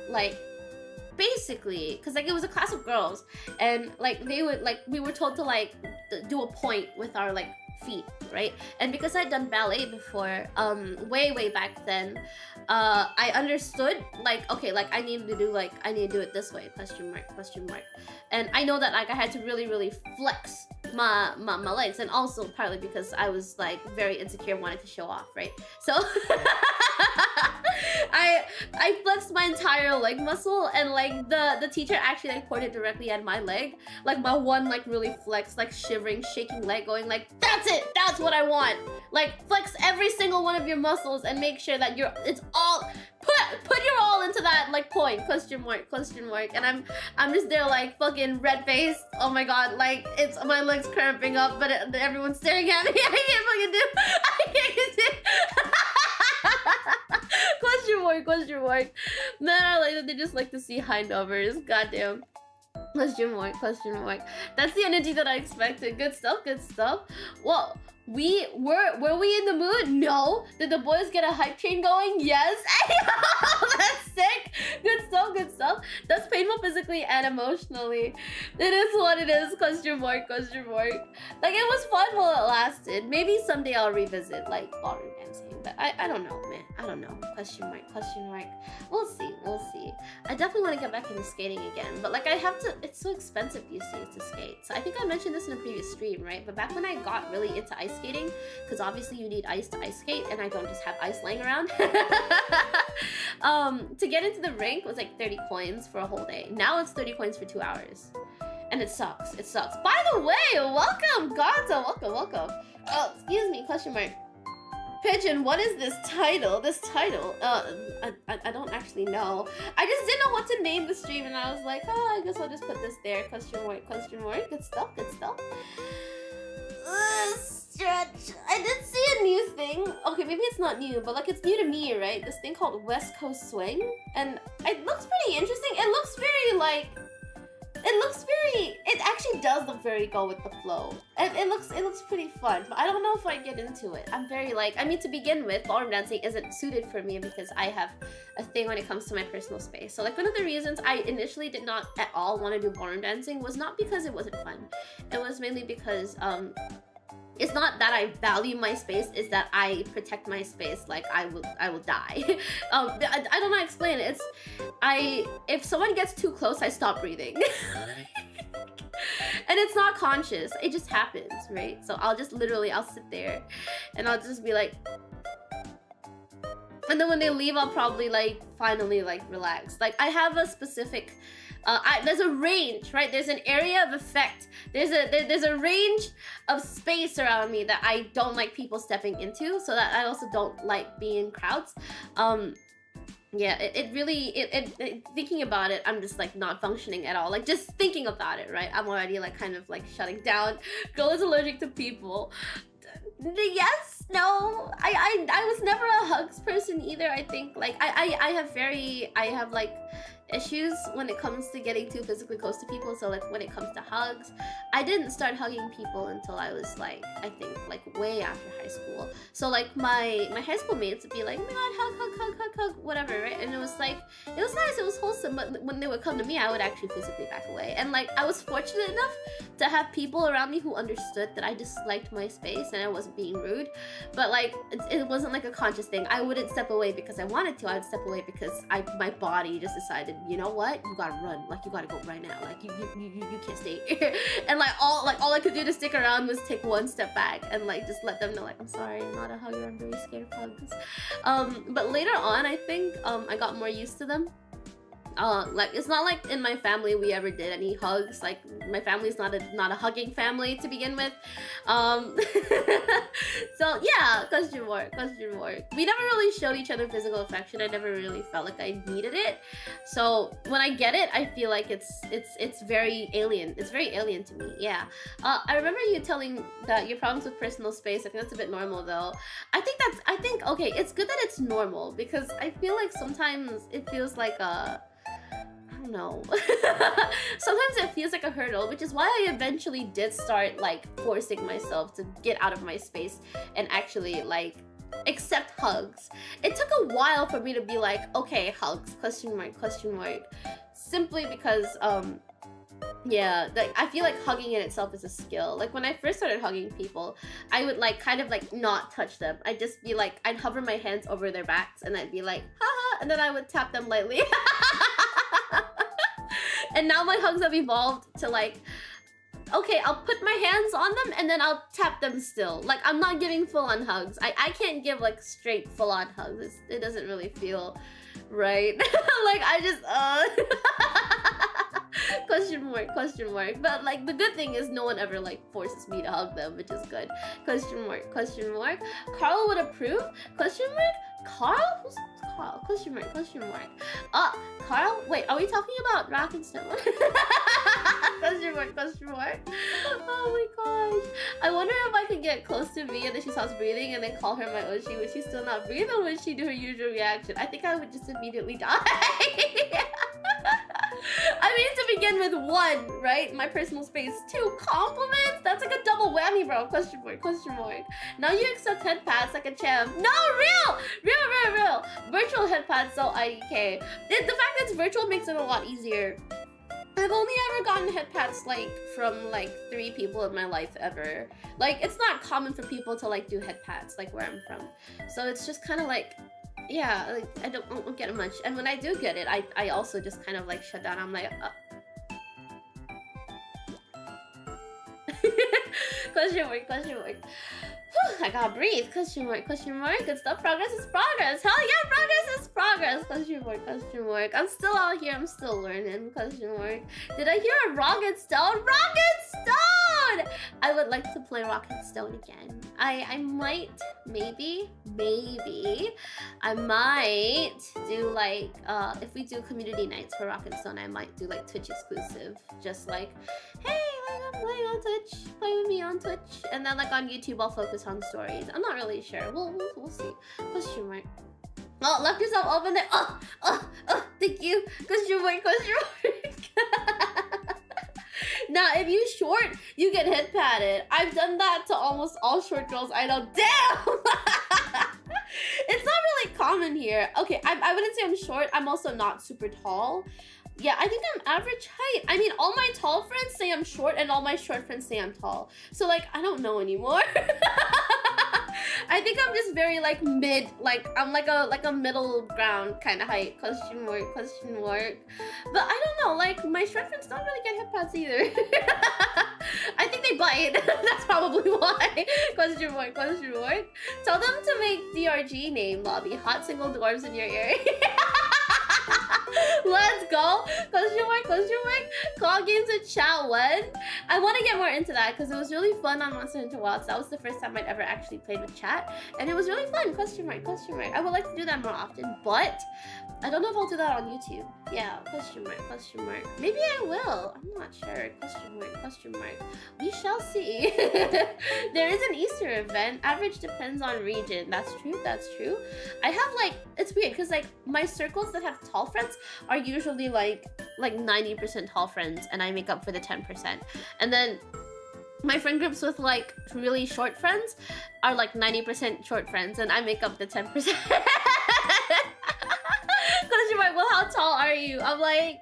S1: like basically, because like it was a class of girls, and like they would like we were told to like do a point with our like feet, right? And because I'd done ballet before, way back then, I understood like, okay, like I need to do it this way, question mark. And I know that like I had to really flex my legs, and also partly because I was like very insecure, wanted to show off, right? So I flexed my entire leg muscle, and like the teacher actually like pointed directly at my leg, like my one like really flexed, like shivering, shaking leg, going like, that's it, that's what I want. Like flex every single one of your muscles and make sure that it's all put your all into that like point, question mark. And I'm just there like fucking red faced. Oh my god, like it's my legs cramping up, but everyone's staring at me. I can't do. Question mark. Men are like that, they just like to see high numbers. Goddamn. Question mark. That's the energy that I expected. Good stuff. Well, were we in the mood? No. Did the boys get a hype train going? Yes. That's sick. Good stuff. That's painful physically and emotionally. It is what it is. Question mark. Like it was fun while it lasted. Maybe someday I'll revisit like ballroom dancing. But I don't know, man. I don't know. Question mark. We'll see. I definitely want to get back into skating again. But like it's so expensive these days to skate. So I think I mentioned this in a previous stream, right? But back when I got really into ice skating, because obviously you need ice to ice skate, and I don't just have ice laying around. To get into the rink was like 30 coins for a whole day. Now it's 30 coins for 2 hours. And it sucks. By the way, welcome, Gonzo. Welcome. Oh, excuse me, question mark. Pigeon, what is this title? I don't actually know. I just didn't know what to name the stream, and I was like, oh, I guess I'll just put this there. Question mark, question mark. Good stuff, good stuff. Stretch. I did see a new thing. Okay, maybe it's not new, but like it's new to me, right? This thing called West Coast Swing, and it looks pretty interesting. It looks very like. It actually does look very go with the flow. It looks pretty fun, but I don't know if I get into it. I'm very like, I mean, to begin with, ballroom dancing isn't suited for me because I have a thing when it comes to my personal space. So like one of the reasons I initially did not at all want to do ballroom dancing was not because it wasn't fun. It was mainly because it's not that I value my space, it's that I protect my space like I will die. I don't know how to explain it. If someone gets too close, I stop breathing. And it's not conscious, it just happens, right? So I'll sit there and I'll just be like, and then when they leave, I'll probably like finally like relax. Like I have a specific there's a range, right? There's an area of effect. There's a range of space around me that I don't like people stepping into, so that I also don't like being in crowds. Yeah, it really thinking about it, I'm just like not functioning at all. Like just thinking about it, right? I'm already like kind of like shutting down. Girl is allergic to people. Yes, no, I was never a hugs person either. I think like I have like issues when it comes to getting too physically close to people. So like when it comes to hugs, I didn't start hugging people until I was like, I think like way after high school. So like my high school mates would be like, oh my god, hug, whatever, right? And it was like, it was nice, it was wholesome, but when they would come to me, I would actually physically back away. And like I was fortunate enough to have people around me who understood that I disliked my space and I wasn't being rude, but like it wasn't like a conscious thing. I wouldn't step away because I wanted to. I would step away because my body just decided, you know what, you gotta run, like you gotta go right now, like you can't stay here. And like all I could do to stick around was take one step back and like just let them know like, I'm sorry, I'm not a hugger, I'm very scared of hugs. But later on, I think I got more used to them. Like it's not like in my family we ever did any hugs. Like my family's not a hugging family to begin with. So yeah, question mark. We never really showed each other physical affection. I never really felt like I needed it. So when I get it, I feel like it's very alien. It's very alien to me. Yeah. I remember you telling that your problems with personal space, I think that's a bit normal though. I think okay, it's good that it's normal because I feel like sometimes it feels like I don't know. Sometimes it feels like a hurdle, which is why I eventually did start like forcing myself to get out of my space and actually like accept hugs. It took a while for me to be like, okay, hugs, question mark. Simply because yeah, like I feel like hugging in itself is a skill. Like when I first started hugging people, I would like kind of like not touch them. I'd just be like, I'd hover my hands over their backs and I'd be like, haha, and then I would tap them lightly. And now my hugs have evolved to like, okay, I'll put my hands on them and then I'll tap them still. Like I'm not giving full-on hugs. I can't give like straight full-on hugs. It doesn't really feel right. Like I just question mark. But like the good thing is no one ever like forces me to hug them, which is good. Question mark. Carl would approve? Question mark? Carl? Who's Carl? Question mark. Carl? Wait, are we talking about Rock and Stone? Question mark. Oh my gosh. I wonder if I could get close to V and then she stops breathing and then call her my Oshi. Would she still not breathe or would she do her usual reaction? I think I would just immediately die. I mean, to begin with, 1, right? My personal space. 2, compliments? That's like a double whammy, bro. Question mark. Now you accept head pats like a champ. No, real. Virtual head pats, so okay. The fact that it's virtual makes it a lot easier. I've only ever gotten head pats like from like 3 people in my life ever. Like it's not common for people to like do head pats like where I'm from. So it's just kind of like, yeah, like I don't get it much. And when I do get it, I also just kind of like shut down. I'm like, question mark. I gotta breathe. Question mark. Good stuff. Progress is progress. Hell yeah, progress is progress. Question mark. I'm still out here. I'm still learning. Question mark. Did I hear a rocket stone? Rocket stone! god! I would like to play Rock and Stone again. I might, maybe, I might do like, if we do community nights for Rock and Stone, I might do like Twitch exclusive. Just like, hey, like I'm playing on Twitch, play with me on Twitch. And then like on YouTube, I'll focus on stories. I'm not really sure. We'll see. Question mark. Oh, left yourself open there. Oh, thank you. Question mark. Now, if you short, you get hit patted. I've done that to almost all short girls I know. Damn! It's not really common here. Okay, I wouldn't say I'm short. I'm also not super tall. Yeah, I think I'm average height. I mean, all my tall friends say I'm short and all my short friends say I'm tall. So like, I don't know anymore. I think I'm just very like mid, like I'm like a middle ground kind of height. Question mark. But I don't know, like my short friends don't really get hip pads either. I think they bite. That's probably why. Question mark. Tell them to make DRG name lobby. Hot single dwarves in your area. Let's go. Question mark. Call games in chat when? I want to get more into that because it was really fun on Monster Hunter Wilds. That was the first time I'd ever actually played with chat, and it was really fun. Question mark. I would like to do that more often, but I don't know if I'll do that on YouTube. Yeah, question mark. Maybe I will. I'm not sure. Question mark. We shall see. There is an Easter event. Average depends on region. That's true. I have like, it's weird because like my circles that have tall friends are usually like 90% tall friends, and I make up for the 10%. And then my friend groups with like really short friends are like 90% short friends, and I make up the 10%. Question mark, well, how tall are you? I'm like,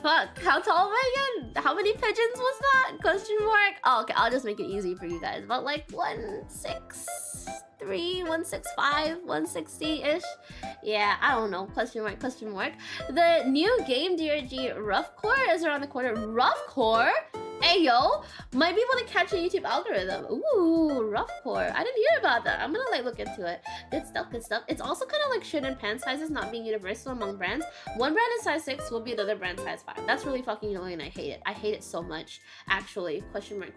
S1: fuck, how tall am I again? How many pigeons was that? Question mark. Oh, okay, I'll just make it easy for you guys. About like 163, 165, 160-ish. Yeah, I don't know. Question mark. The new game DRG Rough Core is around the corner. Rough Core? Ayo, might be able to catch a YouTube algorithm. Ooh, Rough Core. I didn't hear about that. I'm gonna like look into it. Good stuff. It's also kind of like shirt and pants sizes not being universal among brands. One brand is size 6, will be another brand size 5. That's really fucking annoying and I hate it. I hate it so much, actually. Question mark.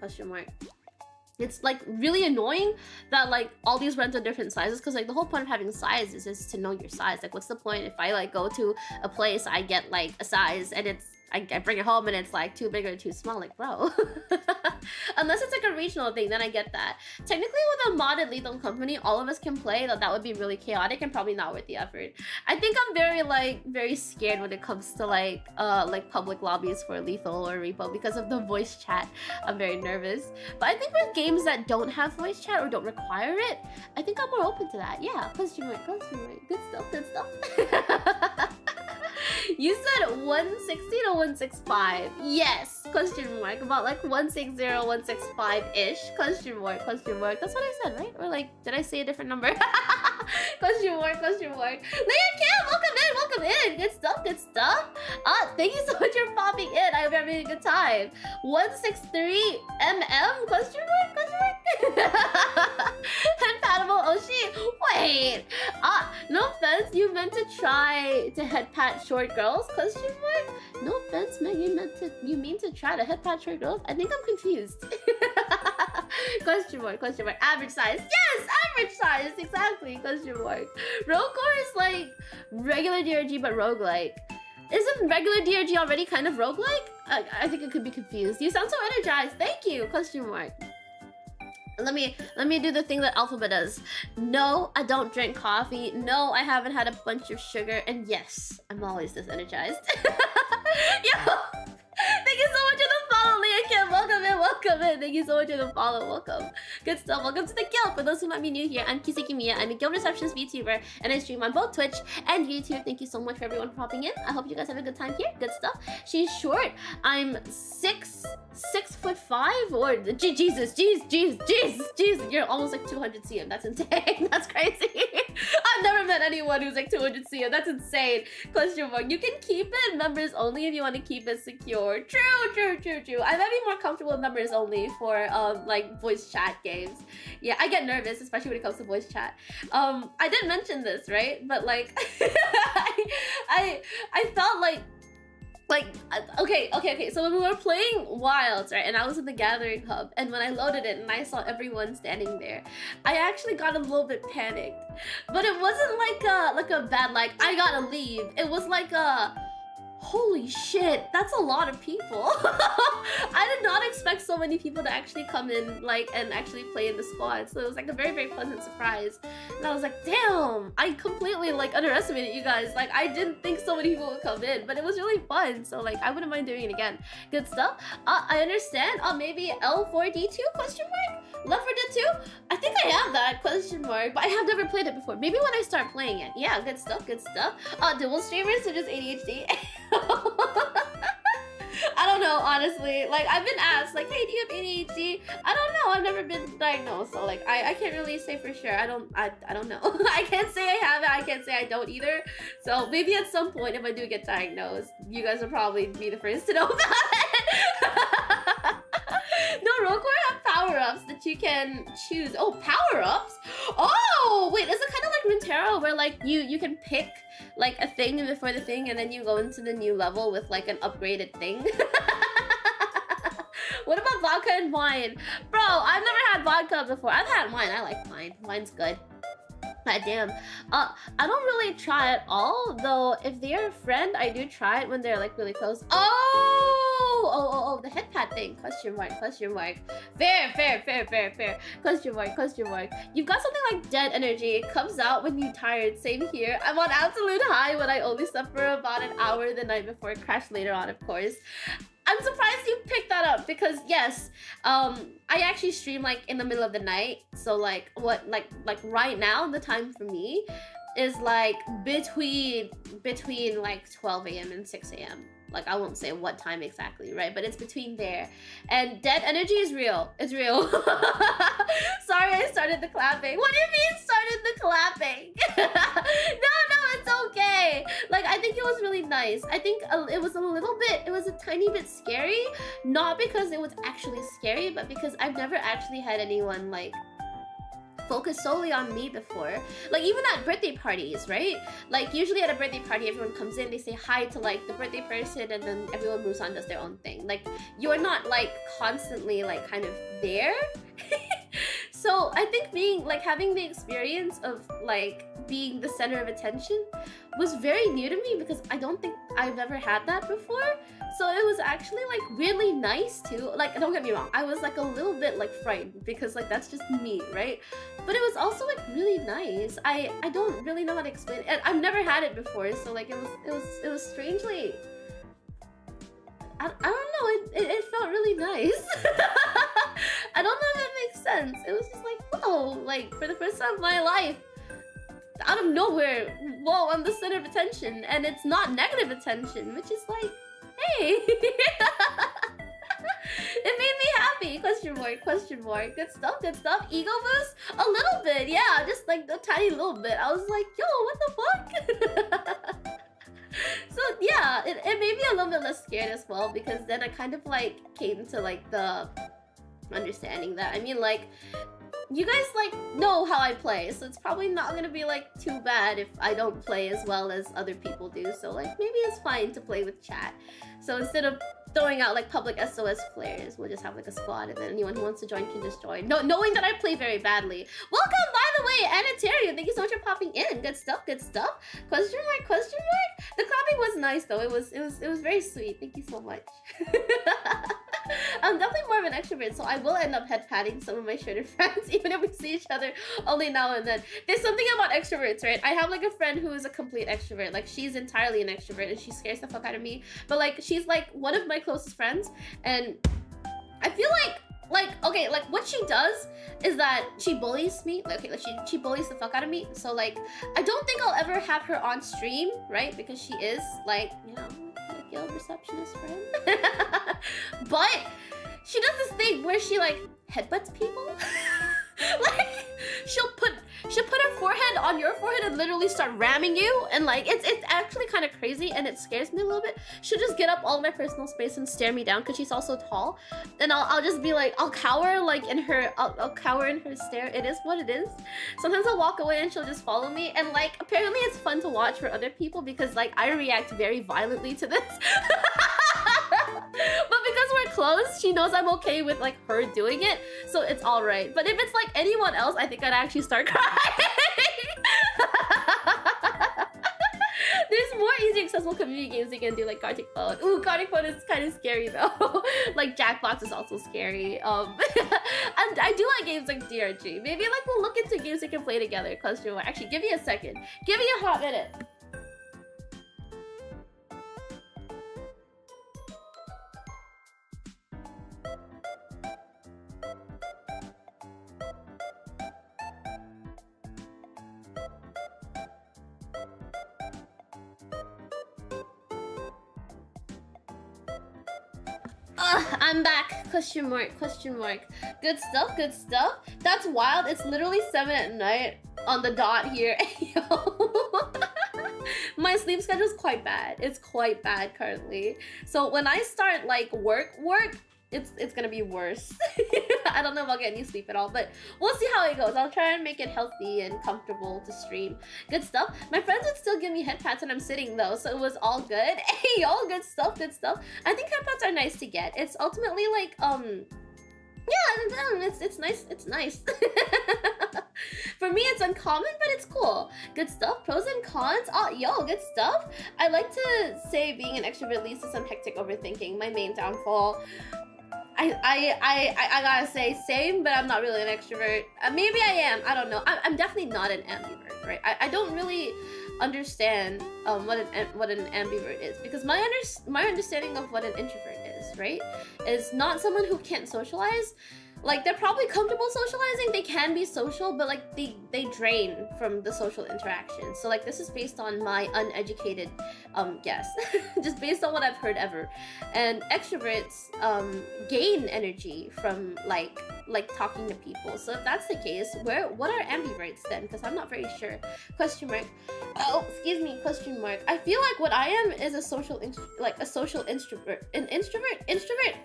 S1: It's like really annoying that like all these brands are different sizes, because like the whole point of having sizes is to know your size. Like what's the point if I like go to a place, I get like a size and I bring it home and it's like too big or too small, like bro. Unless it's like a regional thing, then I get that. Technically with a modded Lethal Company, all of us can play, that would be really chaotic and probably not worth the effort. I think I'm very scared when it comes to like public lobbies for Lethal or Repo because of the voice chat. I'm very nervous. But I think with games that don't have voice chat or don't require it, I think I'm more open to that. Yeah, question mark. Good stuff. You said 160 to 165. Yes. Question mark. About like 160, 165-ish. Question mark. That's what I said, right? Or like, did I say a different number? Question mark. Leah Kim, welcome in. Good stuff. Thank you so much for popping in. I hope you're having a good time. 163 mm? Question mark. Compatible Oshi. Wait. No offense. You meant to try to head pat short girls? Question mark. No offense, man. You mean to try to head pat short girls? I think I'm confused. Question mark. Average size. Yes, average size. Exactly. Question mark. Roguecore is like regular DRG but roguelike. Isn't regular DRG already kind of roguelike? I think it could be confused. You sound so energized. Thank you. Question mark. Let me do the thing that Alphabet does. No, I don't drink coffee. No, I haven't had a bunch of sugar. And yes, I'm always this energized. Yo! Thank you so much for the follow, Leah Kim. Welcome in. Thank you so much for the follow. Welcome. Good stuff. Welcome to the guild. For those who might be new here, I'm kisekimiya. I'm a guild receptionist Vtuber, and I stream on both Twitch and YouTube. Thank you so much for everyone for popping in. I hope you guys have a good time here. Good stuff. She's short. I'm 6'5", or Jesus. You're almost like 200 cm. That's insane. That's crazy. I've never met anyone who's like 200 cm. That's insane. Question mark. You can keep it members only if you want to keep it secure. True. I might be more comfortable with members only for like voice chat games. Yeah, I get nervous, especially when it comes to voice chat. I didn't mention this, right? But like I felt like Like, okay. So when we were playing Wilds, right, and I was in the Gathering Hub, and when I loaded it and I saw everyone standing there, I actually got a little bit panicked. But it wasn't like a bad, like, I gotta leave. It was like a, holy shit, that's a lot of people. I did not expect so many people to actually come in, like, and actually play in the squad. So it was like a very, very pleasant surprise. And I was like, damn, I completely like underestimated you guys. Like, I didn't think so many people would come in, but it was really fun. So like, I wouldn't mind doing it again. Good stuff. I understand. Maybe L4D2 question mark? Left 4 Dead 2? I think I have that question mark, but I have never played it before. Maybe when I start playing it. Yeah, good stuff, good stuff. Dual streamers or just ADHD? I don't know, honestly. Like, I've been asked, like, hey, do you have ADHD? I don't know. I've never been diagnosed, so like, I can't really say for sure. I don't know. I can't say I have it. I can't say I don't either. So maybe at some point, if I do get diagnosed, you guys will probably be the first to know about it. No, Rollcore have power-ups that you can choose. Oh, power-ups? Oh, wait, is it kind of like Runeterra where like you can pick like a thing before the thing and then you go into the new level with like an upgraded thing? What about vodka and wine? Bro, I've never had vodka before. I've had wine. I like wine. Wine's good. God damn. I don't really try it all, though. If they're a friend, I do try it when they're like really close. Oh, the head pad thing. Question mark. Fair. Question mark. You've got something like dead energy. It comes out when you're tired. Same here. I'm on absolute high when I only slept for about an hour the night before. Crash later on, of course. I'm surprised you picked that up because yes, I actually stream like in the middle of the night. So like like right now the time for me is like between like 12 a.m. and 6 a.m. Like I won't say what time exactly, right? But it's between there. And dead energy is real. It's real. Sorry, I started the clapping. What do you mean started the clapping? No, it's okay. Like I think it was really nice. I think it was a tiny bit scary. Not because it was actually scary, but because I've never actually had anyone like focus solely on me before. Like even at birthday parties, right? Like usually at a birthday party, everyone comes in, they say hi to like the birthday person, and then everyone moves on, does their own thing. Like you're not like constantly like kind of there. So I think being like having the experience of like being the center of attention was very new to me because I don't think I've ever had that before. So it was actually like really nice too. Like don't get me wrong, I was like a little bit like frightened because like that's just me, right? But it was also like really nice. I don't really know how to explain it. I've never had it before, so like it was strangely, I don't know, it felt really nice. I don't know if that makes sense. It was just like, whoa, like for the first time in my life, out of nowhere, whoa, I'm the center of attention, and it's not negative attention, which is like, hey. It made me happy. Question mark. Good stuff. Ego boost? A little bit, yeah, just like a tiny little bit. I was like, yo, what the fuck? So yeah, it made me a little bit less scared as well, because then I kind of like came to like the understanding that, I mean, like, you guys like know how I play, so it's probably not gonna be like too bad if I don't play as well as other people do. So like maybe it's fine to play with chat. So instead of throwing out like public SOS flares, we'll just have like a squad, and then anyone who wants to join can just join. No, knowing that I play very badly. Welcome, by the way, Anatarian. Thank you so much for popping in. Good stuff. Question mark. The clapping was nice though. It was very sweet. Thank you so much. I'm definitely more of an extrovert, so I will end up head patting some of my shorter friends, even if we see each other only now and then. There's something about extroverts, right? I have like a friend who is a complete extrovert. Like she's entirely an extrovert, and she scares the fuck out of me. But like she's like one of my closest friends, and I feel like okay, like what she does is that she bullies me. Like, okay, like she bullies the fuck out of me. So like I don't think I'll ever have her on stream, right? Because she is like, you know, like your receptionist friend. But she does this thing where she like headbutts people. Like she'll put her forehead on your forehead and literally start ramming you, and like it's actually kind of crazy, and it scares me a little bit. She'll just get up all my personal space and stare me down because she's also tall, and I'll just be like, I'll cower like in her, I'll cower in her stare. It is what it is. Sometimes I'll walk away and she'll just follow me, and like apparently it's fun to watch for other people because like I react very violently to this. But because we're close, she knows I'm okay with like her doing it, so it's all right. But if it's like anyone else, I think I'd actually start crying. There's more easy accessible community games you can do, like Gartic Phone. Ooh, Gartic Phone is kind of scary though. Like Jackbox is also scary. And I do like games like DRG. Maybe like we'll look into games we can play together. Actually, give me a second. Give me a hot minute. I'm back. Question mark. Good stuff, good stuff. That's wild. It's literally 7 at night on the dot here. My sleep schedule is quite bad. It's quite bad currently. So when I start like work, it's gonna be worse. I don't know if I'll get any sleep at all, but we'll see how it goes. I'll try and make it healthy and comfortable to stream. Good stuff. My friends would still give me head pats when I'm sitting though, so it was all good. Hey yo, good stuff, good stuff. I think head pats are nice to get. It's ultimately like yeah, it's nice. It's nice. For me, it's uncommon, but it's cool. Good stuff. Pros and cons. Oh, yo, good stuff. I like to say being an extrovert leads to some hectic overthinking. My main downfall. I gotta say same, but I'm not really an extrovert. Maybe I am. I don't know. I'm definitely not an ambivert, right? I don't really understand what an ambivert is, because my understanding of what an introvert is, right, is not someone who can't socialize. Like, they're probably comfortable socializing, they can be social, but like they drain from the social interaction. So like this is based on my uneducated guess, just based on what I've heard ever. And extroverts gain energy from like talking to people. So if that's the case, what are ambiverts then? Because I'm not very sure. Question mark. Oh, excuse me. Question mark. I feel like what I am is a social introvert. An introvert.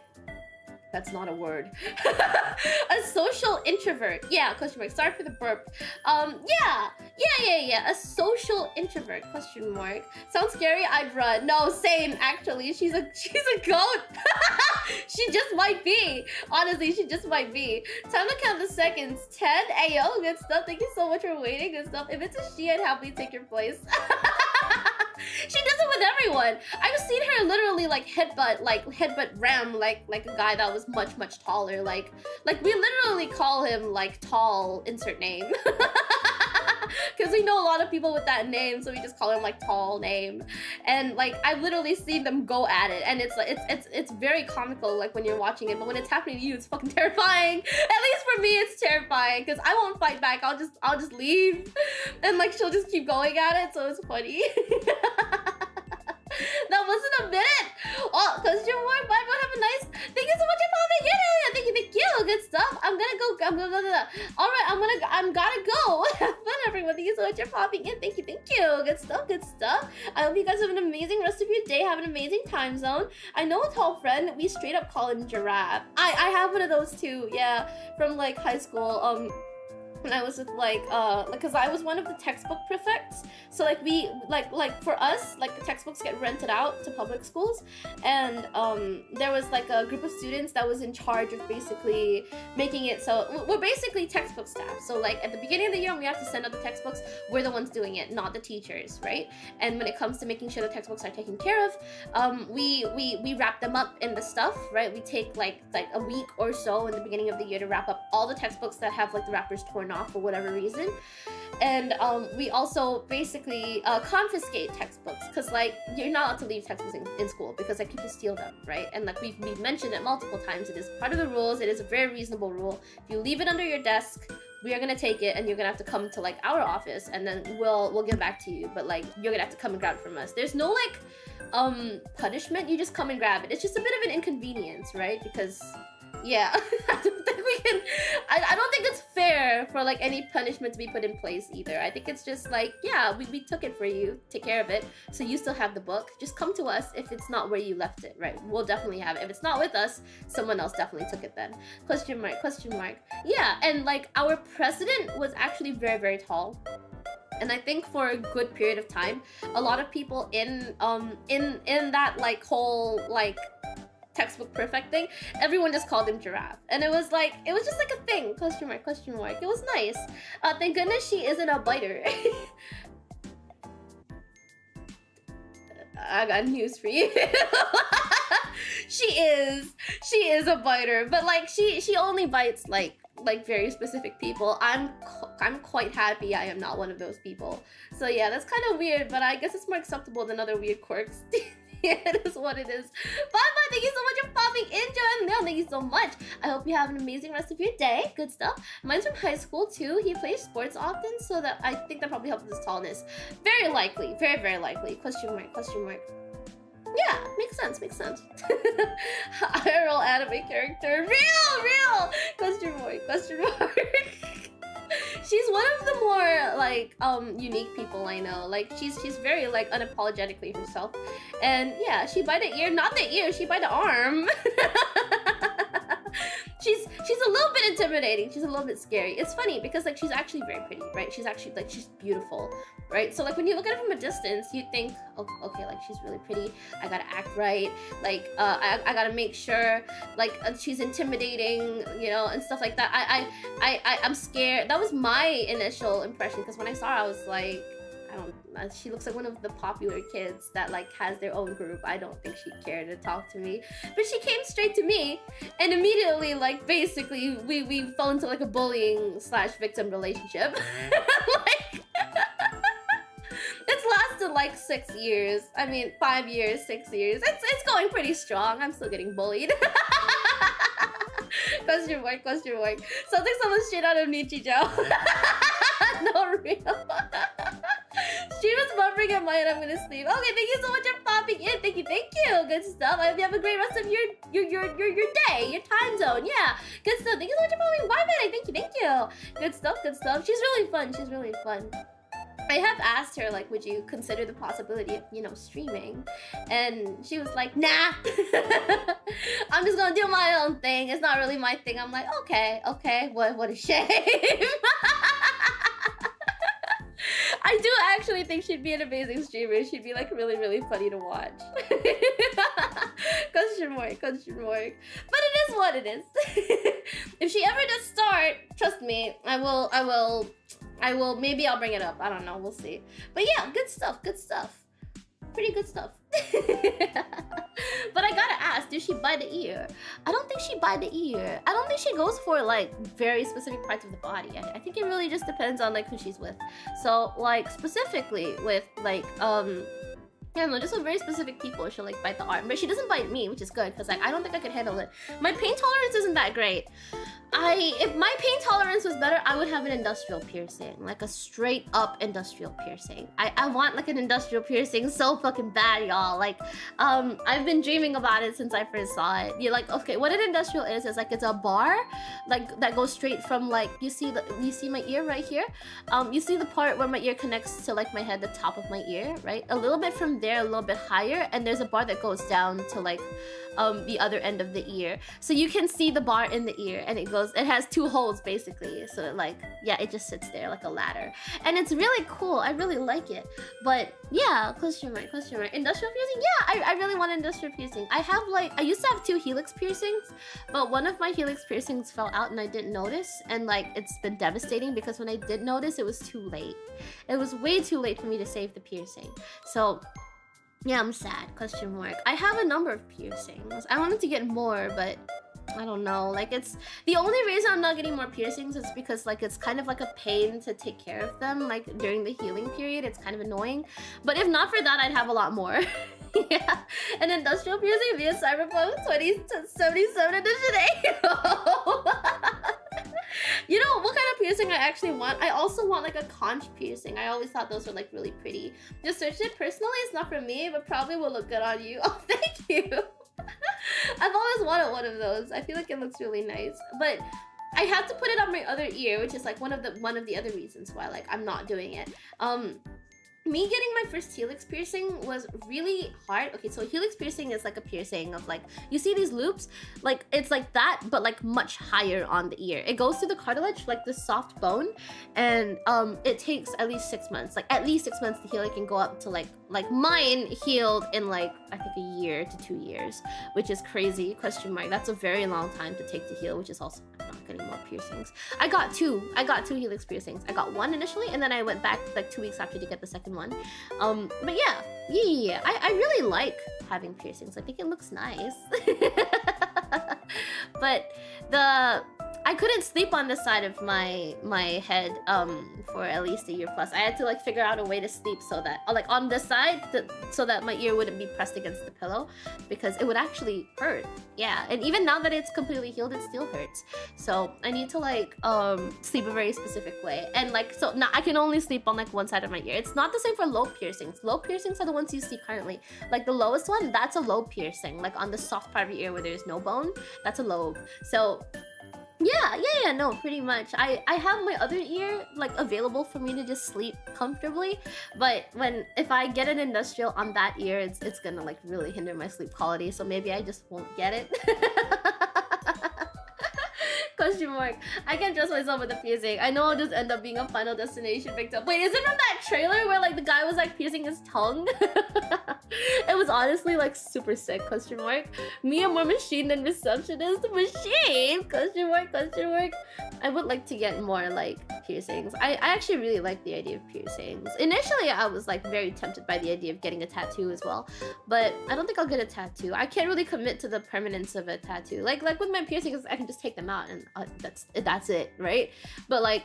S1: That's not a word. A social introvert. Yeah, question mark. Sorry for the burp. Yeah. A social introvert, question mark. Sounds scary, I'd run. No, same, actually. She's a goat. She just might be. Honestly, she just might be. Time to count the seconds. 10. Ayo, good stuff. Thank you so much for waiting. Good stuff. If it's a she, I'd happily take your place. She does it with everyone. I've seen her literally like headbutt ram like a guy that was much taller. Like we literally call him like tall insert name. Because we know a lot of people with that name, so we just call him like tall name. And like I've literally seen them go at it, and it's like it's very comical like when you're watching it, but when it's happening to you, it's fucking terrifying. At least for me, it's terrifying because I won't fight back. I'll just leave, and like she'll just keep going at it, so it's funny. That wasn't a minute. Oh, question mark. Bye. Have a nice. Thank you so much for following. Thank you. Good stuff. I'm gonna go. All right. I'm gotta go. Have fun, everyone. Thank you so much for popping in. Thank you. Good stuff. I hope you guys have an amazing rest of your day. Have an amazing time zone. I know a tall friend. We straight up call him Giraffe. I have one of those too. Yeah, from like high school. When I was with because I was one of the textbook prefects, so like we like for us, like the textbooks get rented out to public schools, and there was like a group of students that was in charge of basically making it so we're basically textbook staff. So like at the beginning of the year when we have to send out the textbooks, we're the ones doing it, not the teachers, right? And when it comes to making sure the textbooks are taken care of, we wrap them up in the stuff, right? We take like a week or so in the beginning of the year to wrap up all the textbooks that have like the wrappers torn off for whatever reason. And we also basically confiscate textbooks, because like you're not allowed to leave textbooks in school because like people steal them, right? And like we've mentioned it multiple times, it is part of the rules. It is a very reasonable rule. If you leave it under your desk, we are gonna take it and you're gonna have to come to like our office, and then we'll give it back to you, but like you're gonna have to come and grab it from us. There's no like punishment, you just come and grab it. It's just a bit of an inconvenience, right? Because Yeah, I don't think we can. I don't think it's fair for like any punishment to be put in place either. I think it's just like, yeah, we took it for you, take care of it, so you still have the book. Just come to us if it's not where you left it, right? We'll definitely have it. If it's not with us, someone else definitely took it then. Question mark, question mark. Yeah, and like our president was actually very, very tall. And I think for a good period of time, a lot of people in that like whole like textbook perfect thing, everyone just called him Giraffe. And it was just like a thing. Question mark, question mark. It was nice. Thank goodness she isn't a biter. I got news for you. She is a biter, but like she only bites like very specific people. I'm quite happy I am not one of those people. So yeah, that's kind of weird, but I guess it's more acceptable than other weird quirks. It is what it is. Bye, thank you so much for popping in, Joanne. No, thank you so much. I hope you have an amazing rest of your day. Good stuff. Mine's from high school too. He plays sports often, so that I think that probably helps with his tallness. Very likely, very, very likely. Question mark, question mark. Yeah, makes sense, makes sense. IRL anime character. Real! Question mark, question mark. She's one of the more like unique people I know. Like she's very like unapologetically herself. And yeah, she bite the ear, not the ear, she bite the arm. She's a little bit intimidating. She's a little bit scary. It's funny because like she's actually very pretty, right? She's actually like she's beautiful, right? So like when you look at her from a distance, you think, oh, okay, like she's really pretty. I gotta act right. Like I gotta make sure like she's intimidating, you know, and stuff like that. I'm scared. That was my initial impression because when I saw her, I was like, she looks like one of the popular kids that like has their own group. I don't think she'd care to talk to me, but she came straight to me and immediately like basically we fell into like a bullying / victim relationship. Like it's lasted like 6 years. I mean 5 years, 6 years. It's going pretty strong. I'm still getting bullied. Question mark, question mark. Something someone straight out of Nichijou. No, real. Stream is buffering at mine. I'm gonna sleep. Okay, thank you so much for popping in. Thank you. Good stuff. I hope you have a great rest of your day, your time zone. Yeah, good stuff. Thank you so much for popping. Bye, man. Thank you. Good stuff. She's really fun. I have asked her, like, would you consider the possibility of, you know, streaming? And she was like, nah. I'm just gonna do my own thing. It's not really my thing. I'm like, okay. What a shame. I do actually think she'd be an amazing streamer. She'd be like really, really funny to watch. Question mark. But it is what it is. If she ever does start, trust me, I will, maybe I'll bring it up. I don't know, we'll see. But yeah, good stuff. Pretty good stuff. But I gotta ask, did she bite the ear? I don't think she bite the ear. I don't think she goes for like very specific parts of the body. I think it really just depends on like who she's with. So like specifically with like yeah, no, just with very specific people, she'll like bite the arm. But she doesn't bite me, which is good, because like I don't think I could handle it. My pain tolerance isn't that great. If my pain tolerance was better, I would have an industrial piercing. Like a straight up industrial piercing. I want like an industrial piercing so fucking bad, y'all. Like, I've been dreaming about it since I first saw it. You're like, okay, what an industrial is like it's a bar, like that goes straight from like, you see my ear right here? You see the part where my ear connects to like my head, the top of my ear, right? A little bit from there, a little bit higher, and there's a bar that goes down to like the other end of the ear, so you can see the bar in the ear, and it has 2 holes basically, so it like, yeah, it just sits there like a ladder, and it's really cool. I really like it. But yeah, question mark, industrial piercing. Yeah, I really want industrial piercing. I used to have 2 helix piercings, but one of my helix piercings fell out and I didn't notice, and like it's been devastating because when I did notice, it was too late. It was way too late for me to save the piercing. So yeah, I'm sad. Question mark. I have a number of piercings. I wanted to get more, but I don't know. Like, it's the only reason I'm not getting more piercings is because like it's kind of like a pain to take care of them. Like during the healing period, it's kind of annoying. But if not for that, I'd have a lot more. Yeah, an industrial piercing via Cyberpunk 2077 edition. You know what kind of piercing I actually want? I also want like a conch piercing. I always thought those were like really pretty. Just search it. Personally, it's not for me, but probably will look good on you. Oh, thank you. I've always wanted one of those. I feel like it looks really nice, but I have to put it on my other ear, which is like one of the other reasons why like I'm not doing it. Me getting my first helix piercing was really hard. Okay, so helix piercing is like a piercing of like, you see these loops? Like, it's like that, but like much higher on the ear. It goes through the cartilage, like the soft bone, and it takes at least 6 months. Like, at least 6 months to heal. It can go up to like mine healed in like, I think a year to 2 years, which is crazy, question mark. That's a very long time to take to heal, which is also, I'm not getting more piercings. I got two helix piercings. I got one initially, and then I went back like 2 weeks after to get the second one. But yeah. I really like having piercings. I think it looks nice. But I couldn't sleep on this side of my head for at least a year plus. I had to like figure out a way to sleep so that like on this side so that my ear wouldn't be pressed against the pillow, because it would actually hurt. Yeah, and even now that it's completely healed, it still hurts. So I need to like sleep a very specific way, and like so now I can only sleep on like one side of my ear. It's not the same for lobe piercings. Lobe piercings are the ones you see currently. Like the lowest one, that's a lobe piercing. Like on the soft part of your ear where there's no bone, that's a lobe. So yeah, no, pretty much. I have my other ear like available for me to just sleep comfortably, but if I get an industrial on that ear, it's gonna like really hinder my sleep quality, so maybe I just won't get it. Question mark. I can't trust myself with the piercing. I know I'll just end up being a Final Destination victim. Wait, is it from that trailer where like the guy was like piercing his tongue? It was honestly like super sick, question mark. Me a more machine than receptionist. Machine? Question mark, question mark. I would like to get more like piercings. I actually really like the idea of piercings. Initially, I was like very tempted by the idea of getting a tattoo as well, but I don't think I'll get a tattoo. I can't really commit to the permanence of a tattoo. Like with my piercings, I can just take them out and that's it, right? But like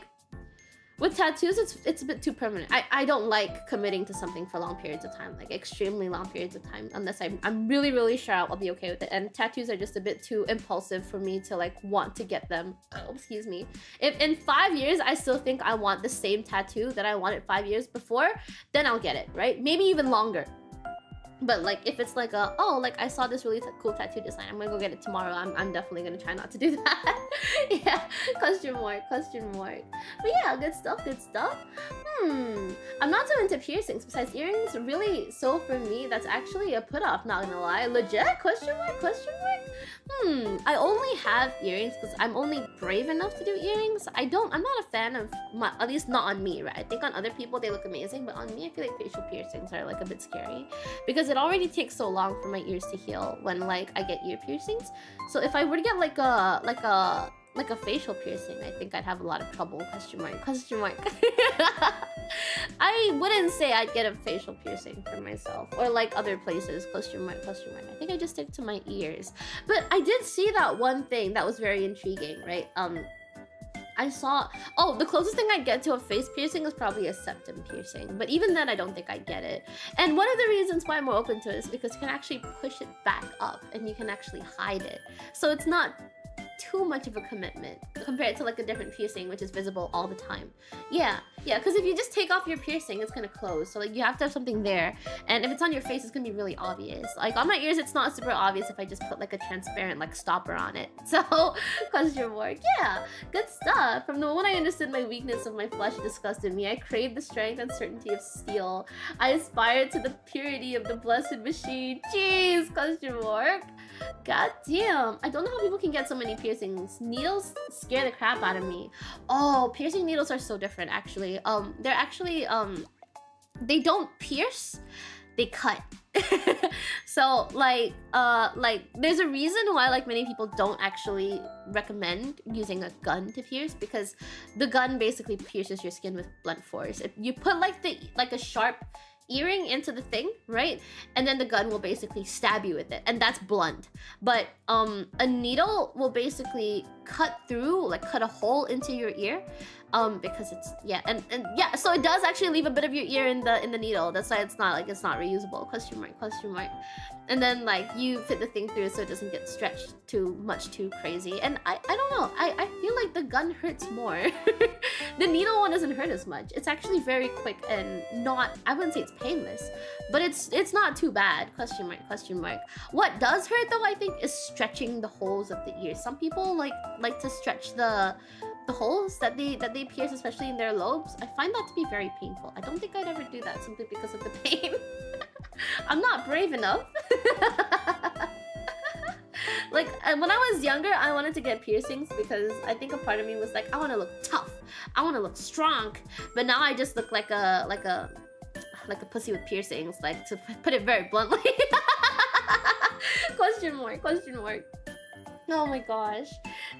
S1: with tattoos, it's a bit too permanent. I don't like committing to something for long periods of time, like extremely long periods of time, unless I'm really sure I'll be okay with it. And tattoos are just a bit too impulsive for me to like want to get them. Oh, excuse me. If in 5 years I still think I want the same tattoo that I wanted 5 years before, then I'll get it, right? Maybe even longer. But like if it's like I saw this really cool tattoo design, I'm gonna go get it tomorrow, I'm definitely gonna try not to do that. Yeah, question mark. But yeah, good stuff. I'm not so into piercings besides earrings, really. So for me, that's actually a put off, not gonna lie. Legit? Question mark. I only have earrings because I'm only brave enough to do earrings. I'm not a fan of at least not on me, right? I think on other people they look amazing, but on me I feel like facial piercings are like a bit scary because it already takes so long for my ears to heal when like I get ear piercings. So if I were to get like a facial piercing, I think I'd have a lot of trouble. Question mark. I wouldn't say I'd get a facial piercing for myself or like other places. Question mark. I think I just stick to my ears. But I did see that one thing that was very intriguing, right? I saw, the closest thing I'd get to a face piercing is probably a septum piercing, but even then I don't think I'd get it. And one of the reasons why I'm more open to it is because you can actually push it back up and you can actually hide it. So it's not too much of a commitment compared to like a different piercing which is visible all the time. Yeah, because if you just take off your piercing, it's gonna close, so like you have to have something there, and if it's on your face, it's gonna be really obvious. Like on my ears, it's not super obvious if I just put like a transparent like stopper on it. So question mark. Yeah, good stuff. From the moment I understood my weakness of my flesh disgusted me, I craved the strength and certainty of steel. I aspired to the purity of the blessed machine. Jeez, question mark. God damn, I don't know how people can get so many piercings. Needles scare the crap out of me. Oh, piercing needles are so different actually. They're actually they don't pierce, they cut. So like there's a reason why like many people don't actually recommend using a gun to pierce, because the gun basically pierces your skin with blunt force. If you put like a sharp earring into the thing, right? And then the gun will basically stab you with it, and that's blunt. But a needle will basically cut through, like cut a hole into your ear, because it's and so it does actually leave a bit of your ear in the needle. That's why it's not reusable. Question mark. And then like you fit the thing through so it doesn't get stretched too crazy. And I don't know, I feel like the gun hurts more. The needle one doesn't hurt as much. It's actually very quick and not, I wouldn't say it's painless, but it's not too bad, question mark, question mark. What does hurt though, I think, is stretching the holes of the ears. Some people like to stretch the holes that they pierce, especially in their lobes. I find that to be very painful. I don't think I'd ever do that simply because of the pain. I'm not brave enough. Like, when I was younger, I wanted to get piercings because I think a part of me was like, I want to look tough, I want to look strong. But now I just look like a pussy with piercings, like, to put it very bluntly. Question mark, question mark. Oh my gosh.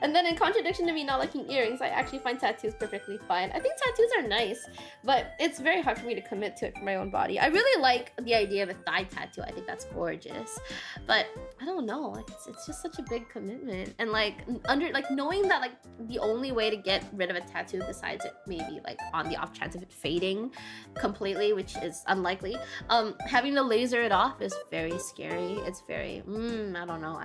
S1: And then in contradiction to me not liking earrings, I actually find tattoos perfectly fine. I think tattoos are nice, but it's very hard for me to commit to it for my own body. I really like the idea of a thigh tattoo. I think that's gorgeous. But I don't know, like it's just such a big commitment. And like knowing that like the only way to get rid of a tattoo besides it maybe like on the off chance of it fading completely, which is unlikely, having to laser it off is very scary. It's very I don't know.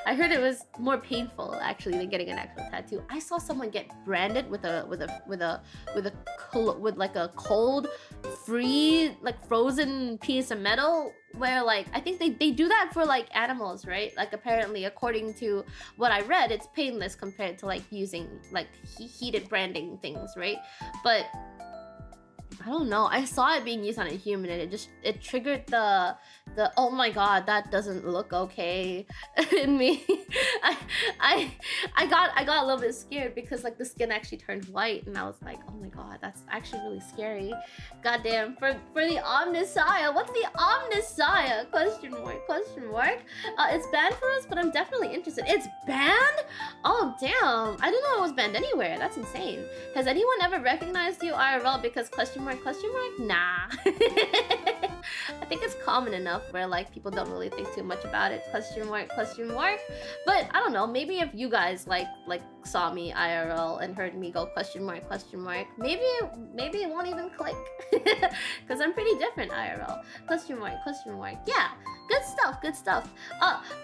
S1: I heard it was more painful actually than getting an actual tattoo. I saw someone get branded with like a cold, free, like frozen piece of metal, where like I think they do that for like animals, right? Like apparently according to what I read, it's painless compared to like using like heated branding things, right? But I don't know. I saw it being used on a human and it triggered the oh my god, that doesn't look okay in me. I got a little bit scared because like the skin actually turned white and I was like, oh my god, that's actually really scary. Goddamn, for the Omnisaya. What's the Omnisaya? Question mark, question mark. It's banned for us, but I'm definitely interested. It's banned? Oh damn. I didn't know it was banned anywhere. That's insane. Has anyone ever recognized you IRL because question mark, question mark? Nah. I think it's common enough where like people don't really think too much about it, question mark, question mark. But I don't know, maybe if you guys like saw me IRL and heard me go question mark, maybe it won't even click. Because I'm pretty different IRL. Question mark, yeah, good stuff, good stuff.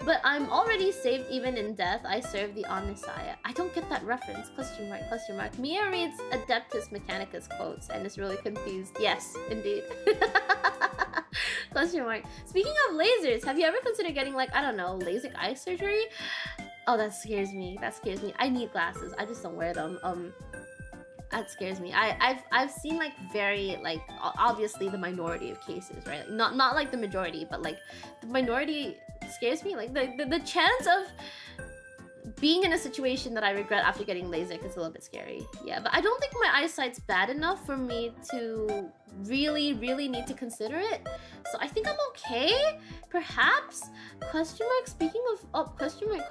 S1: But I'm already saved even in death. I serve the Omnisaya. I don't get that reference. Question mark, question mark. Mia reads Adeptus Mechanicus quotes and is really confused. Yes, indeed. Question mark. Speaking of lasers, have you ever considered getting like, I don't know, LASIK eye surgery? Oh, that scares me. That scares me. I need glasses. I just don't wear them. That scares me. I've seen like very like obviously the minority of cases, right? Like, not like the majority, but like the minority scares me. Like the chance of being in a situation that I regret after getting LASIK is a little bit scary. Yeah, but I don't think my eyesight's bad enough for me to really need to consider it. So I think I'm okay, perhaps? Question mark, speaking of, question mark?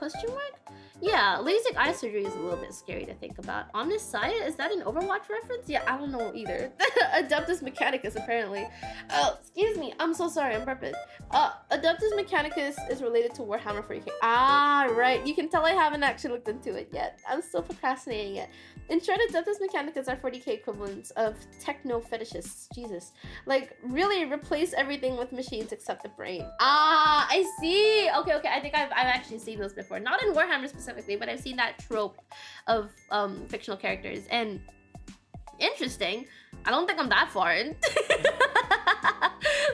S1: Yeah, LASIK eye surgery is a little bit scary to think about. Omnisaya, is that an Overwatch reference? Yeah, I don't know either. Adeptus Mechanicus, apparently. Oh, excuse me, I'm so sorry, on purpose. Adeptus Mechanicus is related to Warhammer 40k. Ah, right, you can tell I haven't actually looked into it yet. I'm still procrastinating it. In short, Adeptus Mechanicus are 40k equivalents of techno fetishists. Jesus. Like, really replace everything with machines except the brain. Ah, I see. Okay, I think I've actually seen those before. Not in Warhammer specifically, but I've seen that trope of fictional characters. And interesting. I don't think I'm that far in.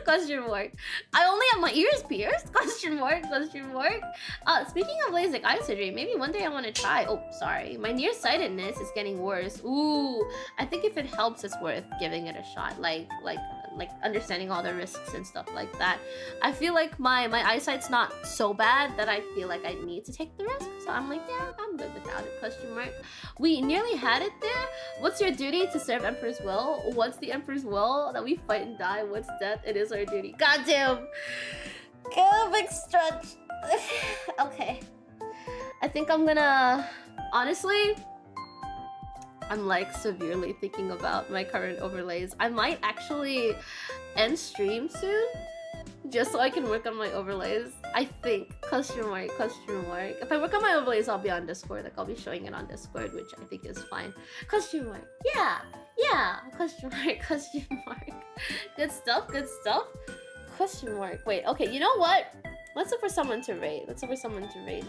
S1: Question mark. I only have my ears pierced? Question mark. Speaking of LASIK eye surgery, maybe one day I want to try. Oh, sorry. My nearsightedness is getting worse. Ooh, I think if it helps, it's worth giving it a shot. Like understanding all the risks and stuff like that. I feel like my eyesight's not so bad that I feel like I need to take the risk. So I'm like, yeah, I'm good without it. Question mark. We nearly had it there. What's your duty? To serve Emperor's will? What's the Emperor's will? That we fight and die. What's death? It is our duty. Goddamn. Big stretch. Okay. I think I'm gonna... Honestly, I'm like severely thinking about my current overlays. I might actually end stream soon just so I can work on my overlays. I think. Question mark. If I work on my overlays, I'll be on Discord. Like, I'll be showing it on Discord, which I think is fine. Question mark. Yeah. Question mark. Good stuff. Question mark. Wait, okay, you know what? Let's look for someone to rate. I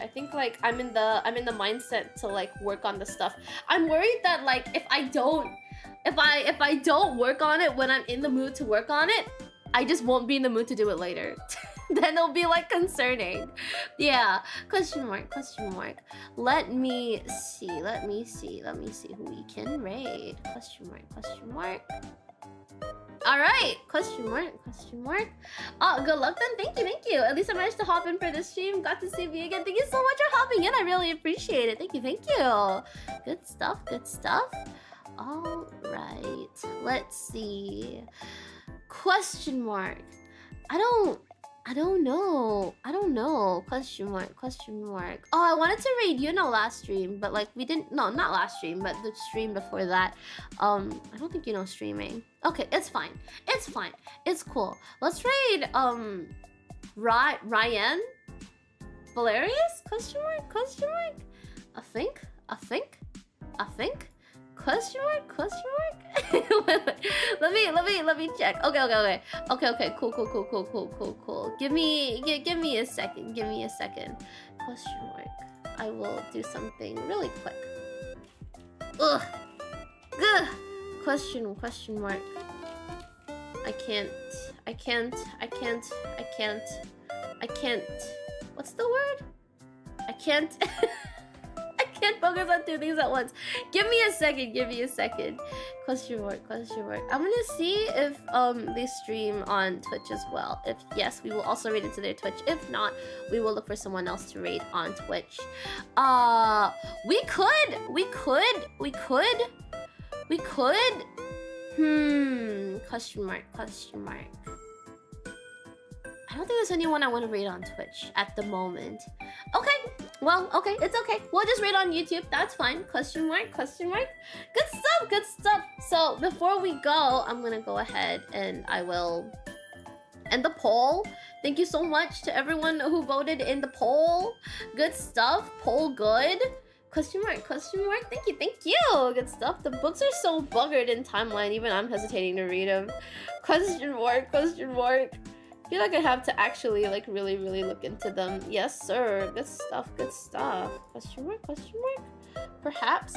S1: think like I'm in the mindset to like work on the stuff. I'm worried that like if I don't if I don't work on it when I'm in the mood to work on it, I just won't be in the mood to do it later. Then it'll be like concerning. Yeah. Question mark, question mark. Let me see who we can raid. Question mark, question mark. All right, question mark, question mark. Oh, good luck then. Thank you. At least I managed to hop in for this stream. Got to see me again. Thank you so much for hopping in. I really appreciate it. Thank you. Good stuff, good stuff. All right, let's see. Question mark. I don't know. Question mark, question mark. Oh, I wanted to raid last stream, but like we didn't. No, not last stream, but the stream before that. I don't think streaming. Okay, it's fine. It's cool. Let's raid Ryan Valerius? Question mark, question mark. I think. Question mark. Let me check. Okay. Cool. Give me a second. Question mark. I will do something really quick. Ugh. Question mark. I can't. What's the word? I can't. I can't focus on two things at once. Give me a second. Question mark. I'm gonna see if they stream on Twitch as well. If yes, we will also raid into their Twitch. If not, we will look for someone else to raid on Twitch. We could. Question mark. I don't think there's anyone I want to raid on Twitch at the moment. Okay, well, okay, it's okay. We'll just raid on YouTube. That's fine. Question mark. Good stuff. So before we go, I'm gonna go ahead and I will end the poll. Thank you so much to everyone who voted in the poll. Good stuff. Poll good. Question mark. Thank you. Good stuff. The books are so buggered in timeline. Even I'm hesitating to read them. Question mark. I feel like I have to actually like really look into them. Yes, sir. Good stuff. Question mark. Perhaps.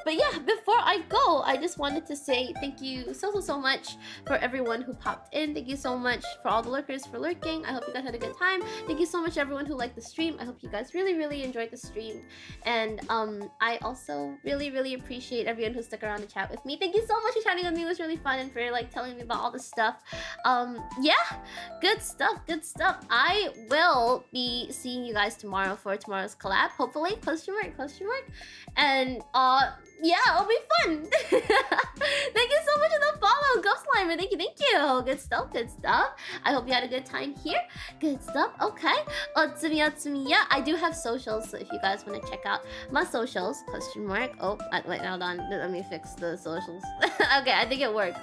S1: But yeah, before I go, I just wanted to say thank you so much for everyone who popped in. Thank you so much for all the lurkers for lurking. I hope you guys had a good time. Thank you so much everyone who liked the stream. I hope you guys really enjoyed the stream. And I also really appreciate everyone who stuck around to chat with me. Thank you so much for chatting with me. It was really fun and for like telling me about all this stuff. Yeah, good stuff. I will be seeing you guys tomorrow for tomorrow's collab, hopefully. Question mark. And yeah, it'll be fun. Thank you so much for the follow, Ghost Slimer. Thank you. Good stuff. I hope you had a good time here. Good stuff. Okay. Otsumiya. I do have socials, so if you guys want to check out my socials, question mark. Oh, wait, hold on. Let me fix the socials. Okay, I think it works.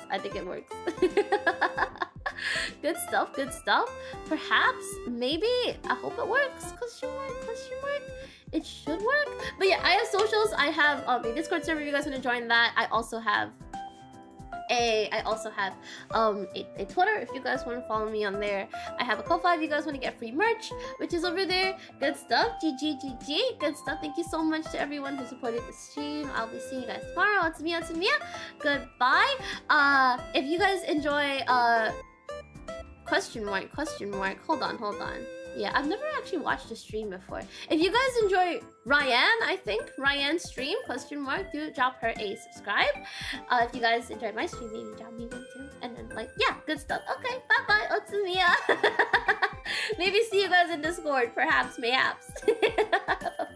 S1: Good stuff. Perhaps, maybe. I hope it works. Question mark. It should work. But yeah, I have socials. I have a Discord server if you guys want to join that. I also have a Twitter if you guys want to follow me on there. I have a Ko-Fi if you guys want to get free merch, which is over there. Good stuff. GG. Good stuff. Thank you so much to everyone who supported the stream. I'll be seeing you guys tomorrow. It's Mia. Goodbye. If you guys enjoy question mark. Hold on. Yeah, I've never actually watched a stream before. If you guys enjoy Ryan's stream, question mark, do drop her a subscribe. If you guys enjoyed my stream, maybe drop me one too. And then like, yeah, good stuff. Okay, bye, Otsumiya. Maybe see you guys in Discord, perhaps, mayhaps. Bye-bye.